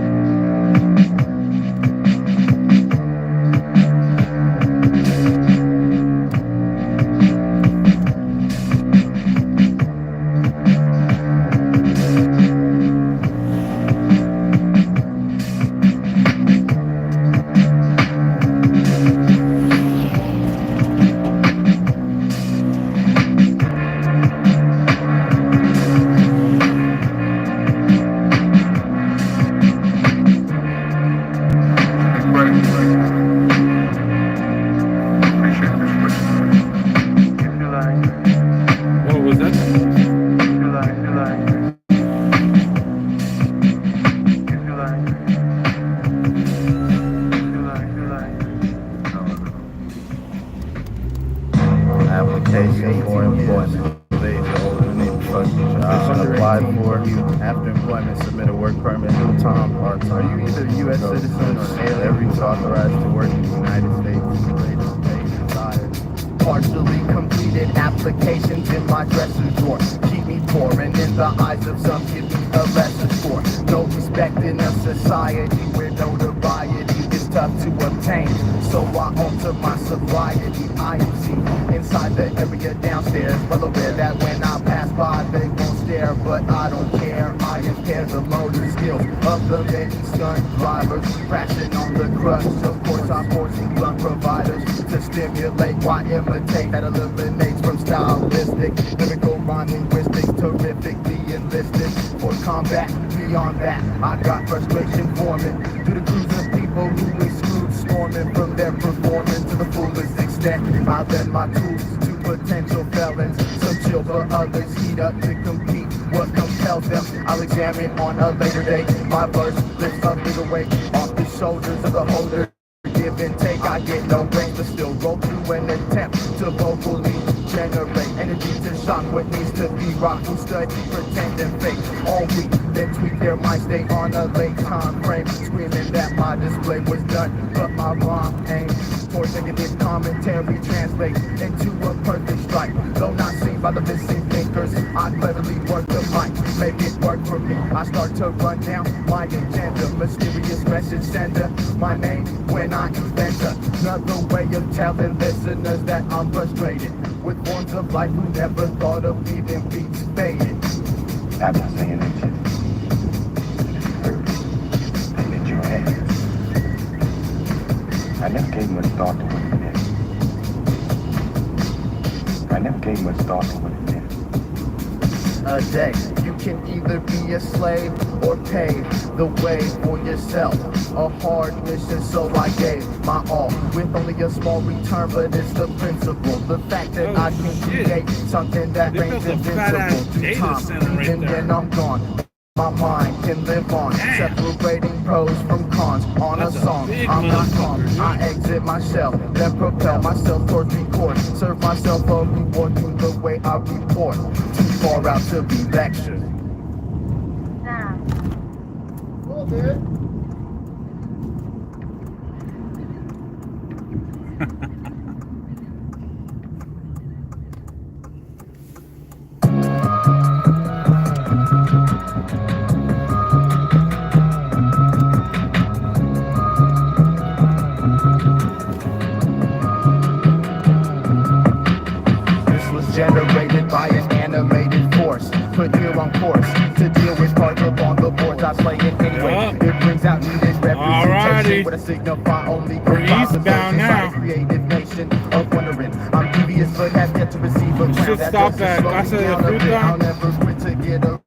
A: What was that?
Q: Application for employment. Apply for after employment, submit a work permit, full-time, part-time. Are you either a U.S. citizen or alien authorized to work in the United States? Partially completed applications in my dresser drawer. Keep me poor, and in the eyes of some give me a lesser score. No respect in a society where notoriety is tough to obtain. So I alter my sobriety. I am seen inside the area downstairs. Well aware that when I pass by they won't stare, but I don't care. I impair the motor skills of the many stunt drivers crashing on the crush. Of course I force blunt providers to stimulate why imitate. That eliminates from stylistic lyrical rhyming linguistics, terrifically enlisted for combat. Beyond that, I got frustration forming through the crews of people who exclude storming from their performance to the fullest extent. I lend my tools to potential felons, some chill for others, heat up to compete. What compels them, I'll examine on a later date. My verse lifts a bigger weight off the shoulders of the holder. Give and take, I get no brains, but still roll through an attempt to vocally generate energy to shock what needs to be rocked. Who study, pretend, and fake all week, then tweak their mind state on a late time frame, screaming that my display was done, but my wrong aim for negative commentary translates into a perfect strike. Though not seen by the missing thinkers, I cleverly work the mic, make it work for me. I start to run down my agenda, mysterious message sender, my name when I invent another way of telling listeners that I'm frustrated with forms of life who never thought of leaving beats faded.
R: I'm not saying that shit. And that your ass. I never gave much thought to what it meant. I never gave much thought to what it meant.
Q: A day, you can either be a slave or pave the way for yourself. A hard mission, so I gave my all with only a small return, but it's the principle. The fact that I can create something that reigns invincible through time, even when I'm gone. My mind can live on, separating pros from cons on a song. I'm not calm, I exit my shell, then propel myself towards record. Serve myself a reward through the way I report. Too far out to be lectured. Well, dude. Generated by an animated force, put here on course to deal with parts up on the boards. I play it anyway. It brings out needed representation. What I signify only
A: eastbound now.
Q: Creative nation of wondering. I'm devious but have yet to receive a crown.
A: Should stop at Casa de Fruta.
Q: I'll never quit to get a.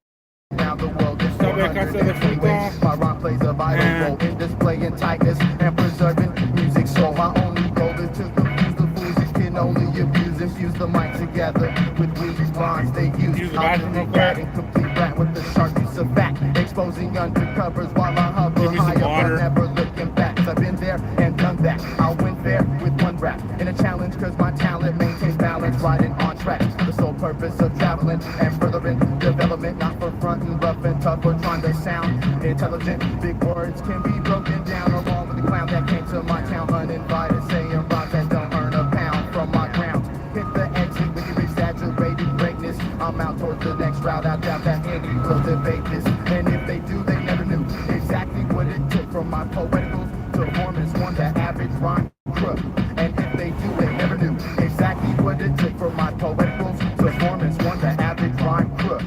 Q: Now the world is
A: Stop at Casa de Fruta.
Q: My rhyme plays a vital role in displaying tightness and preserving music. So my only goal is to confuse the fools who can only abuse and fuse the mic together with weak lines they use. I'll connect that and complete that with the sharp use of fact, exposing undercovers while I hover high up and never looking back. I've been there and done that. I'll win fair with one rap in a challenge, cause my talent maintains balance, riding on track. The sole purpose of traveling and further and development, not for frontin', rough and tough or trying to sound intelligent. Big words can be broken down along with the clown that came to my town uninvited, saying rhymes that don't earn a pound from my grounds. Hit the exit with your exaggerated greatness. I'm out towards the next route. I doubt that any will debate this, and if they do, they never knew exactly what it took from my poetical to form as one the average rhyme crook. And if they do, they never knew exactly what it took for my poeticals to form as one the average rhyme crook.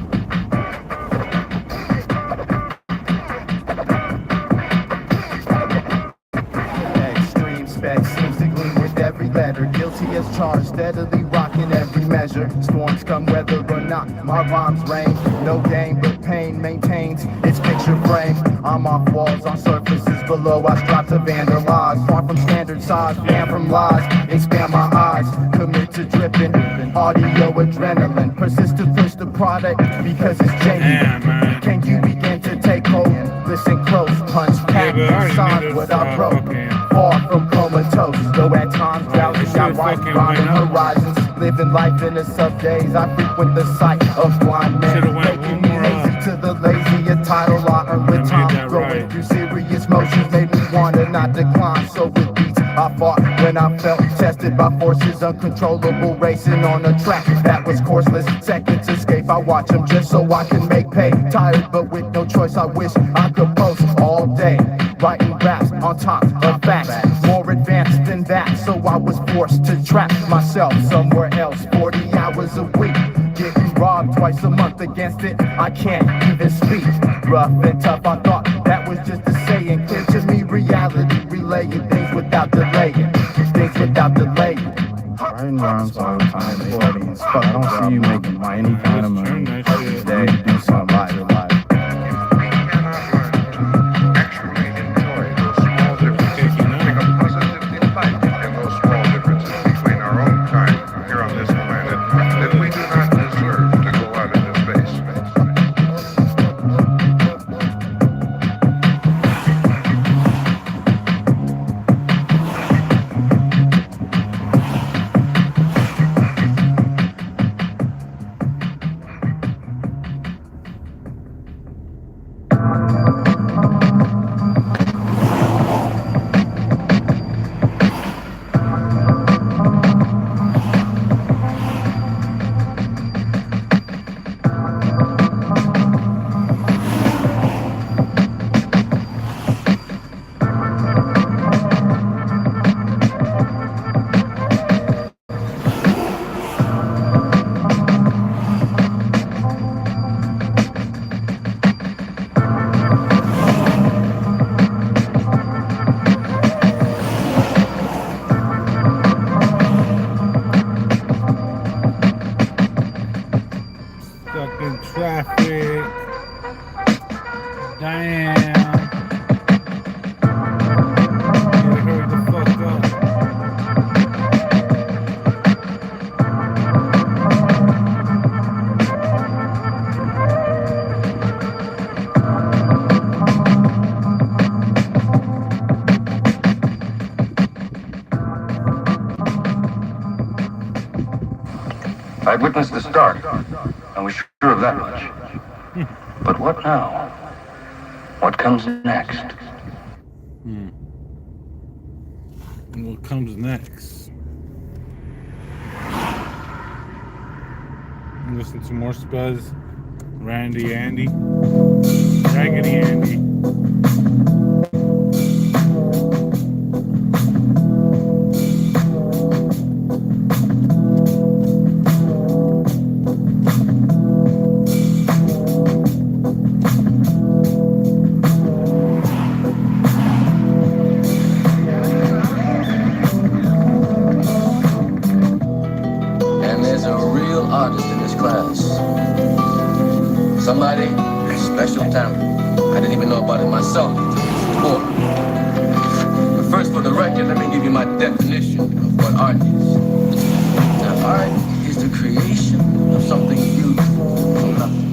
Q: Extreme spec seems to gleam with every letter. Guilty as charged, steadily rocking every measure. Storms come whether or not my rhymes rain. No game but pain maintains its picture frame. I'm off walls on surfaces below. I strive to vandalize. Far from standard size, fan from lies. Expand my eyes, commit to dripping. Audio adrenaline, persist to push the product because it's genuine. Can you begin to take hold? Listen close, punch, pack, inside what I wrote. Far from comatose, though at times drowsy, I rise beyond horizons. Living life in the sub-days, I frequent the sight of blind men. Making me lazy to the lazy, a title I earned with time. Going through serious motions made me wanna not decline. So with beats I fought when I felt tested by forces uncontrollable, racing on a track that was courseless. Seconds escape, I watch them just so I can make pay. Tired but with no choice, I wish I could post all day. Writing raps on top of facts, more advanced than that, so I was forced to trap myself somewhere else. 40 hours a week, getting robbed twice a month. Against it, I can't even speak. Rough and tough, I thought that was just a saying. Clear to me reality, relaying things without delaying. Things without delaying.
S: Writing rhymes all the time, buddies. But I don't see you making any kind of money every day to do something like your life.
R: I'd witnessed the start, and was sure of that much. But what now? What comes next?
A: And what comes next? Listen to more Spuzz, Randy Andy, Raggedy Andy.
T: Somebody with special talent. I didn't even know about it myself. But first, for the record, let me give you my definition of what art is. Now, art is the creation of something beautiful from nothing.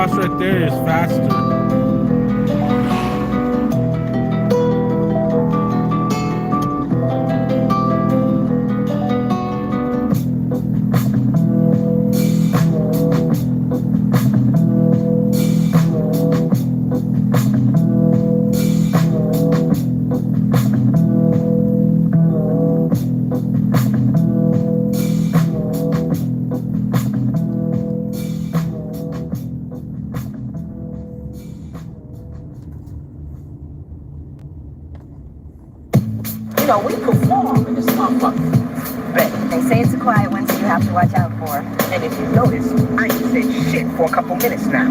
A: cross right there is faster.
I: You know, we perform in this motherfucker. Bet. They say it's a quiet one, so you have to watch out for. And if you notice, I ain't said shit for a couple minutes now.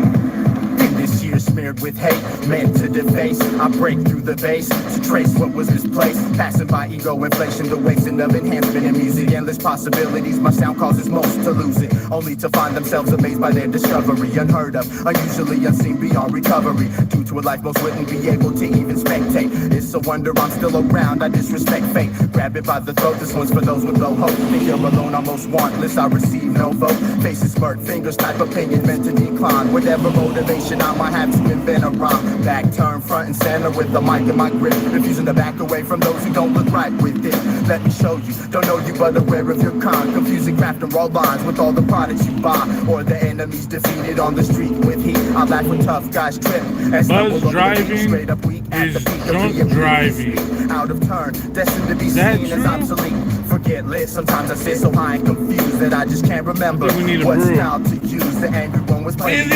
Q: This year smeared with hate, meant to deface. I break through the base to trace what was misplaced. Passing by ego inflation, the wasting of enhancement in music. Endless possibilities, my sound causes most to lose it. Only to find themselves amazed by their discovery. Unheard of, unusually unseen beyond recovery. Due to a life most wouldn't be able to even spectate. It's a wonder I'm still around, I disrespect fate. Grab it by the throat, this one's for those with low hope. Think you're alone, almost wantless, I receive no vote. Faces smirk, fingers type opinion meant to decline. Whatever motivation I might have to invent a rhyme. Back turn, front and center with the mic in my grip. Refusing to back away from those who don't look right with it. Let me show you, don't know you but aware of your kind. Confusing craft and raw lines with all the products you buy. Or the enemies defeated on the street with heat. I laugh when tough guys trip. And
A: Buzz driving
Q: straight up weak at the peak
A: drunk
Q: of
A: driving.
Q: Out of turn, destined to be seen as obsolete. Forget lit, sometimes I sit so high and confused that I just can't remember what style to use. The angry one was playing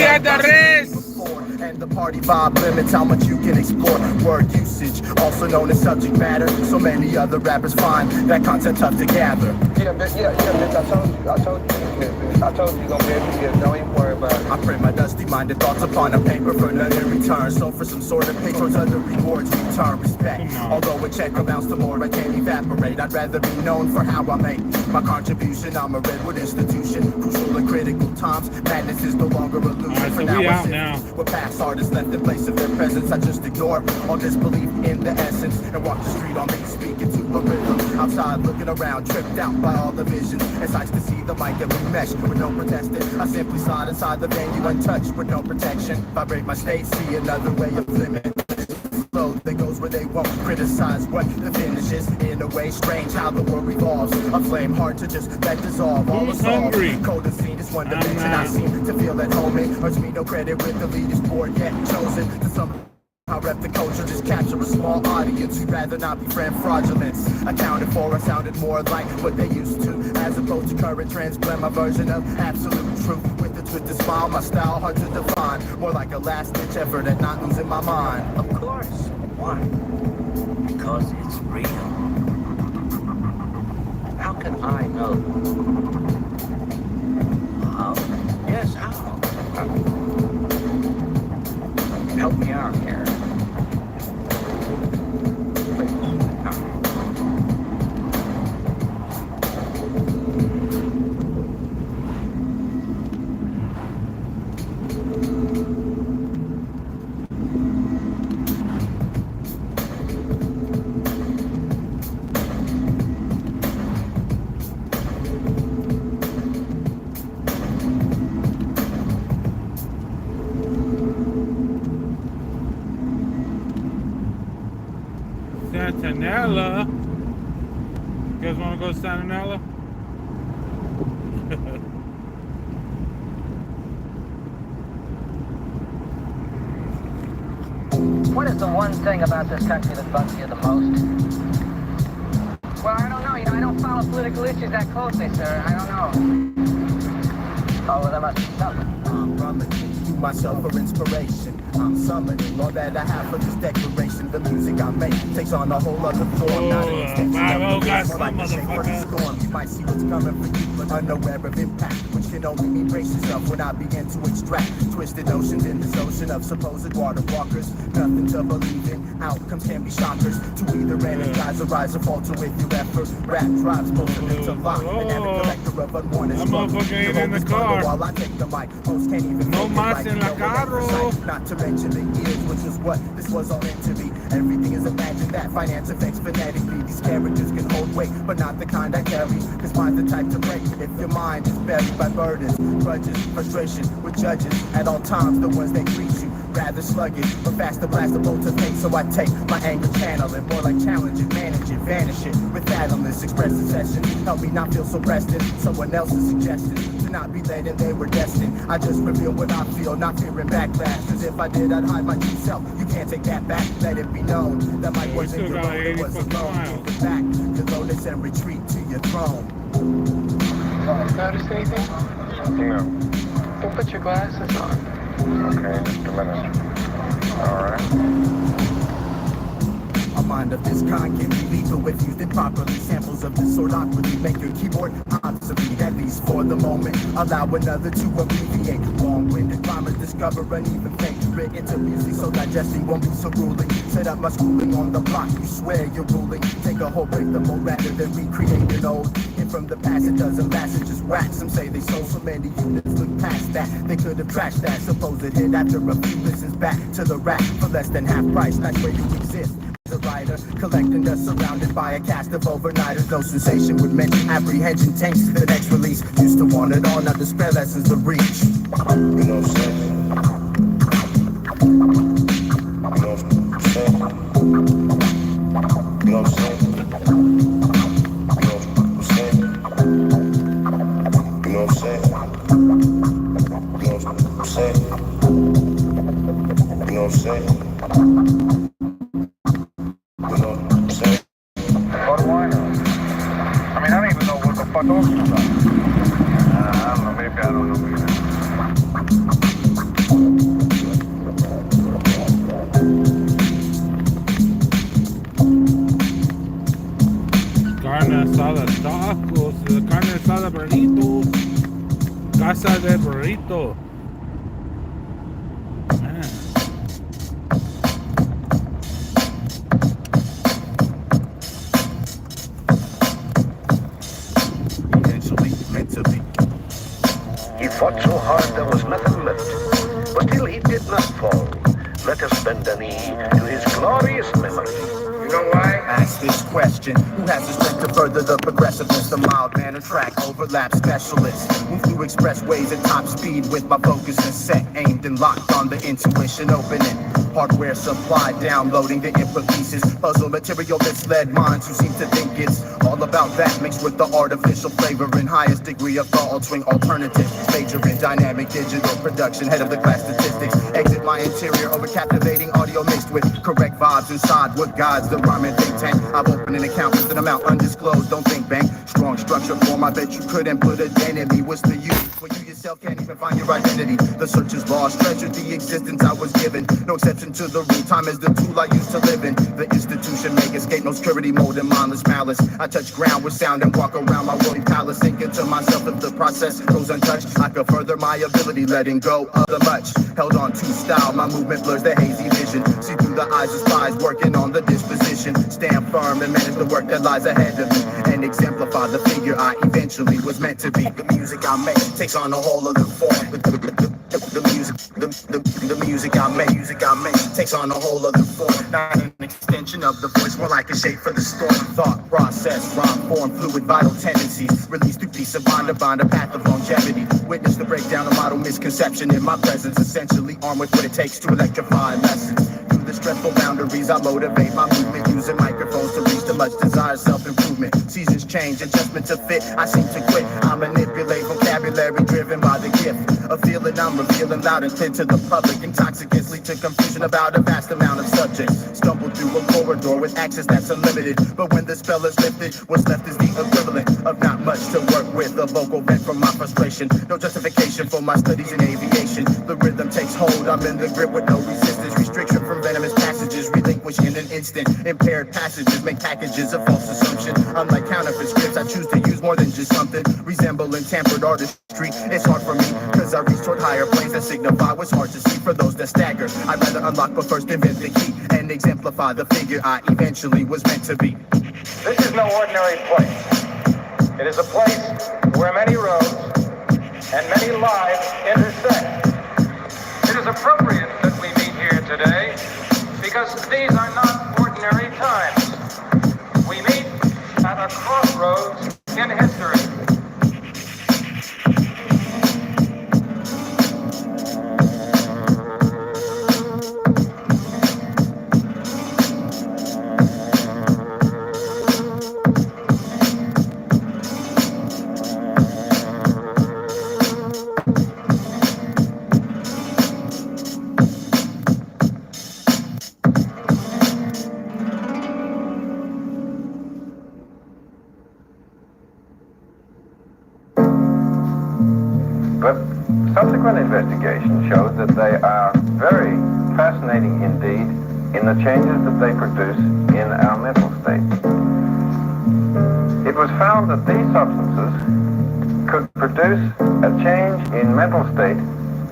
Q: and the party vibe limits how much you can explore. Word usage, also known as subject matter. So many other rappers find that concept tough to gather.
G: Yeah, bitch, I told you gonna be able to get it. Don't even worry about it.
Q: I print my dusty-minded thoughts upon a paper for none in return. So for some sort of pay towards other rewards, return respect. Although a check amounts to more, I can't evaporate. I'd rather be known for how I make my contribution. I'm a redwood institution, crucial in critical times. Madness is no longer illusion.
A: Right,
Q: For
A: so we out
Q: now.
A: now.
Q: With past artists left in place of their presence, I just ignore all disbelief in the essence and walk the street on me, speaking to a rhythm. Outside looking around, tripped out by all the visions. It's nice to see the mic and we mesh with no protesting. I simply slide inside the venue untouched with no protection. Vibrate my state, see another way of living. Flow that goes where they won't criticize what the finish is. In a way strange how the world revolves. A flame hard to just let dissolve. All
A: Who's
Q: resolve.
A: hungry?
Q: Cold and seen is one dimension. I seem to feel at home. It hurts me no credit with the leaders board yet chosen to some. I rep the culture, just capture a small audience who'd rather not be friend fraudulence. Accounted for, I sounded more like what they used to, as opposed to current trends. Blend my version of absolute truth with a twisted smile. My style hard to define, more like a last-ditch effort at not losing my mind.
I: Of course. Why? Because it's real. How can I know? How? Yes, how? Help me out here.
A: Santanella. You guys want to go to Santanella?
I: What is the one thing about this country that bugs you the most? Well, I don't know. You know, I don't follow political issues that closely, sir. I don't know. Oh, well, there must be something.
Q: I'm rummaging through myself for inspiration. I'm summoning all that I have for this declaration. The music I make takes on a whole other form. Not an extension of the
A: got
Q: more like a shape for the storm. You might see what's coming for you, but unaware of impact, which can only mean brace yourself when I begin to extract twisted notions in this ocean of supposed water walkers. Nothing to believe in. Outcomes can be shockers. To either energize or rise or falter with your effort. Rap drives both of them to lock. And I'm a collector of unwanted
A: That motherfucker ain't in the car.
Q: While I take the mic, host can't even
A: No mas en la carro.
Q: not to mention the years, which is what this was all meant to be. Everything is imagined, that finance affects phonetically. These characters can hold weight, but not the kind I carry. Cause mine's the type to break if your mind is buried by burdens, grudges, frustration with judges. At all times, the ones that greet you rather sluggish, but faster blast the bolts of hate. So I take my anger, channel it, more like challenge it, manage it, vanish it with fathomless expressive session. Help me not feel so rested. Someone else's suggestion to not be led and they were destined. I just reveal what I feel, not fearing backlash. Cause if I did, I'd hide my true self. You can't take that back. Let it be known that my wasn't your own, it was alone. Give it back to lotus and retreat to your throne.
G: Notice anything? No. Don't put your glasses on. Okay, just a minute. Alright.
Q: A mind of this kind can be lethal if used improperly. Samples of this sort awkwardly make your keyboard obsolete, at least for the moment. Allow another to alleviate. Long-winded rhymers discover an even fake into music, so digesting won't be so grueling. Set up my schooling on the block, you swear you're ruling. Take a whole break the mold rather than recreate an old. And from the past it doesn't last, it just wax. Some say they sold so many units, look past that. They could have trashed that supposed hit after a few listens back to the rack for less than half price. That's where you exist. A writer, collecting dust surrounded by a cast of overnighters. No sensation with mention, apprehension tanks to the next release. Used to want it all, now despair lessons to reach.
G: You know what I'm saying? You know what I'm saying? You know what I'm saying? You know what I'm saying? You know what I'm saying? You know what I'm saying? What do I know? I mean, I don't even know what the fuck talking about. I don't know, maybe I don't know either.
A: Carne asada tacos, carne asada burritos, casa de burrito. Man.
C: He fought so hard there was nothing left, but still he did not fall. Let us bend the knee to his glorious memory.
Q: You know why? Ask this question. Who has the strength to further the progressiveness? The mild manner track overlap specialist. Move through expressways at top speed with my focus and set, aimed and locked on the intuition opening. Hardware supply, downloading the input pieces. Puzzle material misled minds who seem to think it's all about that, mixed with the artificial flavor and highest degree of thought altering alternatives. Major in dynamic digital production, head of the class statistics. Exit my interior over captivating audio mixed with correct vibes inside what guides the rhyming think tank. I've opened an account with an amount undisclosed, don't think bank. Strong structure form, I bet you couldn't put a dent in me. What's the use when you yourself can't even find your identity? The search is lost, treasure the existence I was given. No exception to the rule, time is the tool I used to live in. The institution may escape no security mode and mindless malice. I touch ground with sound and walk around my worldly palace, thinking to myself if the process goes untouched, I could further my ability, letting go of the much. Held on to style, my movement blurs the hazy vision. See through the eyes of spies, working on the disposition. Stand firm and manage the work that lies ahead of me, and exemplify the figure I eventually was meant to be. The music I make takes on a whole other form. The music I make takes on a whole other form. Not an extension of the voice, more like a shape for the storm. Thought process, rhyme form, fluid vital tendencies. Released through peace of mind to find a path of longevity. Witness the breakdown of model misconception in my presence. Essentially armed with what it takes to electrify lessons. Through the stressful boundaries, I motivate my movement. Using microphones to reach the much desired self-improvement. Seasons change, adjustment to fit. I seem to quit. I manipulate vocabulary driven by the gift of feeling I'm revealing loud and clear to the public. Intoxicants lead to confusion about a vast amount of subjects. Stumble through a corridor with access that's unlimited. But when the spell is lifted, what's left is the equivalent of not much to work with. A vocal vent from my frustration. No justification for my studies in aviation. The rhythm takes hold. I'm in the grip with no resistance. Restriction from venomous passages. Relinquish in an instant. Impaired passages make packages of false assumption. Unlike counterfeit scripts, I choose to use more than just something resembling tampered artistry. It's hard for me, cause I reach toward higher planes that signify what's hard to see for those that stagger. I'd rather unlock but first invent the key and exemplify the figure I eventually was meant to be.
G: This is no ordinary place. It is a place where many roads and many lives intersect. It is appropriate that we meet here today
U: because these are not ordinary times. We meet at a crossroads in history.
V: But subsequent investigation shows that they are very fascinating indeed in the changes that they produce in our mental state. It was found that these substances could produce a change in mental state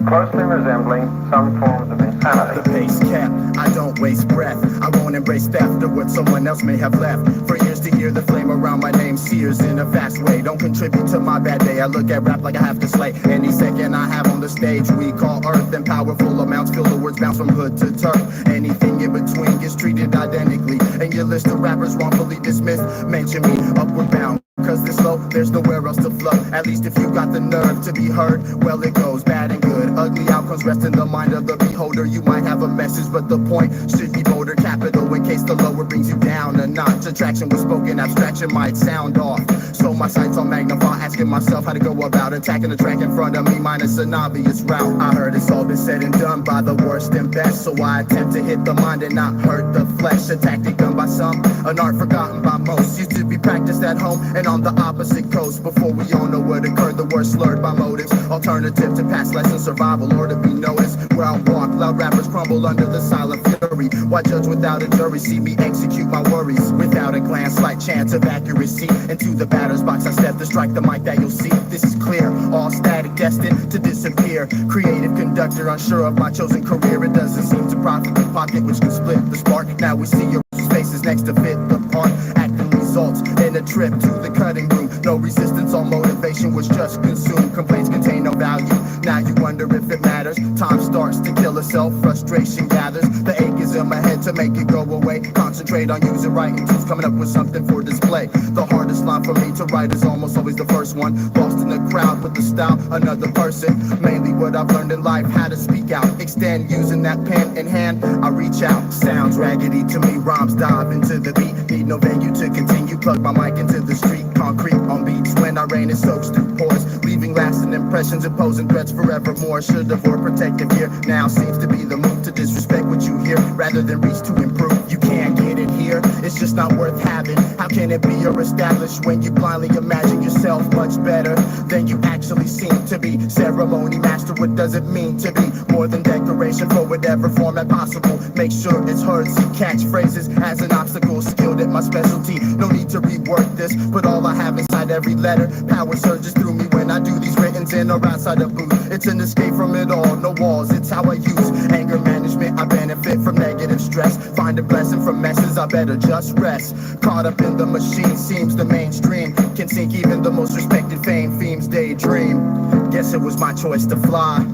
V: closely resembling some forms of insanity.
Q: The pace cap, I don't waste breath. I won't embrace theft or what someone else may have left. For years to hear the flame around my name sears in a fast way. Don't contribute to my bad day. I look at rap like I have to slay any second I have on the stage. We call earth and powerful amounts feel the words bounce from hood to turf. Anything in between gets treated identically. And your list of rappers wrongfully dismissed. Mention me, upward bound. Cause this low, there's nowhere else to flow. At least if you got the nerve to be heard, well it goes bad and good. Ugly outcomes rest in the mind of the beholder. You might have a message, but the point should be bolder. Capital in case the lower brings you down a notch. Attraction was spoken, abstraction might sound off. So my sights on magnify, asking myself how to go about attacking the track in front of me, minus an obvious route. I heard it's all been said and done by the worst and best, so I attempt to hit the mind and not hurt the flesh. A tactic done by some, an art forgotten by most. Used to be practiced at home and on the opposite coast. Before we all know what occurred, the worst slurred by motives. Alternative to past lessons, survival or to be noticed. Where I walk, loud rappers crumble under the silent fury. Why judge without a jury? See me execute my worries without a glance, slight chance of accuracy. Into the batter's box I step to strike the mic that you'll see. This is clear, all static, destined to disappear. Creative conductor, unsure of my chosen career. It doesn't seem to profit the pocket, which can split the spark. Now we see your faces next to fit the part. Acting results in a trip to the cutting room. No resistance or motivation was just consumed. Complaints contain no value. Now you wonder if it matters. Time starts to kill itself. Frustration gathers. The ache is in my head to make it go away. Concentrate on using writing tools, coming up with something for display. The hardest line for me to write is almost always the first one. Lost in the crowd with the style, another person. Mainly what I've learned in life, how to speak out. Extend using that pen in hand. I reach out. Sounds raggedy to me. Rhymes dive into the beat. Need no venue to continue. Plug my mic into the street. Concrete on beats when I rain, it soaks through pores, leaving lasting impressions, imposing threats forevermore. Should have wore protective gear. Now seems to be the move to disrespect what you hear rather than reach to improve. You can't get it here, it's just not worth having. How can it be or established when you blindly imagine yourself much better than you actually seem to be? Ceremony master, what does it mean to be more than decoration for whatever format possible? Make sure it's heard, see catchphrases as an obstacle. Skilled at my specialty, no need to rework this. But all I have inside every letter, power surges through me when I do these writtens in or outside the booth. It's an escape from it all, no walls, it's how I use anger management. I benefit from negative stress, find a blessing from messes, I better just rest. Caught up in the machine, seems the mainstream can sink even the most respected fame fiends daydream. Guess it was my choice to fly.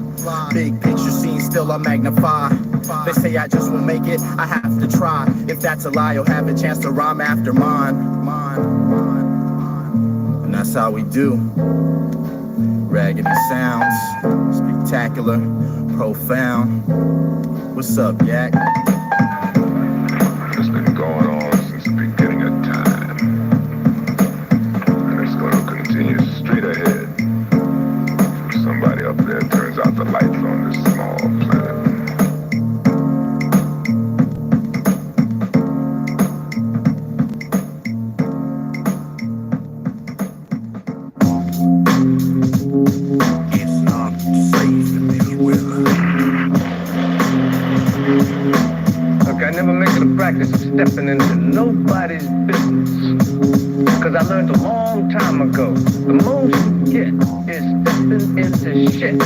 Q: Big picture scene, still I magnify. They say I just won't make it, I have to try. If that's a lie, you'll have a chance to rhyme after mine. And that's how we do. Raggedy sounds, spectacular, profound. What's up, Yak?
W: It's been going on since the beginning of time. And it's going to continue straight ahead. If somebody up there turns out the lights on this small planet.
U: Practice of stepping into nobody's business. Cause I learned a long time ago, the most you get is stepping into shit.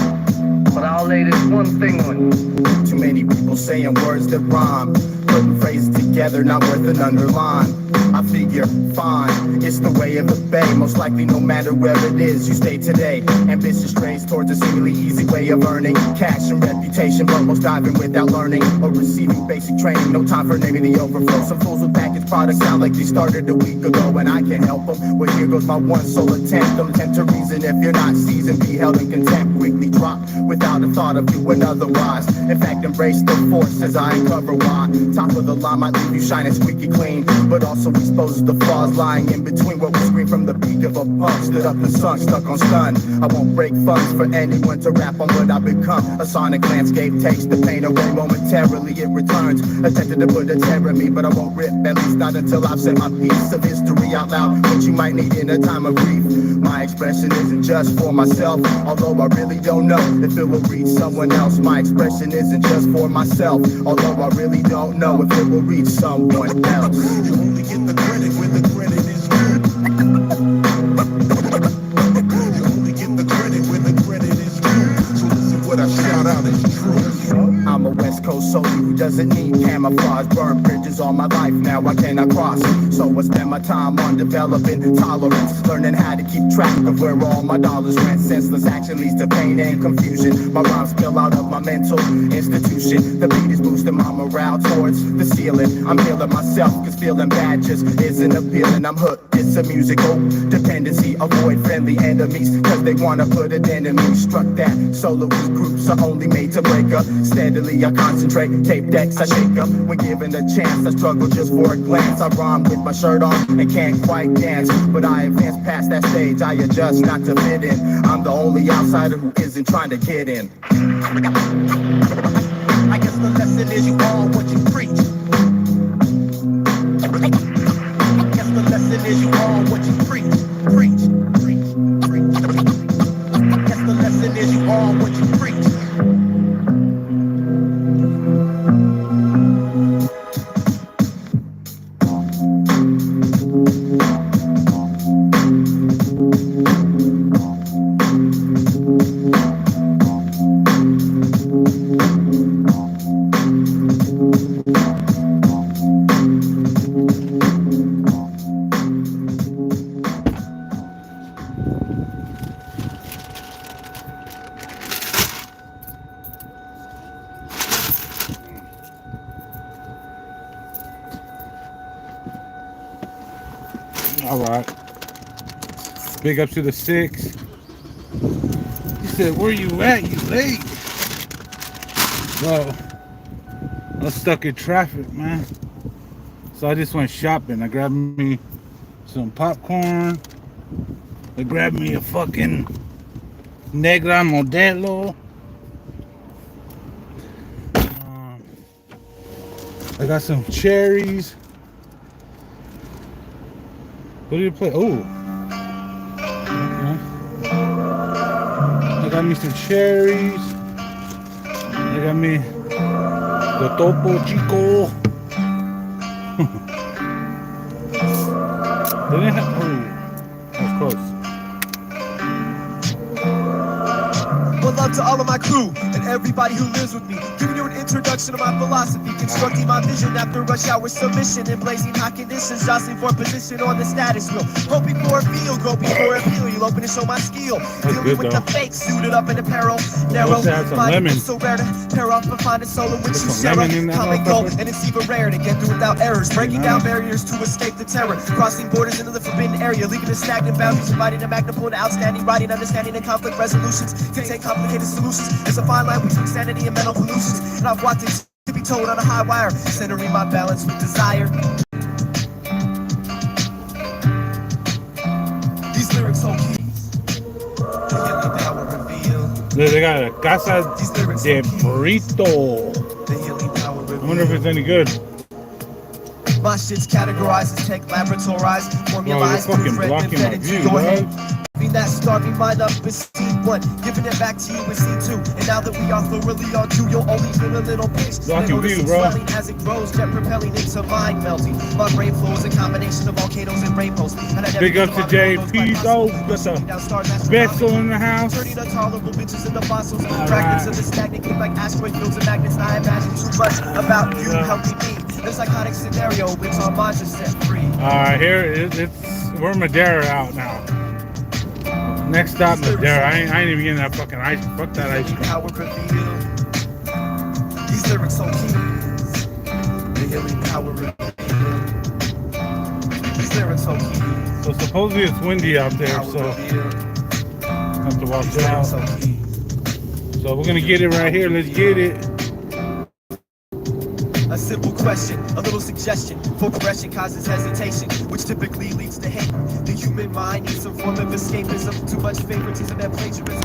U: But I'll lay this one thing on you.
Q: Too many people saying words that rhyme. putting phrases together, not worth an underline. I figure, fine, it's the way of the bay. Most likely, no matter where it is, you stay today. Ambitious strays towards a seemingly easy way of earning cash and reputation, but most diving without learning or receiving basic training. No time for naming the overflow. Some fools with packaged products sound like they started a week ago, and I can't help them. Well, here goes my one sole attempt. Don't attempt to reason if you're not seasoned. Be held in contempt. Quickly drop without a thought of doing otherwise. In fact, embrace the force as I uncover why. Top of the line might leave you shining squeaky clean, but also exposes the flaws lying in between what we scream from the peak of a pump. Stood up and sunk, stuck on stun. I won't break funds for anyone to rap on what I've become. A sonic landscape takes the pain away momentarily. It returns, attempted to put a tear in me, but I won't rip, at least not until I've said my piece of history out loud, which you might need in a time of grief. My expression isn't just for myself, although I really don't know if it will reach someone else. My expression isn't just for myself, although I really don't know if it will reach someone else.
B: You only get the credit when the credit is due. You only get the credit when the credit is due. So listen, what I shout out is true.
Q: I'm a West Coast soldier who doesn't need camouflage. Burn bridges all my life, now I cannot cross. So I spend my time on developing tolerance, learning how to keep track of where all my dollars went. Senseless action leads to pain and confusion. My rhymes spill out of my mental institution. The beat is boosting my morale towards the ceiling. I'm healing myself, cause feeling bad just isn't appealing. I'm hooked, it's a musical dependency. Avoid friendly enemies, cause they wanna put an enemy. Struck that soloist groups are only made to break up. Steadily I concentrate, tape decks I shake up. When given a chance, I struggle just for a glance. I rhyme with my shirt on and can't quite dance, but I advance past that stage. I adjust not to fit in. I'm the only outsider who isn't trying to get in.
B: I guess the lesson is you are what you preach. I guess the lesson is you are what you preach. Preach. I guess the lesson is you are what you preach.
A: All right. Big up to the 6. He said, "Where you at? You late?" Well, I was stuck in traffic, man. So I just went shopping. I grabbed me some popcorn. I grabbed me a fucking Negra Modelo. I got some cherries. What did you play? Oh. Okay. I got me some cherries. I got me the Topo Chico. They didn't have, oh, that was close.
B: One love to all of my crew and everybody who lives with me. Giving you an introduction to my philosophy, constructing my vision after rush hour submission in blazing hot conditions, jostling for position on the status wheel. Hoping for a feel, go before a feel. You'll open to show my skill. Dealing with the fake, suited up in apparel. Narrow, finding it so rare to pair off and find a solo with you, Sarah. Come and go and it's even rare to get through without errors. Breaking down barriers to escape the terror. Crossing borders into the forbidden area, leaving the stagnant boundaries, inviting a magnifying to outstanding writing, understanding and conflict resolutions. To take complicated solutions. There's a fine line between sanity and mental pollutions. And I've watched it to be told on a high wire, centering my balance with desire. These lyrics hold keys. The healing power revealed.
A: They got a Casa de Burrito.
B: The healing power revealed.
A: I wonder if it's any good.
B: My shit's categorized as tech laboratorized, formalized,
A: you're fucking blocking my view, bro.
B: That starving mind up in C1, giving it back to you in C2. And now that we are thoroughly on cue, you'll only feel a little pinch.
A: Blocking view, bro.
B: As it grows, jet propelling into mind melting. My brain flow is a combination of volcanoes and rainbows.
A: Big up to JP though, with the vessel in the house.
B: Turning intolerable bitches into fossils. Fragments of the stagnant, like asteroid fields and magnets. I imagine too much about you helping me.
Q: The psychotic scenario which our minds are set free.
A: Here we're Madeira out now. Next stop, Madeira. I ain't even getting that fucking ice. Fuck that ice cream.
Q: Power revealed. These lyrics so key. The healing power revealed. These lyrics so key.
A: So supposedly it's windy out there, so have to watch out. So we're gonna get it right here. Let's get it.
Q: A simple question, a little suggestion for progression causes hesitation, which typically leads to hate. The human mind needs some form of escapism. Too much favoritism and plagiarism.